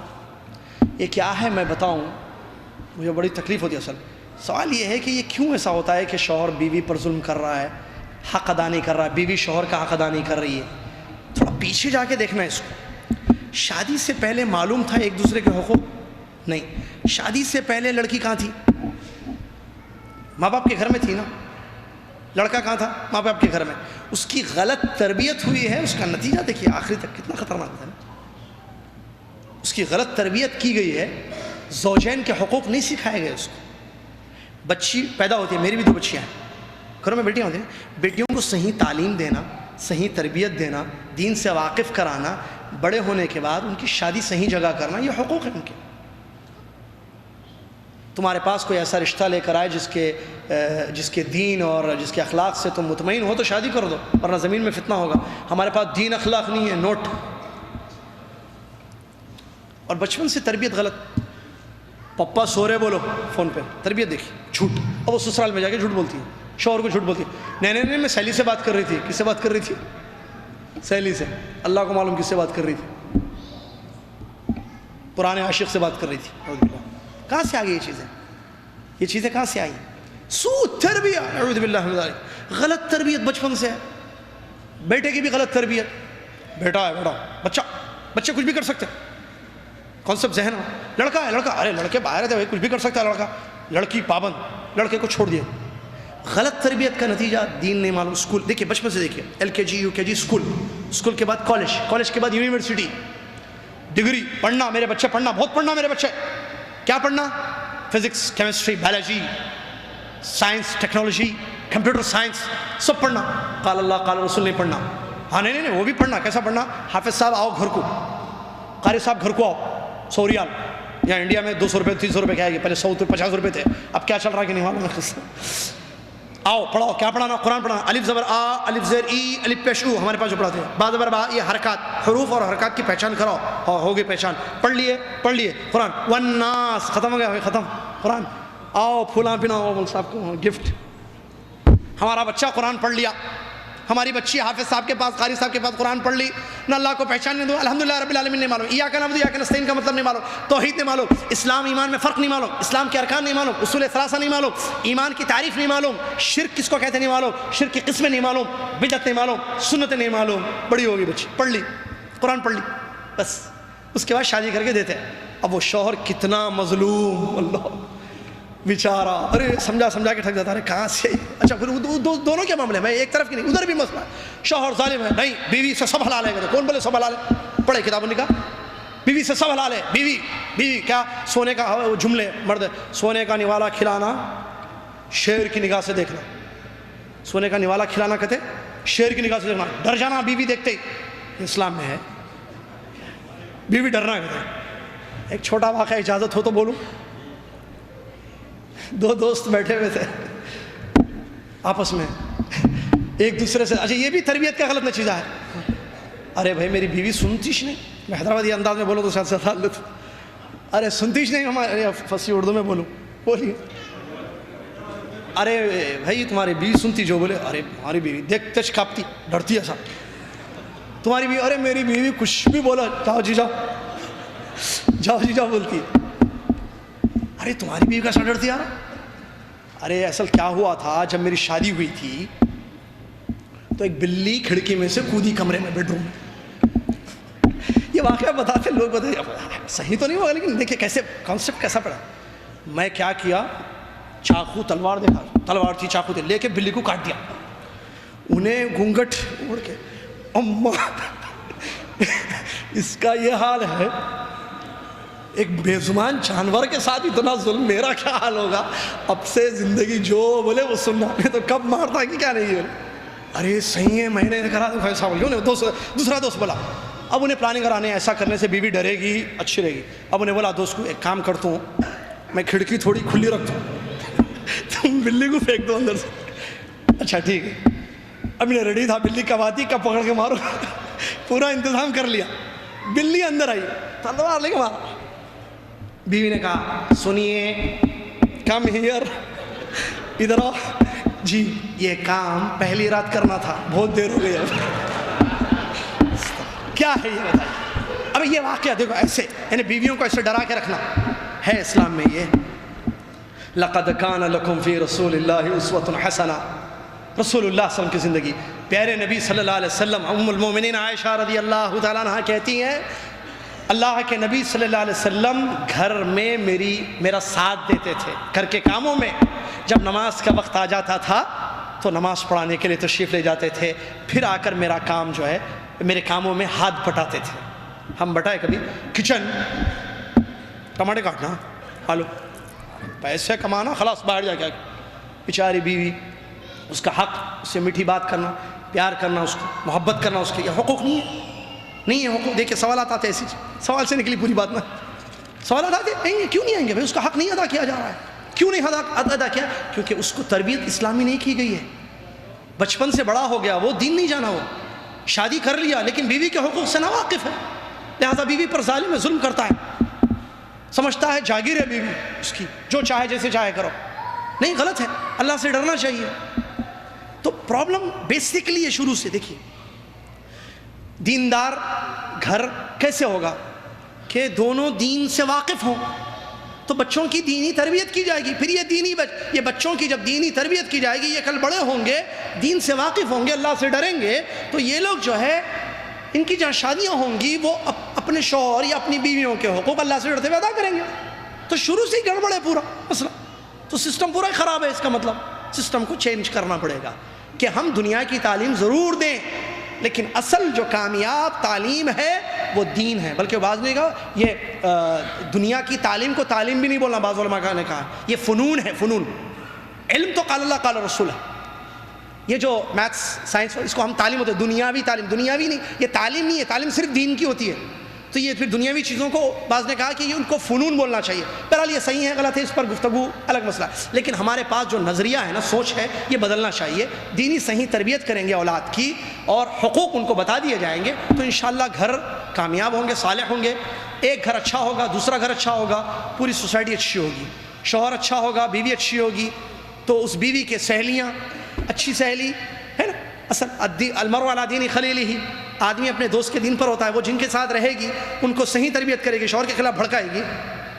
یہ کیا ہے میں بتاؤں، مجھے بڑی تکلیف ہوتی ہے. اصل سوال یہ ہے کہ یہ کیوں ایسا ہوتا ہے کہ شوہر بیوی پر ظلم کر رہا ہے، حق ادا نہیں کر رہا ہے، بیوی شوہر کا حق ادا نہیں کر رہی ہے. تھوڑا پیچھے جا کے دیکھنا ہے اس کو. شادی سے پہلے معلوم تھا ایک دوسرے کے حقوق؟ نہیں. شادی سے پہلے لڑکی کہاں تھی؟ ماں باپ کے گھر میں تھی نا. لڑکا کہاں تھا؟ ماں باپ کے گھر میں. اس کی غلط تربیت ہوئی ہے، اس کا نتیجہ دیکھیے آخری تک کتنا خطرناک ہے. اس کی غلط تربیت کی گئی ہے، زوجین کے حقوق نہیں سکھائے گئے اس کو. بچی پیدا ہوتی ہے، میری بھی 2 بچیاں ہیں، گھروں میں بیٹیاں ہوتی ہیں. بیٹیوں کو صحیح تعلیم دینا، صحیح تربیت دینا، دین سے واقف کرانا، بڑے ہونے کے بعد ان کی شادی صحیح جگہ کرنا، یہ حقوق ہیں ان کے. تمہارے پاس کوئی ایسا رشتہ لے کر آئے جس کے دین اور جس کے اخلاق سے تم مطمئن ہو تو شادی کر دو، ورنہ زمین میں فتنہ ہوگا. ہمارے پاس دین اخلاق نہیں ہے، نوٹ. اور بچپن سے تربیت غلط. پپا سو رہے بولو فون پہ، تربیت دیکھی جھوٹ. اور وہ سسرال میں جا کے جھوٹ بولتی ہے، شوہر کو جھوٹ بولتی ہے. نہیں میں سہیلی سے بات کر رہی تھی. کس سے بات کر رہی تھی؟ سہیلی سے. اللہ کو معلوم کس سے بات کر رہی تھی. پرانے عاشق سے بات کر رہی تھی. کہاں سے آ گئی یہ چیزیں کہاں سے آئی؟ سود تربیت، اعوذ باللہ من ذالک. غلط تربیت بچپن سے ہے. بیٹے کی بھی غلط تربیت. بیٹا ہے بچے کچھ بھی کر سکتے. کانسیپٹ ذہن. لڑکا ہے، ارے لڑکے باہر تھے، کچھ بھی کر سکتا ہے لڑکا. لڑکی پابند، لڑکے کو چھوڑ دیا. غلط تربیت کا نتیجہ دین نہیں معلوم. اسکول دیکھیے، بچپن سے دیکھیے، LKG UKG اسکول کے بعد کالج کے بعد یونیورسٹی، ڈگری پڑھنا. میرے بچے بہت پڑھنا. میرے بچے کیا پڑھنا؟ Physics, chemistry, biology, science, technology, computer science, سب پڑھنا. قال اللہ قال رسول نہیں پڑھنا. ہاں نہیں وہ بھی پڑھنا. کیسا پڑھنا؟ حافظ صاحب آؤ گھر کو، قاری صاحب گھر کو آؤ. 100 ریال. یہاں انڈیا میں 200 روپے 300 روپے کیا ہے، پہلے 150 روپے تھے. اب کیا چل رہا ہے کہ نہیں معلوم. آؤ پڑھاؤ. کیا پڑھانا؟ قرآن پڑھانا. الف زبر آ، الف زیر ای، الف پیش او ہمارے پاس جو پڑھاتے ہیں. با زبر با، یہ حرکات، حروف اور حرکات کی پہچان کراؤ. ہو گئی پہچان. پڑھ لیے قرآن. والناس ختم ہو گیا، ختم قرآن. آؤ پھولا پینا صاحب کو گفٹ. ہمارا بچہ قرآن پڑھ لیا، ہماری بچی حافظ صاحب کے پاس، قاری صاحب کے پاس قرآن پڑھ لی. نہ اللہ کو پہچان نہیں دو، الحمدللہ رب العالمین نہیں معلوم، ایاک نعبد و ایاک نستعین کا مطلب نہیں معلوم، توحید نہیں معلوم، اسلام ایمان میں فرق نہیں معلوم، اسلام کے ارکان نہیں معلوم، اصول ثلاثہ نہیں معلوم، ایمان کی تعریف نہیں معلوم، شرک کس کو کہتے نہیں معلوم، شرک کی قسمیں نہیں معلوم، بدعت نہیں معلوم، سنتیں نہیں معلوم. بڑی ہوگی بچی، پڑھ لی قرآن، پڑھ لی بس. اس کے بعد شادی کر کے دیتے. اب وہ شوہر کتنا مظلوم، اللہ بیچارہ، ارے سمجھا کے تھک جاتا ہے. کہاں سے؟ اچھا پھر دونوں کے معاملے میں ایک طرف کی نہیں، ادھر بھی مسئلہ ہے. شوہر ظالم ہے، نہیں بیوی سے سب حلال ہے. کون بولے سب حلال ہے؟ پڑھے کتابوں نے کہا بیوی سے سب حلال ہے. بیوی کیا سونے کا جملے مرد، سونے کا نوالا کھلانا شیر کی نگاہ سے دیکھنا. سونے کا نوالا کھلانا کہتے شیر کی نگاہ سے دیکھنا، ڈر جانا بیوی دیکھتے ہی. اسلام میں ہے بیوی ڈرنا کہتے. ایک چھوٹا واقعہ اجازت ہو تو بولوں. 2 دوست بیٹھے ہوئے تھے آپس میں، ایک دوسرے سے. اچھا یہ بھی تربیت کا غلط نتیجہ ہے. ارے بھائی میری بیوی سنتیش نہیں، میں حیدرآبادی انداز میں بولوں تو شاید سے لطف. ارے سنتیش نہیں، ہمارے فصیح اردو میں بولوں، بولیے. ارے بھائی تمہاری بیوی سنتی جو بولے. ارے ہماری بیوی دیکھ تچ کاپتی، ڈرتی ایسا. تمہاری بیوی، ارے میری بیوی کچھ بھی بولا جاؤ جی جاؤ بولتی. ارے تمہاری بیوی کا سا ڈرتی یار. ارے اصل کیا ہوا تھا، جب میری شادی ہوئی تھی تو ایک بلی کھڑکی میں سے کودی کمرے میں، بیڈ روم میں. یہ واقعہ بتاتے لوگ بتائیں صحیح تو نہیں ہوگا، لیکن دیکھیں کیسے کانسیپٹ کیسا پڑا. میں کیا کیا، چاقو تلوار دیکھا، تلوار تھی چاقو تھی، لے کے بلی کو کاٹ دیا. انہیں گھونگھٹ اوڑھ کے، اماں اس کا یہ حال ہے. ایک بے زبان جانور کے ساتھ اتنا ظلم، میرا کیا حال ہوگا؟ اب سے زندگی جو بولے وہ سننا، میں تو کب مارتا کہ کیا نہیں ہے. ارے صحیح ہے، میں نے کرا تو ایسا بول، دوسرا دوست بولا اب انہیں پلاننگ کرانے، ایسا کرنے سے بیوی ڈرے گی، اچھی رہے گی. اب انہیں بولا دوست کو ایک کام کرتا ہوں، میں کھڑکی تھوڑی کھلی رکھتا ہوں، تم بلی کو پھینک دو اندر سے. اچھا ٹھیک ہے. اب انہیں ریڈی تھا، بلی کب آتی کب پکڑ کے مارو، پورا انتظام کر لیا. بلی اندر آئی، تلوار لے کے مارا. بیوی نے کہا سنیے، کم ہیئر، ادھر آؤ. جی یہ کام پہلی رات کرنا تھا، بہت دیر ہو گئی. کیا ہے یہ بتائیے؟ اب یہ واقعہ دیکھو، ایسے یعنی بیویوں کو ایسے ڈرا کے رکھنا ہے اسلام میں. یہ لقد کان لکم فی رسول اللہ اسوۃ حسنہ، رسول اللہ صلی اللہ علیہ وسلم کی زندگی، پیارے نبی صلی اللہ علیہ وسلم. ام المومنین عائشہ رضی اللہ تعالیٰ عنہ کہتی ہیں اللہ کے نبی صلی اللہ علیہ وسلم گھر میں میرا ساتھ دیتے تھے گھر کے کاموں میں. جب نماز کا وقت آ جاتا تھا تو نماز پڑھانے کے لیے تشریف لے جاتے تھے، پھر آ کر میرا کام جو ہے، میرے کاموں میں ہاتھ بٹاتے تھے. ہم بٹائے کبھی کچن، ٹماٹے کاٹنا، آلو، پیسے کمانا، خلاص باہر جا کے. بیچاری بیوی، اس کا حق، اس سے میٹھی بات کرنا، پیار کرنا، اس کو محبت کرنا، اس کے یہ حقوق نہیں ہے. نہیں ہے حقوق. دیکھیں سوالات آتے ہیں، ایسی سوال سے نکلی پوری بات نا. سوالات آتے ہیں، کیوں نہیں آئیں گے بھائی؟ اس کا حق نہیں ادا کیا جا رہا ہے. کیوں نہیں ادا کیا؟ کیونکہ اس کو تربیت اسلامی نہیں کی گئی ہے. بچپن سے بڑا ہو گیا، وہ دین نہیں جانا. وہ شادی کر لیا لیکن بیوی کے حقوق سے ناواقف ہے، لہذا بیوی پر ظالم ہے، ظلم کرتا ہے، سمجھتا ہے جاگیر ہے بیوی اس کی، جو چاہے جیسے چاہے کرو. نہیں، غلط ہے. اللہ سے ڈرنا چاہیے. تو پرابلم بیسیکلی یہ شروع سے دیکھیے، دیندار گھر کیسے ہوگا کہ دونوں دین سے واقف ہوں، تو بچوں کی دینی تربیت کی جائے گی. پھر یہ بچوں کی جب دینی تربیت کی جائے گی، یہ کل بڑے ہوں گے، دین سے واقف ہوں گے، اللہ سے ڈریں گے، تو یہ لوگ جو ہے، ان کی جہاں شادیاں ہوں گی، وہ اپنے شوہر یا اپنی بیویوں کے حقوق اللہ سے ڈرتے ہوئے ادا کریں گے. تو شروع سے ہی گڑبڑ ہے پورا مسئلہ. تو سسٹم پورا خراب ہے. اس کا مطلب سسٹم کو چینج کرنا پڑے گا کہ ہم دنیا کی تعلیم ضرور دیں، لیکن اصل جو کامیاب تعلیم ہے وہ دین ہے. بلکہ بعض نے کہا یہ دنیا کی تعلیم کو تعلیم بھی نہیں بولنا، بعض علماء نے کہا یہ فنون ہے. فنون، علم تو قال اللہ قال رسول ہے. یہ جو میتھس سائنس اس کو ہم تعلیم ہوتے ہیں، دنیاوی تعلیم. دنیاوی نہیں، یہ تعلیم نہیں ہے، تعلیم صرف دین کی ہوتی ہے. تو یہ پھر دنیاوی چیزوں کو بعض نے کہا کہ یہ ان کو فنون بولنا چاہیے. بہرحال یہ صحیح ہے غلط ہے، اس پر گفتگو الگ مسئلہ. لیکن ہمارے پاس جو نظریہ ہے نا، سوچ ہے، یہ بدلنا چاہیے. دینی صحیح تربیت کریں گے اولاد کی اور حقوق ان کو بتا دیے جائیں گے تو انشاءاللہ گھر کامیاب ہوں گے، صالح ہوں گے. ایک گھر اچھا ہوگا، دوسرا گھر اچھا ہوگا، پوری سوسائٹی اچھی ہوگی. شوہر اچھا ہوگا، بیوی اچھی ہوگی، تو اس بیوی کے سہیلیاں، اچھی سہیلی ہے نا. اصل المرء علی دین خلیلہ، آدمی اپنے دوست کے دین پر ہوتا ہے. وہ جن کے ساتھ رہے گی ان کو صحیح تربیت کرے گی، شوہر کے خلاف بھڑکائے گی،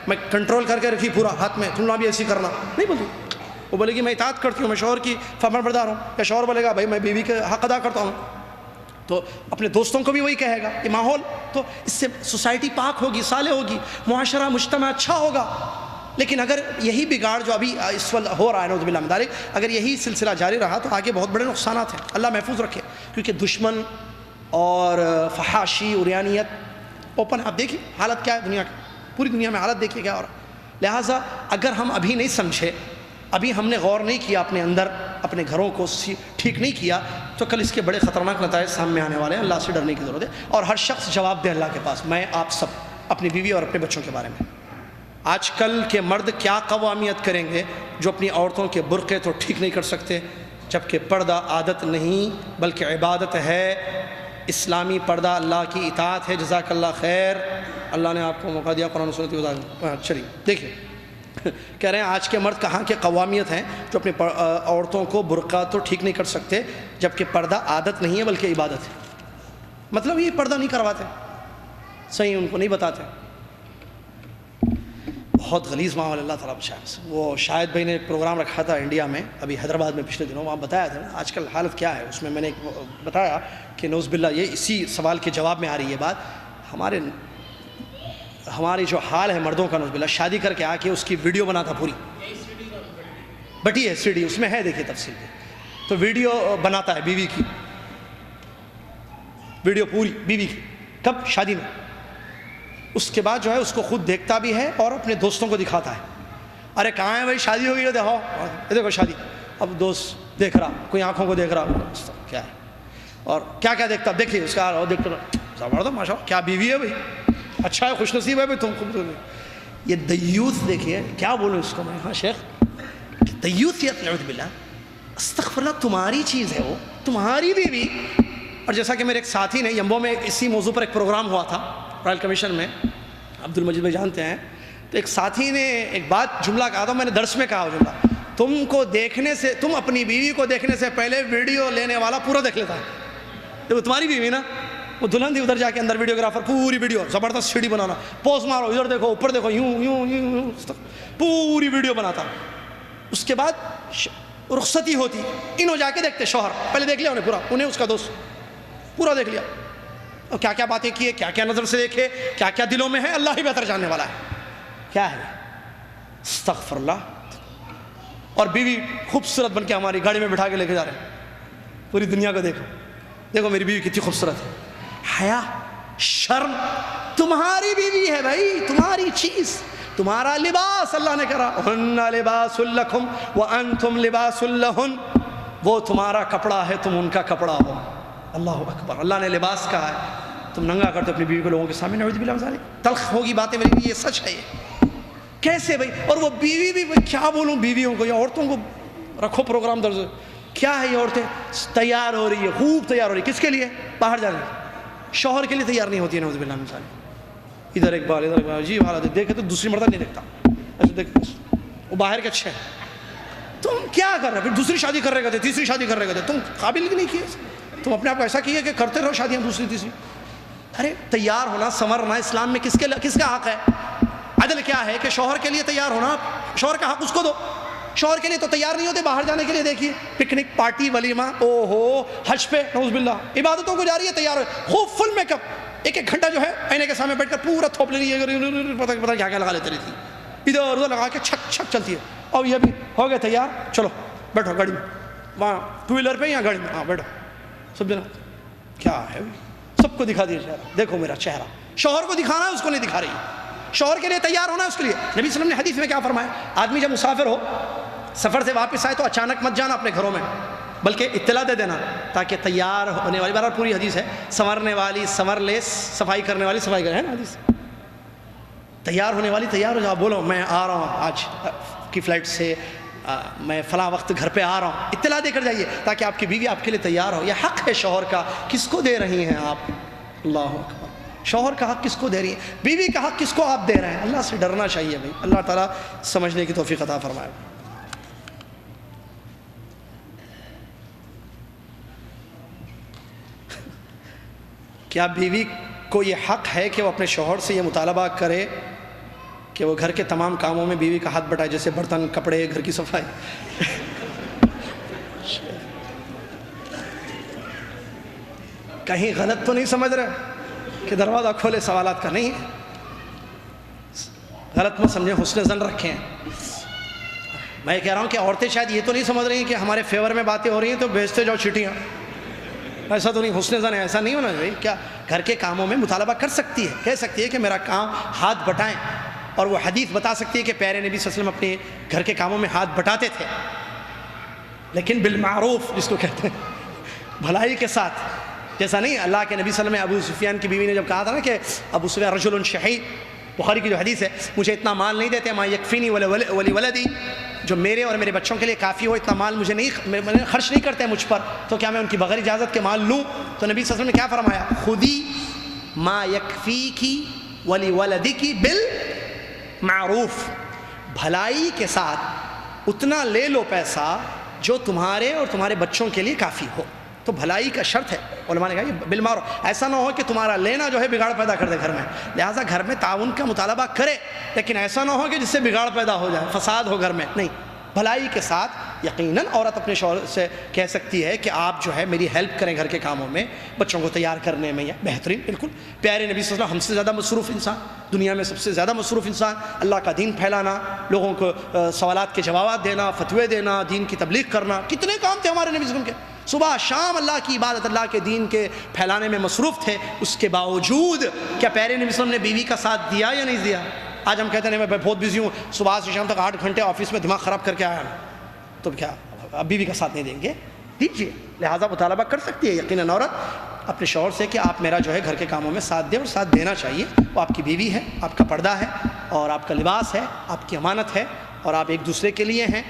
میں کنٹرول کر کے رکھی پورا ہاتھ میں، تم بھی ایسی کرنا نہیں بولتی. وہ بولے گی میں اطاعت کرتی ہوں، میں شوہر کی فرمانبردار ہوں. یا شوہر بولے گا بھائی میں بیوی کے حق ادا کرتا ہوں، تو اپنے دوستوں کو بھی وہی کہے گا. یہ ماحول، تو اس سے سوسائٹی پاک ہوگی، صالح ہوگی، معاشرہ مجتمع اچھا ہوگا. لیکن اگر یہی بگاڑ جو ابھی اس وقت ہو رہا ہے نعوذ باللہ من ذالک، اگر یہی سلسلہ جاری رہا تو آگے بہت بڑے نقصانات ہیں. اللہ محفوظ رکھے. کیونکہ دشمن اور فحاشی، عریانیت اوپن، آپ دیکھیے حالت کیا ہے دنیا کی، پوری دنیا میں حالت دیکھیے کیا ہو رہا ہے. لہٰذا اگر ہم ابھی نہیں سمجھے، ابھی ہم نے غور نہیں کیا اپنے اندر، اپنے گھروں کو ٹھیک نہیں کیا، تو کل اس کے بڑے خطرناک نتائج سامنے آنے والے ہیں. اللہ سے ڈرنے کی ضرورت ہے. اور ہر شخص جواب دے اللہ کے پاس. میں آپ سب اپنی بیوی اور اپنے بچوں کے بارے میں، آج کل کے مرد کیا قوامیت کریں گے جو اپنی عورتوں کے برقعے تو ٹھیک نہیں کر سکتے، جبکہ پردہ عادت نہیں بلکہ عبادت ہے. اسلامی پردہ اللہ کی اطاعت ہے. جزاک اللہ خیر. اللہ نے آپ کو موقع دیا قرآن سنت کی وضاحت. چلیے دیکھیں، کہہ رہے ہیں آج کے مرد کہاں کے قوامیت ہیں جو اپنی عورتوں کو برقع تو ٹھیک نہیں کر سکتے، جبکہ پردہ عادت نہیں ہے بلکہ عبادت ہے. مطلب یہ پردہ نہیں کرواتے، صحیح ان کو نہیں بتاتے. بہت غلیظ ماحول اللہ تعالیٰ بچائے. وہ شاہد بھائی نے پروگرام رکھا تھا انڈیا میں ابھی حیدرآباد میں پچھلے دنوں، وہاں بتایا تھا آج کل حالت کیا ہے. اس میں نے بتایا کہ نعوذ باللہ، یہ اسی سوال کے جواب میں آ رہی ہے بات. ہماری جو حال ہے مردوں کا، نعوذ باللہ، شادی کر کے آ کے اس کی ویڈیو بناتا پوری بٹی ہے سی ڈی، اس میں ہے دیکھیے تفصیل پہ. تو ویڈیو بناتا ہے بیوی کی، ویڈیو پوری بیوی کی، کب؟ شادی میں. اس کے بعد جو ہے اس کو خود دیکھتا بھی ہے اور اپنے دوستوں کو دکھاتا ہے. ارے کہاں ہے بھائی شادی ہو گئی ہے, دیکھو شادی. اب دوست دیکھ رہا, کوئی آنکھوں کو دیکھ رہا, کیا ہے اور کیا کیا دیکھتا, دیکھیے اس کا دیکھتا زبردست ماشاء اللہ کیا بیوی ہے بھائی, اچھا ہے خوش نصیب ہے بھائی تم کو. یہ دیوث دیکھیے کیا بولوں اس کو میں. ہاں شیخ دیوثیت نعوذ باللہ, استغفر اللہ, تمہاری چیز ہے وہ, تمہاری بیوی. اور جیسا کہ میرے ایک ساتھی نے یمبو میں اسی موضوع پر ایک پروگرام ہوا تھا رائل کمیشن میں, عبد المجید بھائی جانتے ہیں, تو ایک ساتھی نے ایک بات جملہ کہا تھا, میں نے درس میں کہا وہ جملہ, تم کو دیکھنے سے, تم اپنی بیوی کو دیکھنے سے پہلے ویڈیو لینے والا پورا دیکھ لیتا ہے. دیکھو تمہاری بیوی نا, وہ دلہن تھی, ادھر جا کے اندر ویڈیوگرافر پوری ویڈیو زبردست سیڑھی بنانا, پوز مارو, ادھر دیکھو, اوپر دیکھو, یوں یوں یوں, پوری ویڈیو بناتا. اس کے بعد رخصتی ہوتی, انہوں جا کے دیکھتے, شوہر پہلے دیکھ لیا انہیں پورا, انہیں اس کا دوست پورا دیکھ لیا, اور کیا کیا باتیں کیے, کیا کیا نظر سے دیکھے, کیا کیا دلوں میں ہے, اللہ ہی بہتر جاننے والا ہے. کیا ہے استغفر اللہ. اور بیوی خوبصورت بن کے ہماری گاڑی میں بٹھا کے لے کے جا رہے ہیں, پوری دنیا کو دیکھو, دیکھو میری بیوی کتنی خوبصورت ہے. حیا, شرم, تمہاری بیوی ہے بھائی, تمہاری چیز, تمہارا لباس. اللہ نے کہا ہن لباس لکم وانتم لباس لہن, وہ تمہارا کپڑا ہے, تم ان کا کپڑا ہو. اللہ اکبر. اللہ نے لباس کہا ہے, تم ننگا کرتے اپنی بیوی کو لوگوں کے سامنے. نعوذ باللہ من ذالک. تلخ ہوگی باتیں میری, یہ سچ ہے. یہ کیسے بھائی؟ اور وہ بیوی بھی, کیا بولوں بیویوں کو یا عورتوں کو, رکھو پروگرام درج. کیا ہے یہ عورتیں تیار ہو رہی ہے, خوب تیار ہو رہی ہے, کس کے لیے؟ باہر جانے. شوہر کے لیے تیار نہیں ہوتی ہے. نعوذ باللہ من ذالک. ادھر ایک بار, ادھر ایک بار, جی حالت دیکھے تو دوسری مرتبہ نہیں دیکھتا, ایسے دیکھ, وہ باہر کے اچھے ہیں. تم کیا کر رہے, پھر دوسری شادی کر رہے تھے, تیسری شادی کر رہے تھے, تم قابل نہیں کیے, تم اپنے آپ کو ایسا کیے کہ کرتے رہو شادیاں دوسری تیسری. ارے تیار ہونا, سنورنا اسلام میں کس کا حق ہے؟ عدل کیا ہے کہ شوہر کے لیے تیار ہونا, شوہر کا حق اس کو دو. شوہر کے لیے تو تیار نہیں ہوتے, باہر جانے کے لیے دیکھیے, پکنک, پارٹی, ولیمہ, او ہو, حج پہ, نعوذ باللہ, عبادتوں کو جا رہی ہے, تیار ہو, خوب فل میک اپ, ایک ایک گھنٹہ جو ہے آئینے کے سامنے بیٹھ کر پورا تھوپ لے رہی ہے, پتہ کیا کیا لگا لیتے رہتی ہے, ادھر ادھر لگا کے چھک چھک چلتی ہے. اور یہ بھی ہو گئے تیار, چلو بیٹھو گاڑی میں, وہاں ٹو ویلر پہ یا گاڑی میں, ہاں بیٹھو, سب جنا کیا ہے, سب کو دکھا دیا چہرہ, دیکھو میرا چہرہ. شوہر کو دکھانا ہے, اس کو نہیں دکھا رہی. شوہر کے لیے تیار ہونا ہے, اس کے لیے. نبی صلی اللہ علیہ وسلم نے حدیث میں کیا فرمایا, آدمی جب مسافر ہو, سفر سے واپس آئے تو اچانک مت جانا اپنے گھروں میں, بلکہ اطلاع دے دینا تاکہ تیار ہونے والی, بہرحال پوری حدیث ہے, سنورنے والی سنور لے, صفائی کرنے والی صفائی کرے, ہے نا حدیث. تیار ہونے والی تیار ہو جاؤ, بولو میں آ رہا ہوں آج کی فلائٹ سے, میں فلاں وقت گھر پہ آ رہا ہوں, اطلاع دے کر جائیے تاکہ آپ کی بیوی آپ کے لیے تیار ہو. یہ حق ہے شوہر کا, کس کو دے رہی ہیں آپ؟ اللہ اکبر. شوہر کا حق کس کو دے رہی ہیں, بیوی کا حق کس کو آپ دے رہے ہیں؟ اللہ سے ڈرنا چاہیے بھائی. اللہ تعالیٰ سمجھنے کی توفیق عطا فرمائے. کیا بیوی کو یہ حق ہے کہ وہ اپنے شوہر سے یہ مطالبہ کرے کہ وہ گھر کے تمام کاموں میں بیوی کا ہاتھ بٹائے, جیسے برتن, کپڑے, گھر کی صفائی؟ کہیں غلط تو نہیں سمجھ رہے کہ دروازہ کھولے سوالات کا؟ نہیں, غلط مت سمجھیں, حسن ظن رکھیں. میں کہہ رہا ہوں کہ عورتیں شاید یہ تو نہیں سمجھ رہی ہیں کہ ہمارے فیور میں باتیں ہو رہی ہیں تو بھیجتے جاؤ چٹیاں, ایسا تو نہیں. حسن ظن ہے, ایسا نہیں ہونا چاہیے. کیا گھر کے کاموں میں مطالبہ کر سکتی ہے, کہہ سکتی ہے کہ میرا کام ہاتھ بٹائیں, اور وہ حدیث بتا سکتی ہے کہ پیارے نبی صلی اللہ علیہ وسلم اپنے گھر کے کاموں میں ہاتھ بٹاتے تھے, لیکن بالمعروف, جس کو کہتے ہیں بھلائی کے ساتھ. جیسا نہیں, اللہ کے نبی صلی اللہ علیہ وسلم ابو سفیان کی بیوی نے جب کہا تھا نا کہ ابو سفیان رجل شحیح, بخاری کی جو حدیث ہے, مجھے اتنا مال نہیں دیتے, ما یکفینی ولی ولدی, جو میرے اور میرے بچوں کے لیے کافی ہو, اتنا مال مجھے نہیں, خرچ نہیں کرتے مجھ پر, تو کیا میں ان کی بغیر اجازت کے مال لوں؟ تو نبی صلی اللہ علیہ وسلم نے کیا فرمایا, خودی ما یکفیکی ولی ولدکی بالمعروف, بھلائی کے ساتھ اتنا لے لو پیسہ جو تمہارے اور تمہارے بچوں کے لیے کافی ہو. تو بھلائی کا شرط ہے. علماء نے کہا یہ بالمعروف, ایسا نہ ہو کہ تمہارا لینا جو ہے بگاڑ پیدا کر دے گھر میں. لہٰذا گھر میں تعاون کا مطالبہ کرے, لیکن ایسا نہ ہو کہ جس سے بگاڑ پیدا ہو جائے, فساد ہو گھر میں. نہیں, بھلائی کے ساتھ. یقیناً عورت اپنے شوہر سے کہہ سکتی ہے کہ آپ جو ہے میری ہیلپ کریں گھر کے کاموں میں, بچوں کو تیار کرنے میں, یا بہترین. بالکل پیارے نبی صلی اللہ علیہ وسلم ہم سے زیادہ مصروف انسان, دنیا میں سب سے زیادہ مصروف انسان, اللہ کا دین پھیلانا, لوگوں کو سوالات کے جوابات دینا, فتوے دینا, دین کی تبلیغ کرنا, کتنے کام تھے ہمارے نبی صلی اللہ علیہ وسلم کے. صبح شام اللہ کی عبادت، اللہ کے دین کے پھیلانے میں مصروف تھے، اس کے باوجود کیا پیارے نبی صلی اللہ علیہ وسلم نے بیوی کا ساتھ دیا یا نہیں دیا؟ آج ہم کہتے ہیں میں بہت بزی ہوں، صبح سے شام تک 8 گھنٹے آفس میں دماغ خراب کر کے آیا ہوں، تو کیا اب بیوی کا ساتھ نہیں دیں گے؟ دیجیے۔ لہٰذا مطالبہ کر سکتی ہے یقیناً عورت اپنے شوہر سے کہ آپ میرا جو ہے گھر کے کاموں میں ساتھ دیں، اور ساتھ دینا چاہیے۔ وہ آپ کی بیوی ہے، آپ کا پردہ ہے، اور آپ کا لباس ہے، آپ کی امانت ہے، اور آپ ایک دوسرے کے لیے ہیں۔